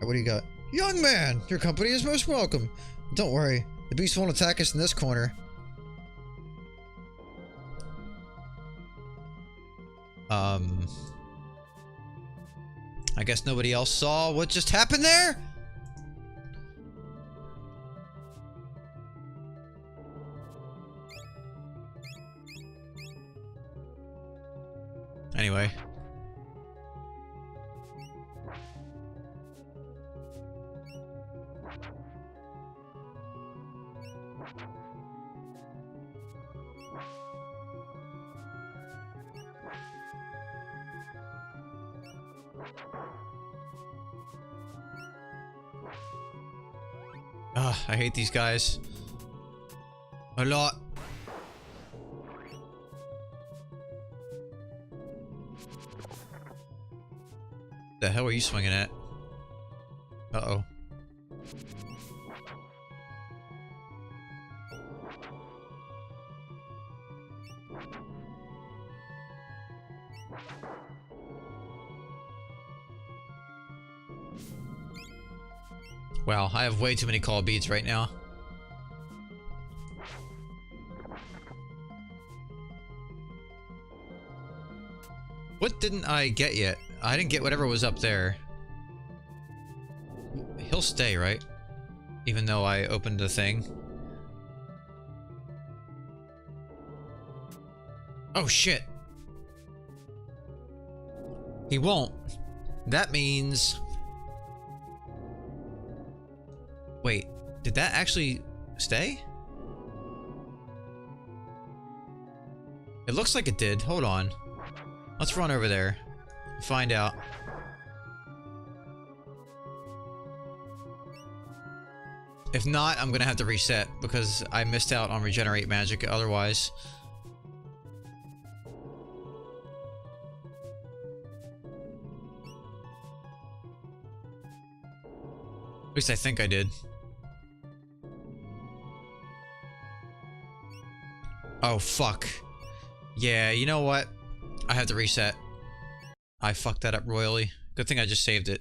What do you got? Young man, your company is most welcome. Don't worry, the beast won't attack us in this corner. I guess nobody else saw what just happened there? Anyway. Ugh, I hate these guys. A lot. The hell are you swinging at? Uh-oh. Wow, I have way too many call beads right now. What didn't I get yet? I didn't get whatever was up there. He'll stay, right? Even though I opened the thing. Oh shit! He won't. That means... Wait, did that actually stay? It looks like it did. Hold on. Let's run over there. Find out. If not, I'm gonna have to reset because I missed out on regenerate magic otherwise. At least I think I did. Oh, fuck. Yeah, you know what? I have to reset. I fucked that up royally. Good thing I just saved it.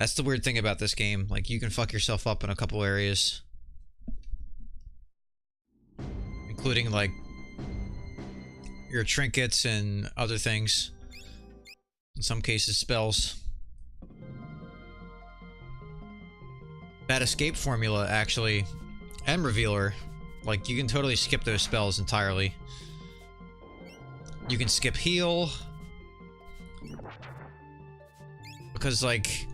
That's the weird thing about this game. Like, you can fuck yourself up in a couple areas. Including, like, your trinkets and other things. In some cases, spells. That escape formula, actually, and revealer, like, you can totally skip those spells entirely. You can skip heal. Because, like,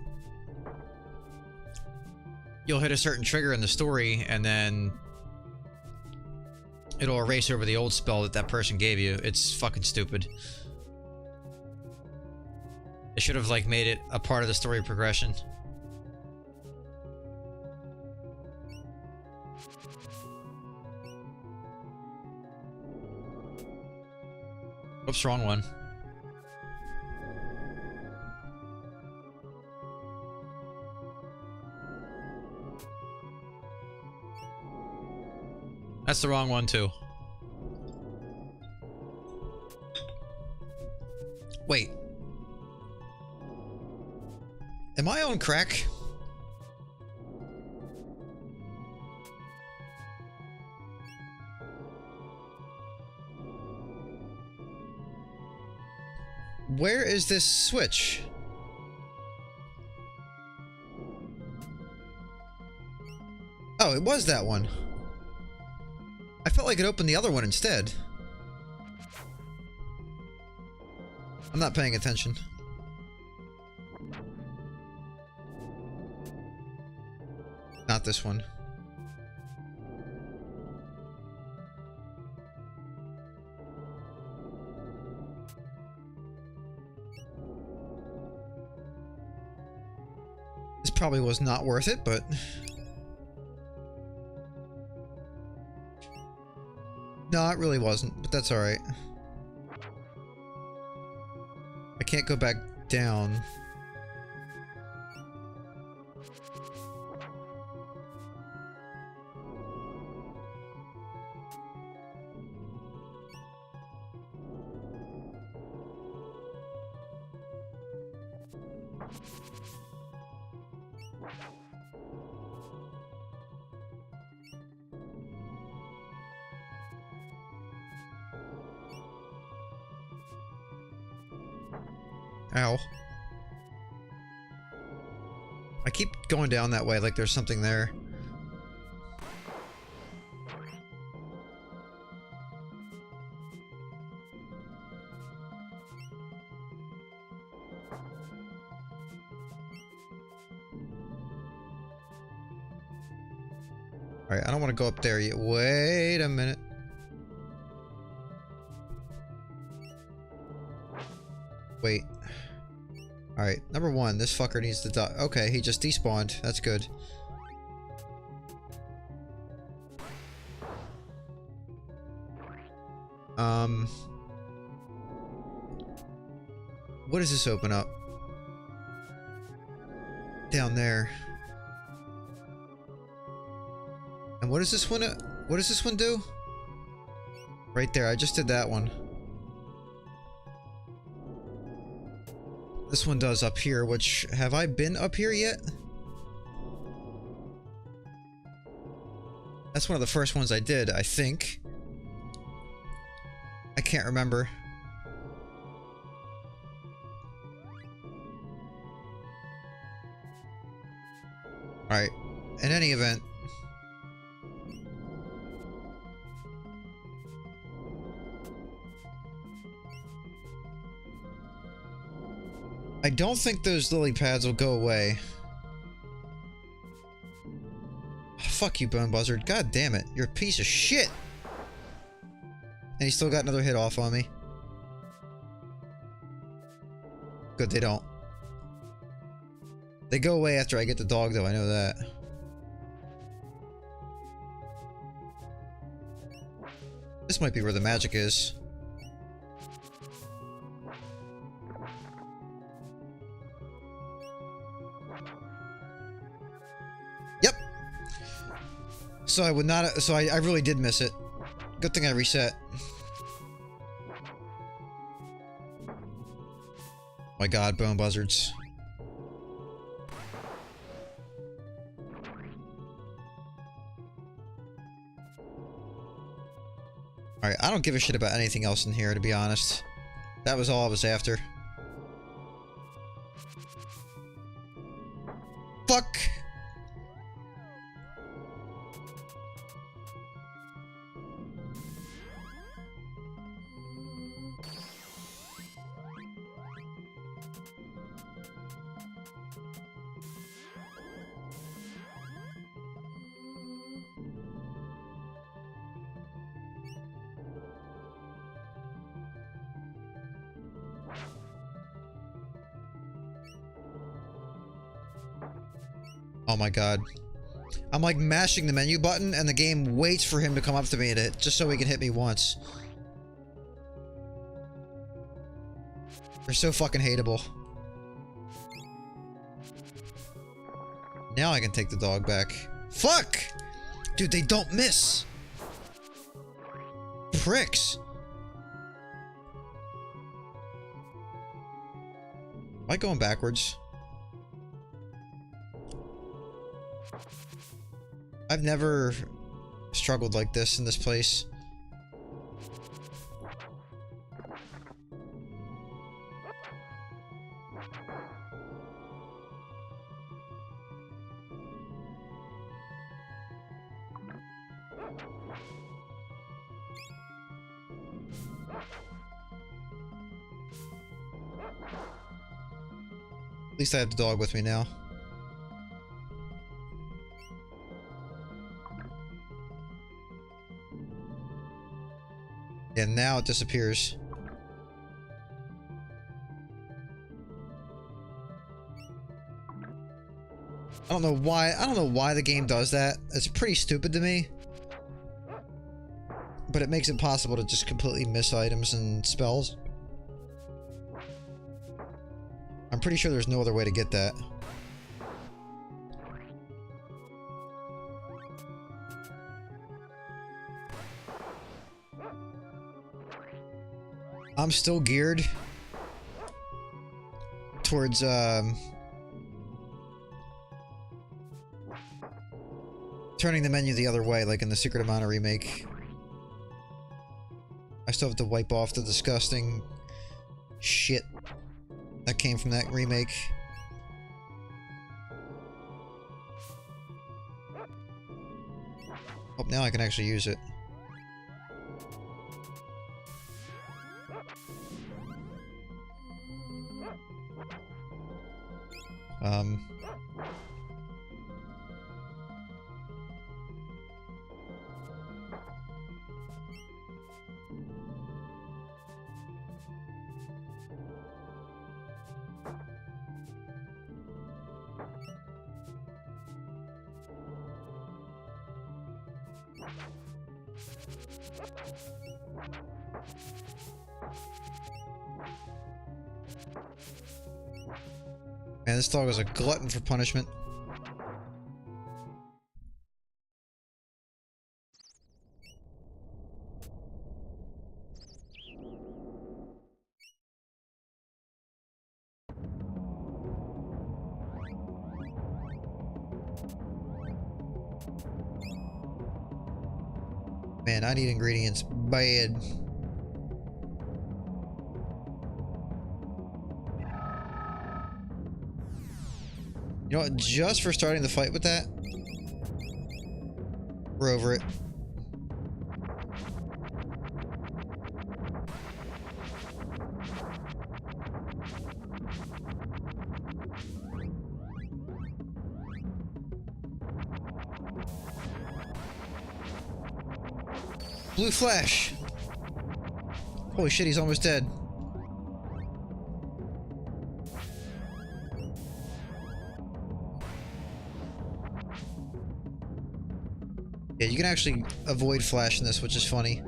you'll hit a certain trigger in the story, and then it'll erase over the old spell that that person gave you. It's fucking stupid. They should have, like, made it a part of the story progression. Oops, wrong one. That's the wrong one, too. Wait. Am I on crack? Where is this switch? Oh, it was that one. I felt like it opened the other one instead. I'm not paying attention. Not this one. This probably was not worth it, but... No, it really wasn't, but that's alright. I can't go back down. Ow. I keep going down that way like there's something there. Alright, I don't want to go up there yet. Wait a minute. Wait. Alright, number one, this fucker needs to die. Okay, he just despawned. That's good. What does this open up? Down there. And what does this one, what does this one do? Right there, I just did that one. This one does up here, which... Have I been up here yet? That's one of the first ones I did, I think. I can't remember. Alright. In any event... I don't think those lily pads will go away. Fuck you, Bone Buzzard. God damn it. You're a piece of shit! And he still got another hit off on me. Good, they don't. They go away after I get the dog, though. I know that. This might be where the magic is. Yep. So I would not. So I really did miss it. Good thing I reset. My God, Bone Buzzards. Alright, I don't give a shit about anything else in here, to be honest. That was all I was after. Fuck! Oh my god. I'm like mashing the menu button and the game waits for him to come up to me just so he can hit me once. They're so fucking hateable. Now I can take the dog back. Fuck! Dude, they don't miss! Pricks! Am I going backwards? I've never struggled like this in this place. At least I have the dog with me now. And now it disappears. I don't know why the game does that. It's pretty stupid to me. But it makes it possible to just completely miss items and spells. I'm pretty sure there's no other way to get that. I'm still geared towards, turning the menu the other way, like in the Secret of Mana remake. I still have to wipe off the disgusting shit that came from that remake. Oh, now I can actually use it. Man, this dog is a glutton for punishment. Man, I need ingredients bad. You know what? Just for starting the fight with that, we're over it. Blue flash! Holy shit, he's almost dead. Yeah, you can actually avoid flash in this, which is funny.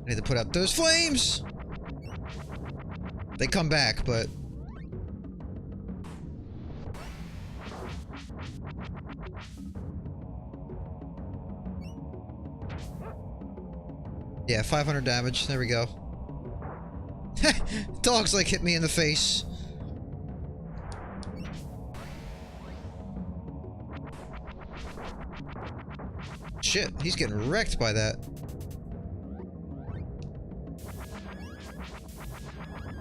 I need to put out those flames! They come back, but... yeah, 500 damage. There we go. Dogs like hit me in the face. shit, he's getting wrecked by that.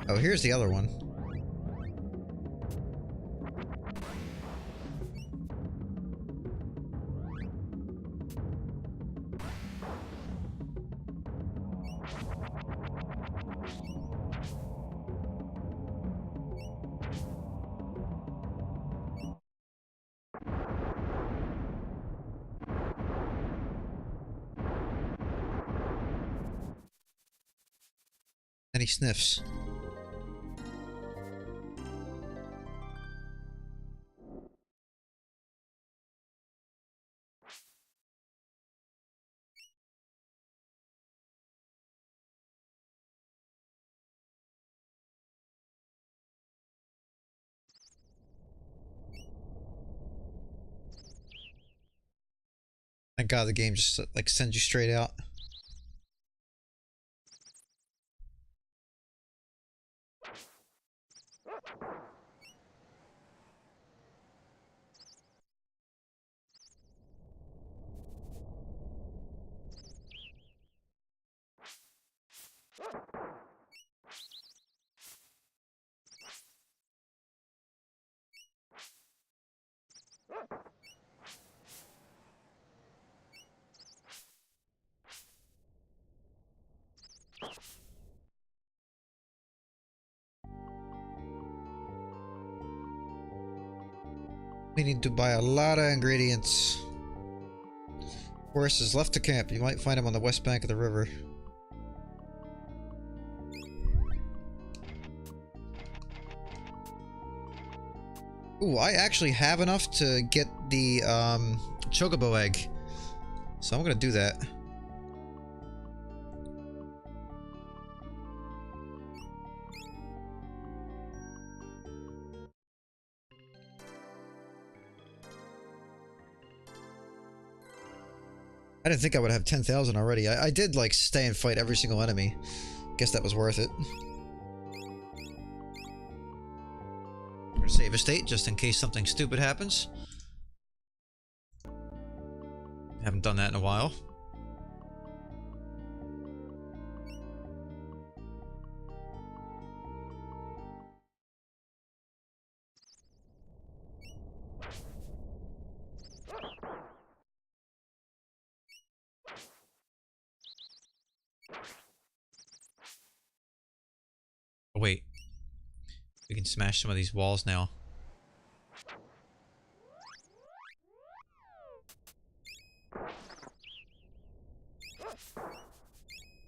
Oh, here's the other one. And he sniffs. Thank God the game just like sends you straight out. We need to buy a lot of ingredients. Horse is left to camp. You might find him on the west bank of the river. Ooh, I actually have enough to get the chocobo egg. So I'm gonna do that. I didn't think I would have 10,000 already. I did, like, stay and fight every single enemy. Guess that was worth it. I'm gonna save a state just in case something stupid happens. Haven't done that in a while. Oh, wait. We can smash some of these walls now.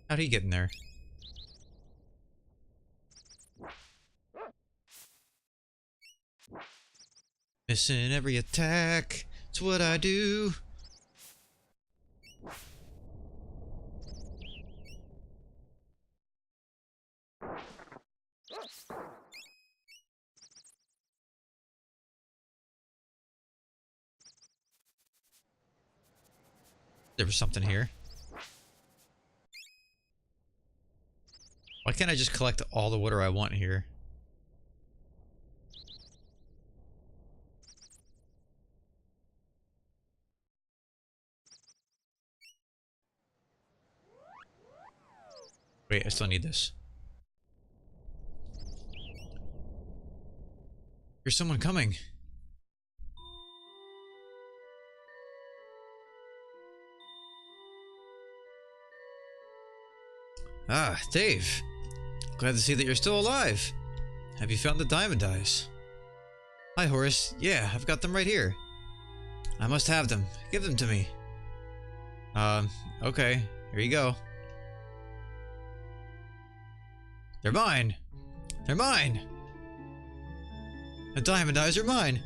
How'd he get in there? Missing every attack. It's what I do. There was something here. Why can't I just collect all the water I want here? Wait, I still need this. Here's someone coming. Ah, Dave. Glad to see that you're still alive. Have you found the diamond eyes? Hi, Horace. Yeah, I've got them right here. I must have them. Give them to me. Okay. Here you go. They're mine. They're mine. The diamond eyes are mine.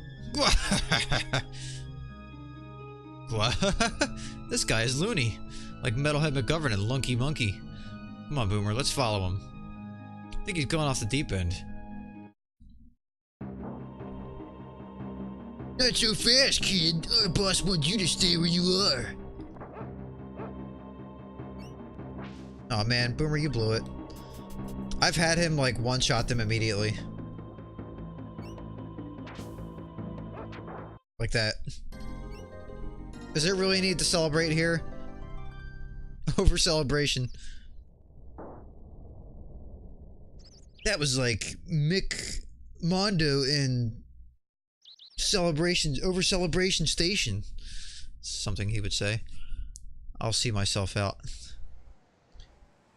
This guy is loony. Like Metalhead McGovern and Lunky Monkey. Come on, Boomer, let's follow him. I think he's going off the deep end. Not so fast, kid. Our boss wants you to stay where you are. Aw, man, Boomer, you blew it. I've had him, like, one-shot them immediately. Like that. Is there really a need to celebrate here? Over celebration. That was like Mick Mondo in Celebrations over Celebration Station. Something he would say. I'll see myself out.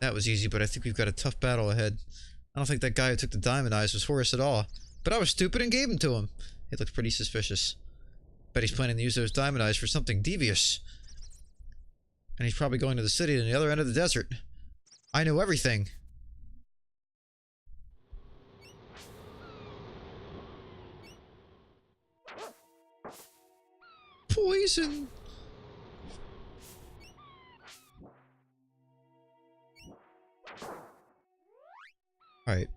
That was easy, but I think we've got a tough battle ahead. I don't think that guy who took the diamond eyes was Horace at all. But I was stupid and gave them to him. He looked pretty suspicious. Bet he's planning to use those diamond eyes for something devious. And he's probably going to the city on the other end of the desert. I know everything. Poison! Alright.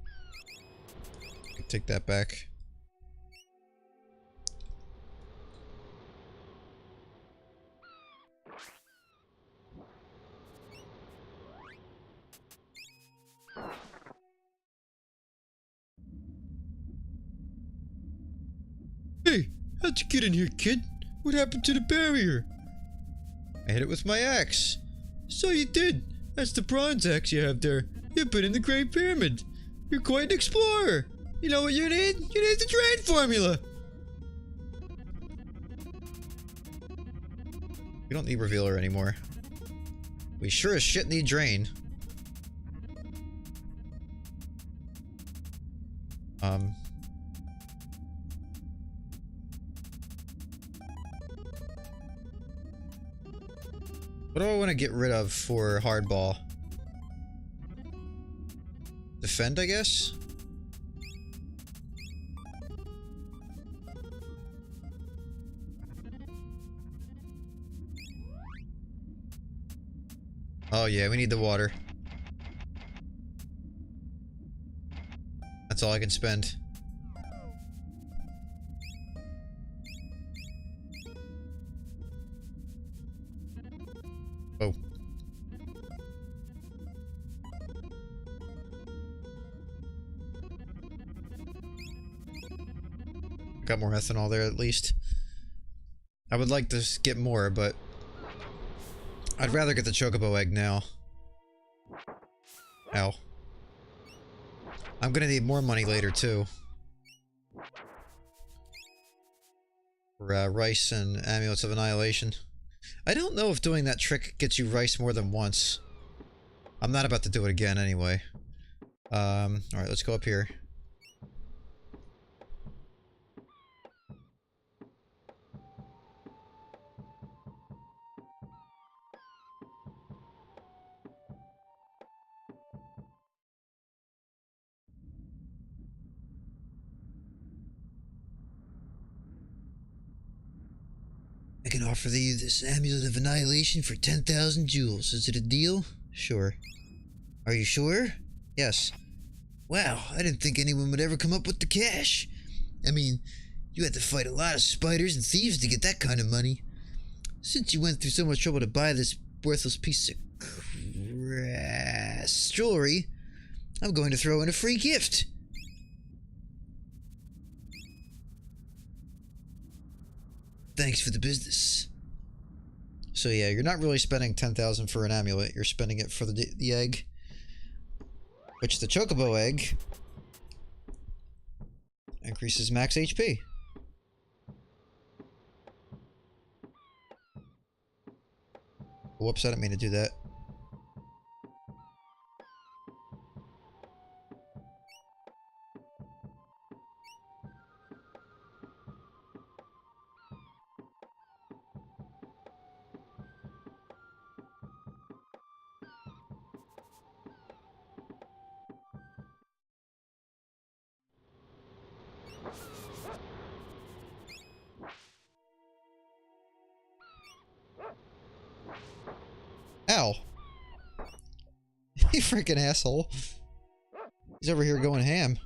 Take that back. Hey, how'd you get in here, kid? What happened to the barrier? I hit it with my axe. So you did. That's the bronze axe you have there. You've been in the Great Pyramid. You're quite an explorer. You know what you need? You need the drain formula. We don't need revealer anymore. We sure as shit need drain. What do I want to get rid of for hardball? Defend, I guess? Oh yeah, we need the water. That's all I can spend. Oh. Got more ethanol there at least. I would like to get more, but I'd rather get the chocobo egg now. Ow. I'm gonna need more money later too. For rice and amulets of annihilation. I don't know if doing that trick gets you rice more than once. I'm not about to do it again anyway. Alright, let's go up here. I can offer you this amulet of annihilation for 10,000 jewels. Is it a deal? Sure. Are you sure? Yes. Wow, I didn't think anyone would ever come up with the cash. I mean, you had to fight a lot of spiders and thieves to get that kind of money. Since you went through so much trouble to buy this worthless piece of crass jewelry, I'm going to throw in a free gift. Thanks for the business. So yeah, you're not really spending 10,000 for an amulet. You're spending it for the egg. Which the chocobo egg increases max HP. Whoops, I didn't mean to do that. Ow. You freaking asshole. He's over here going ham.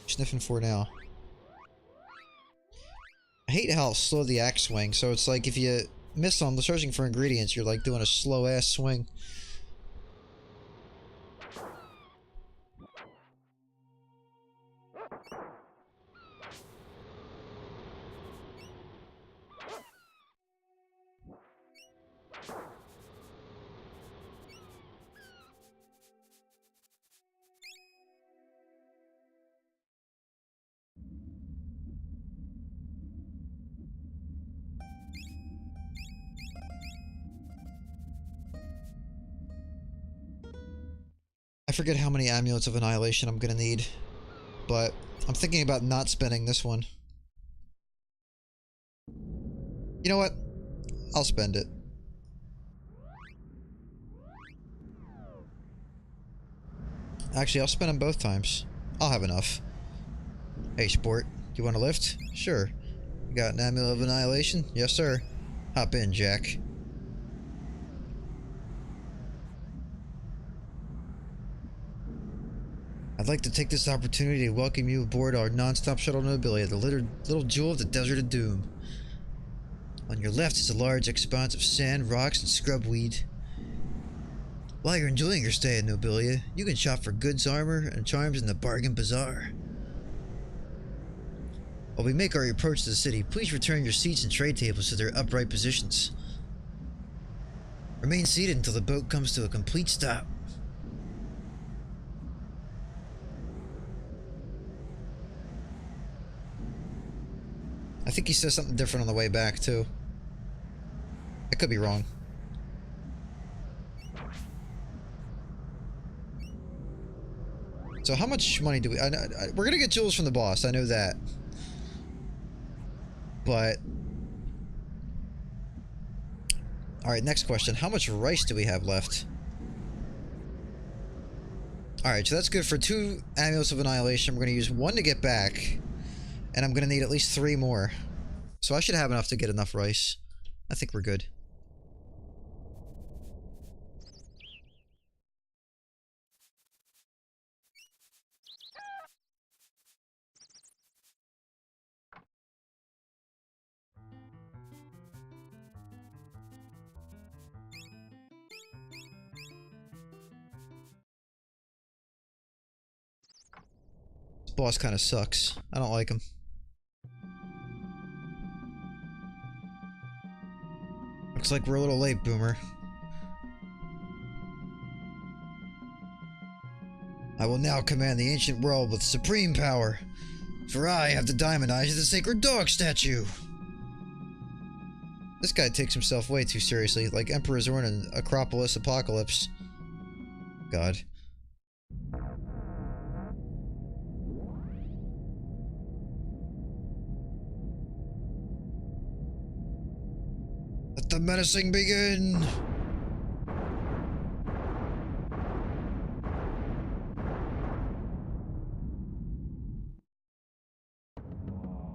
Sniffing for now. I hate how slow the axe swing, so it's like if you miss on the searching for ingredients, you're like doing a slow ass swing. I forget how many Amulets of Annihilation I'm gonna need, but I'm thinking about not spending this one. You know what? I'll spend it. Actually, I'll spend them both times. I'll have enough. Hey, sport. You want a lift? Sure. You got an Amulet of Annihilation? Yes, sir. Hop in, Jack. I'd like to take this opportunity to welcome you aboard our non-stop shuttle Nobilia, the little jewel of the Desert of Doom. On your left is a large expanse of sand, rocks, and scrub weed. While you're enjoying your stay at Nobilia, you can shop for goods, armor, and charms in the Bargain Bazaar. While we make our approach to the city, please return your seats and trade tables to their upright positions. Remain seated until the boat comes to a complete stop. I think he says something different on the way back, too. I could be wrong. So how much money do we... we're gonna get jewels from the boss, I know that. But... Alright, next question. How much rice do we have left? Alright, so that's good for 2 Amulets of Annihilation. We're gonna use 1 to get back. And I'm gonna need at least 3 more. So I should have enough to get enough rice. I think we're good. This boss kind of sucks. I don't like him. Looks like we're a little late, Boomer. I will now command the ancient world with supreme power, for I have the diamond eyes of the sacred dog statue. This guy takes himself way too seriously, like Emperor Zorn in Acropolis Apocalypse. God. Let the menacing begin!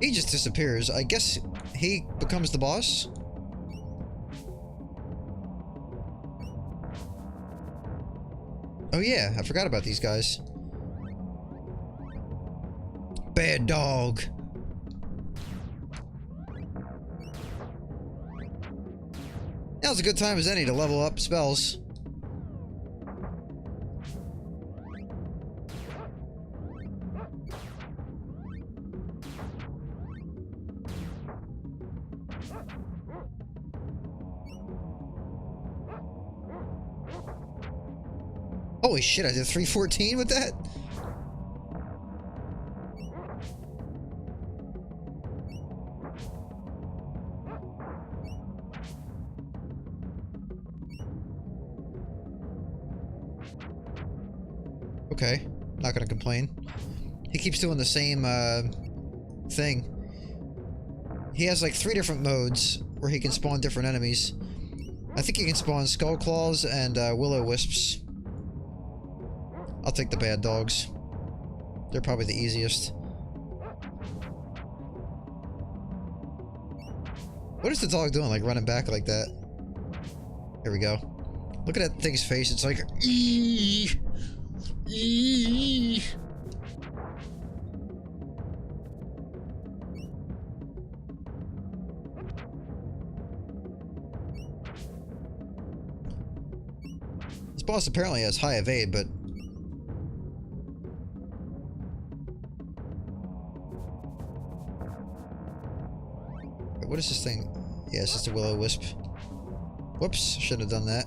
He just disappears. I guess he becomes the boss? Oh yeah, I forgot about these guys. Bad dog. Now's a good time as any to level up spells. Holy shit, I did 314 with that? Okay, not gonna complain. He keeps doing the same, thing. He has like 3 different modes where he can spawn different enemies. I think he can spawn Skull Claws and, Will-O-Wisps. I'll take the bad dogs. They're probably the easiest. What is the dog doing, like running back like that? Here we go. Look at that thing's face, it's like... Eee! Eee! This boss apparently has high evade, but... What is this thing? Yeah, it's just a Will-O-Wisp. Whoops, shouldn't have done that.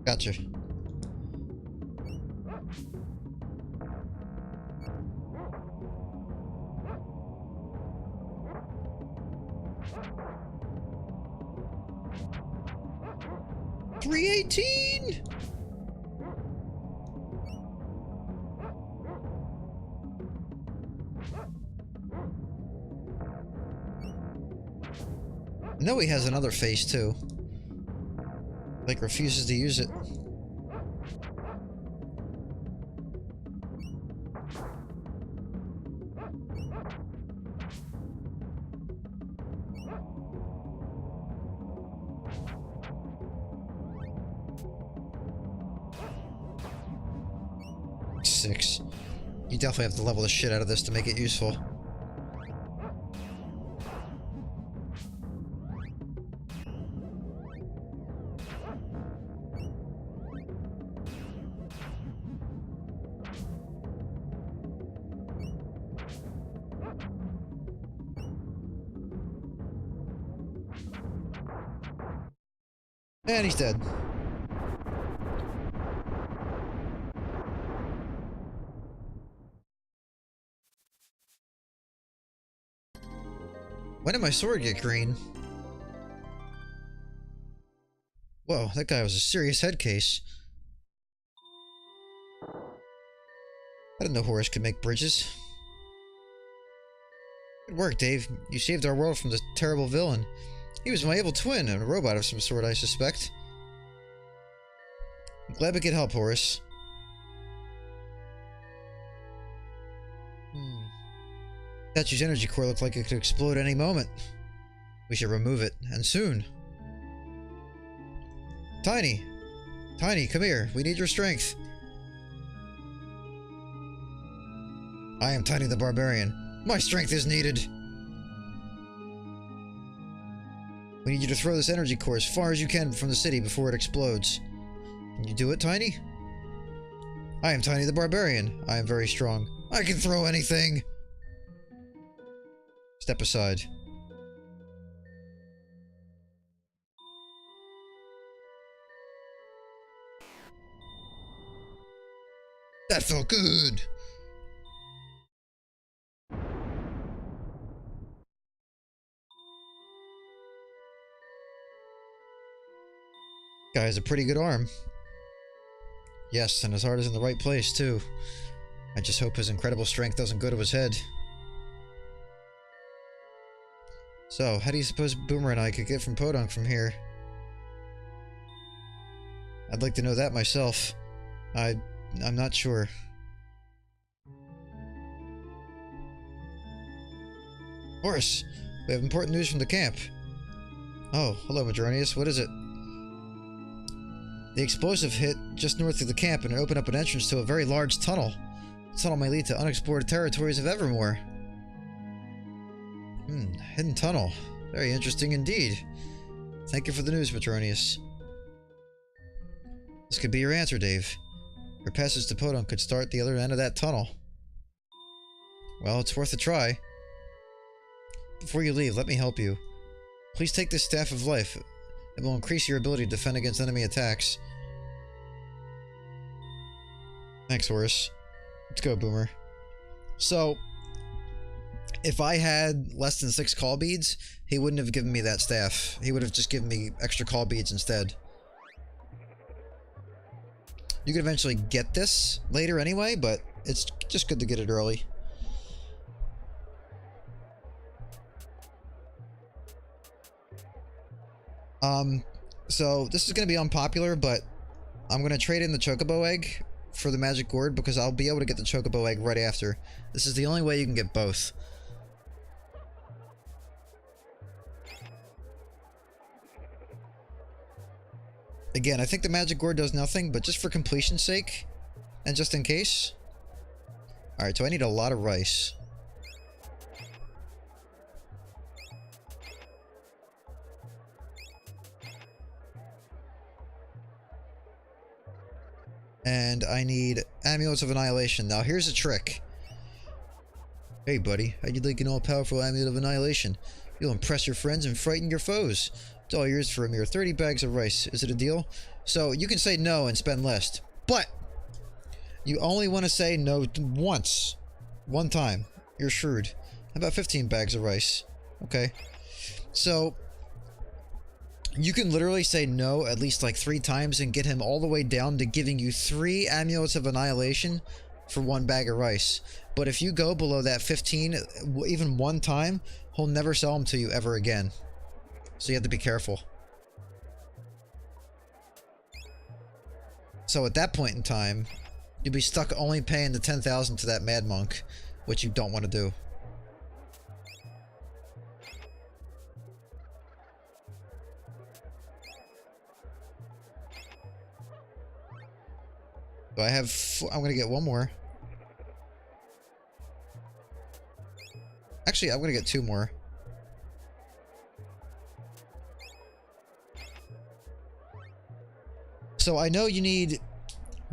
Gotcha. $318. I know he has another face too. Like refuses to use it. Six. You definitely have to level the shit out of this to make it useful. And he's dead. When did my sword get green? Whoa, that guy was a serious head case. I didn't know Horace could make bridges. Good work, Dave. You saved our world from this terrible villain. He was my evil twin, and a robot of some sort, I suspect. I'm glad we could help, Horace. Statue's energy core looked like it could explode any moment. We should remove it, and soon. Tiny! Tiny, come here. We need your strength. I am Tiny the Barbarian. My strength is needed. We need you to throw this energy core as far as you can from the city before it explodes. Can you do it, Tiny? I am Tiny the Barbarian. I am very strong. I can throw anything! Step aside. That felt good! Guy has a pretty good arm. Yes, and his heart is in the right place, too. I just hope his incredible strength doesn't go to his head. So, how do you suppose Boomer and I could get from Podunk from here? I'd like to know that myself. I'm not sure. Horace, we have important news from the camp. Oh, hello, Madronius. What is it? The explosive hit just north of the camp and it opened up an entrance to a very large tunnel. The tunnel may lead to unexplored territories of Evermore. Hidden tunnel. Very interesting indeed. Thank you for the news, Petronius. This could be your answer, Dave. Your passage to Podunk could start the other end of that tunnel. Well, it's worth a try. Before you leave, let me help you. Please take this Staff of Life. It will increase your ability to defend against enemy attacks. Thanks, Horace. Let's go, Boomer. So, if I had less than 6 call beads, he wouldn't have given me that staff. He would have just given me extra call beads instead. You could eventually get this later anyway, but it's just good to get it early. So this is going to be unpopular, but I'm going to trade in the Chocobo egg for the magic gourd because I'll be able to get the Chocobo egg right after. This is the only way you can get both. Again, I think the magic gourd does nothing, but just for completion's sake, and just in case. Alright, so I need a lot of rice. And I need Amulets of Annihilation. Now, here's a trick. Hey, buddy. How'd you like an all-powerful Amulet of Annihilation? You'll impress your friends and frighten your foes. It's all yours for a mere 30 bags of rice. Is it a deal? So you can say no and spend less, but you only want to say no once. One time. You're shrewd. How about 15 bags of rice? Okay. So you can literally say no at least like 3 times and get him all the way down to giving you 3 amulets of annihilation for 1 bag of rice. But if you go below that 15 even one time, he'll never sell them to you ever again. So you have to be careful. So at that point in time, you'll be stuck only paying the 10,000 to that mad monk, which you don't want to do. So I have... I'm gonna get 1 more. Actually, I'm gonna get 2 more. So I know you need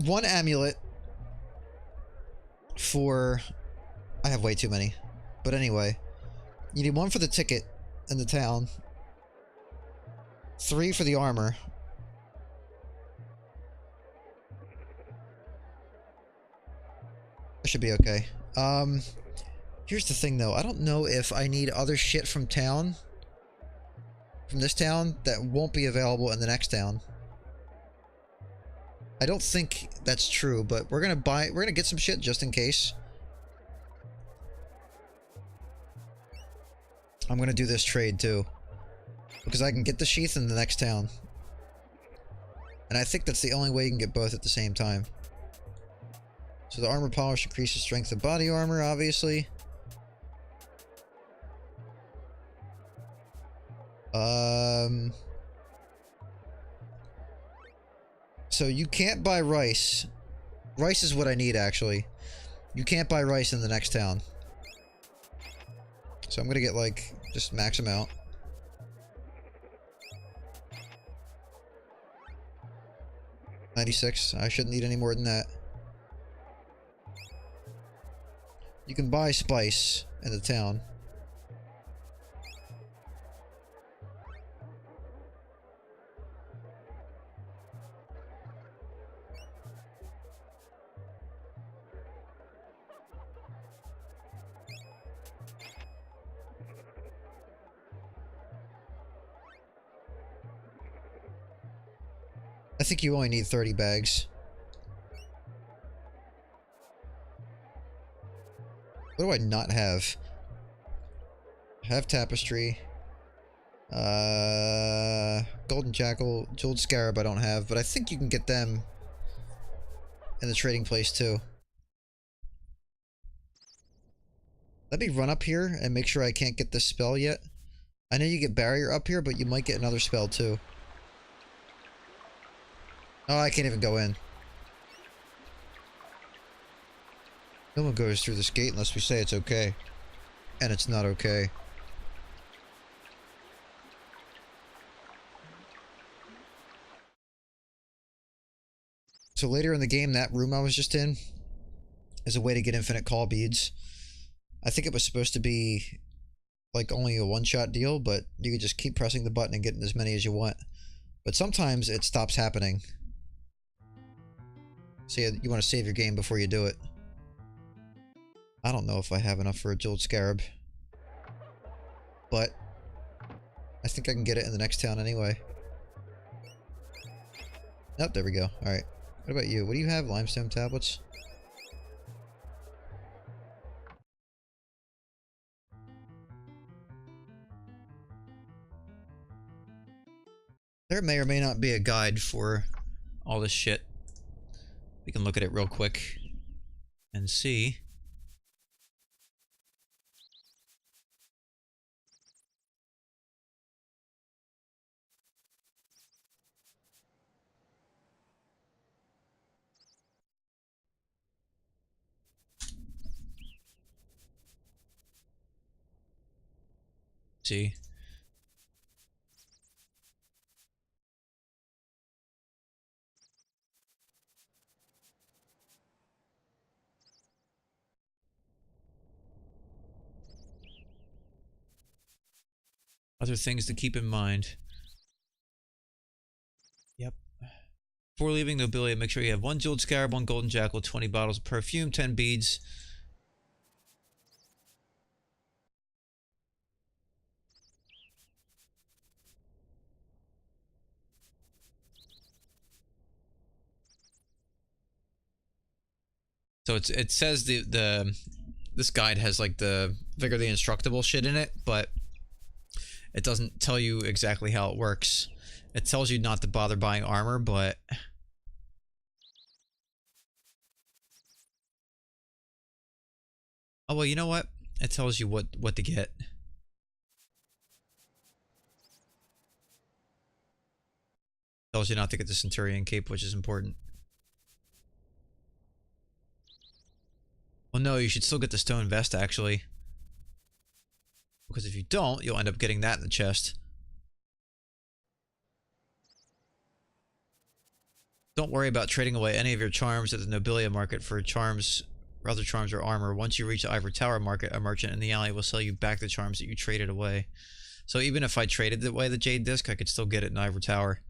1 amulet for... I have way too many. But anyway, you need 1 for the ticket in the town. 3 for the armor. That should be okay. Here's the thing though. I don't know if I need other shit from town. From this town that won't be available in the next town. I don't think that's true, but we're gonna get some shit just in case. I'm gonna do this trade too. Because I can get the sheath in the next town. And I think that's the only way you can get both at the same time. So the armor polish increases strength of body armor, obviously. So you can't buy rice. Rice is what I need, actually. You can't buy rice in the next town. So I'm gonna get, like, just max them out. $96. I shouldn't need any more than that. You can buy spice in the town. I think you only need 30 bags. What do I not have? I have tapestry. Golden jackal, jeweled scarab I don't have, but I think you can get them in the trading place too. Let me run up here and make sure I can't get this spell yet. I know you get barrier up here, but you might get another spell too. Oh, I can't even go in. No one goes through this gate unless we say it's okay. And it's not okay. So later in the game, that room I was just in is a way to get infinite call beads. I think it was supposed to be like only a one-shot deal, but you could just keep pressing the button and getting as many as you want. But sometimes it stops happening. So you want to save your game before you do it. I don't know if I have enough for a jeweled scarab. But I think I can get it in the next town anyway. Oh, there we go. Alright. What about you? What do you have? Limestone tablets? There may or may not be a guide for all this shit. We can look at it real quick and see. See. Other things to keep in mind. Yep. Before leaving Nobilia, make sure you have 1 jeweled scarab, 1 golden jackal, 20 bottles of perfume, 10 beads. So it says this guide has like the Vigor the Instructable shit in it, but it doesn't tell you exactly how it works. It tells you not to bother buying armor, but oh well, you know what? It tells you what to get. Tells you not to get the Centurion cape, which is important. Well, no, you should still get the stone vest actually, because if you don't, you'll end up getting that in the chest. Don't worry about trading away any of your charms at the Nobilia market for charms, other charms or armor. Once you reach the Ivory Tower market, a merchant in the alley will sell you back the charms that you traded away. So even if I traded away the Jade Disc, I could still get it in Ivory Tower.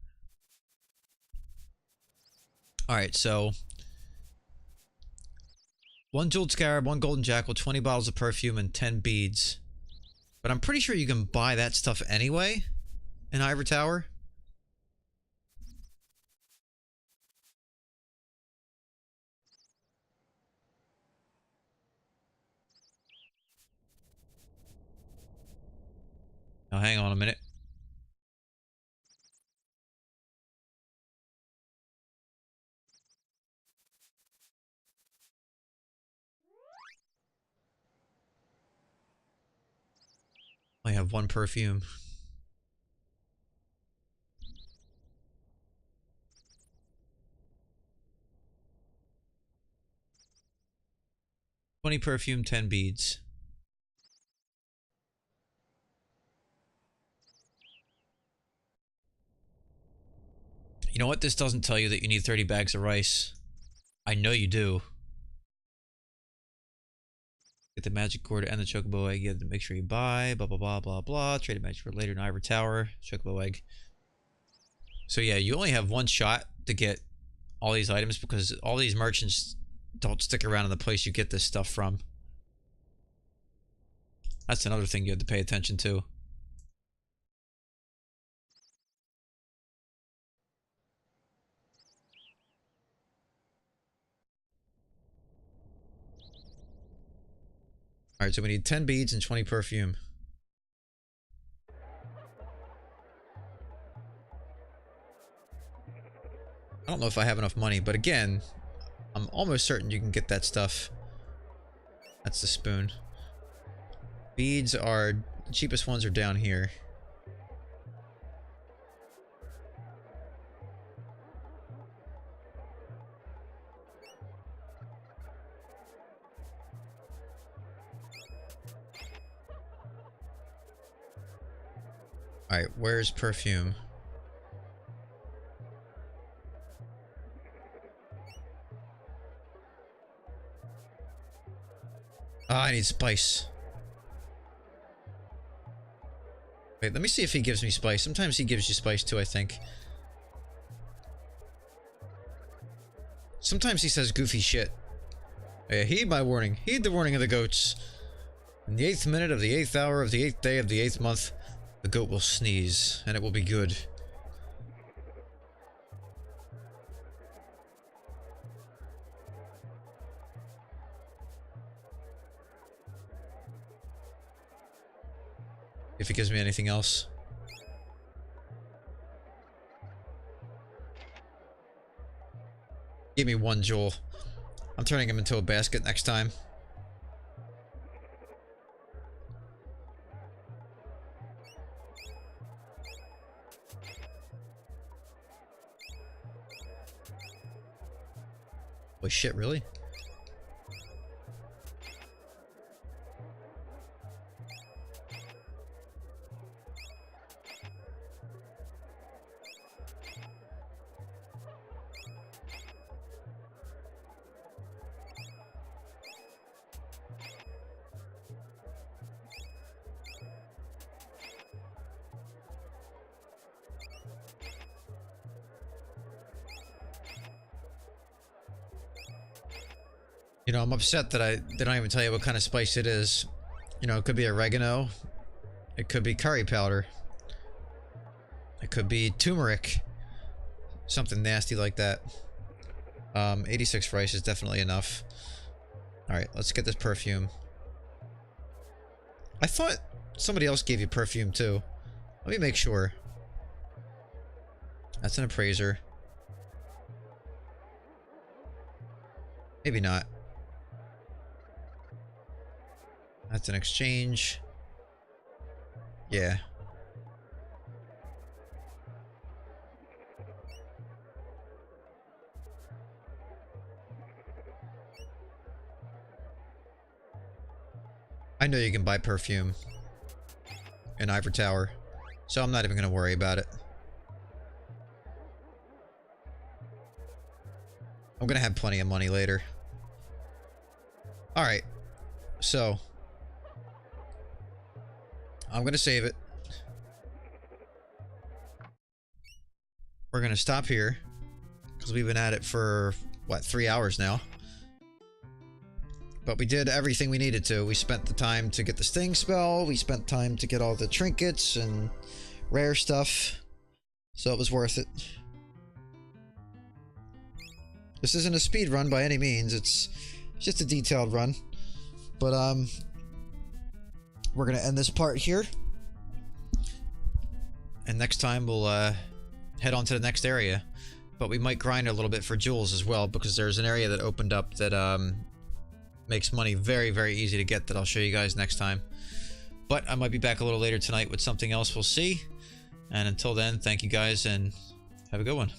Alright, so 1 jeweled scarab, 1 golden jackal, 20 bottles of perfume, and 10 beads. But I'm pretty sure you can buy that stuff anyway in Ivory Tower. Now hang on a minute. I have 1 perfume. $20 perfume, 10 beads. You know what? This doesn't tell you that you need 30 bags of rice. I know you do. Get the magic cord and the chocobo egg. You have to make sure you buy. Blah, blah, blah, blah, blah. Trade a magic for later in Ivory Tower. Chocobo egg. So yeah, you only have 1 shot to get all these items because all these merchants don't stick around in the place you get this stuff from. That's another thing you have to pay attention to. Alright, so we need 10 beads and 20 perfume. I don't know if I have enough money, but again, I'm almost certain you can get that stuff. That's the spoon. Beads are... the cheapest ones are down here. Alright, where's perfume? Ah, I need spice. Wait, let me see if he gives me spice. Sometimes he gives you spice too, I think. Sometimes he says goofy shit. Hey, heed my warning. Heed the warning of the goats. In the 8th minute of the 8th hour of the 8th day of the 8th month, the goat will sneeze, and it will be good. If he gives me anything else. Give me 1 jewel. I'm turning him into a basket next time. Holy shit, really? You know, I'm upset that they don't even tell you what kind of spice it is. You know, it could be oregano. It could be curry powder. It could be turmeric. Something nasty like that. 86 rice is definitely enough. Alright, let's get this perfume. I thought somebody else gave you perfume too. Let me make sure. That's an appraiser. Maybe not. That's an exchange. Yeah. I know you can buy perfume in Ivor Tower, so I'm not even going to worry about it. I'm going to have plenty of money later. Alright, so I'm going to save it. We're going to stop here because we've been at it for, what, 3 hours now. But we did everything we needed to. We spent the time to get the sting spell. We spent time to get all the trinkets and rare stuff. So it was worth it. This isn't a speed run by any means. It's just a detailed run. But, we're going to end this part here. And next time we'll, head on to the next area. But we might grind a little bit for jewels as well, because there's an area that opened up that, makes money very, very easy to get that I'll show you guys next time. But I might be back a little later tonight with something else. We'll see. And until then, thank you guys and have a good one.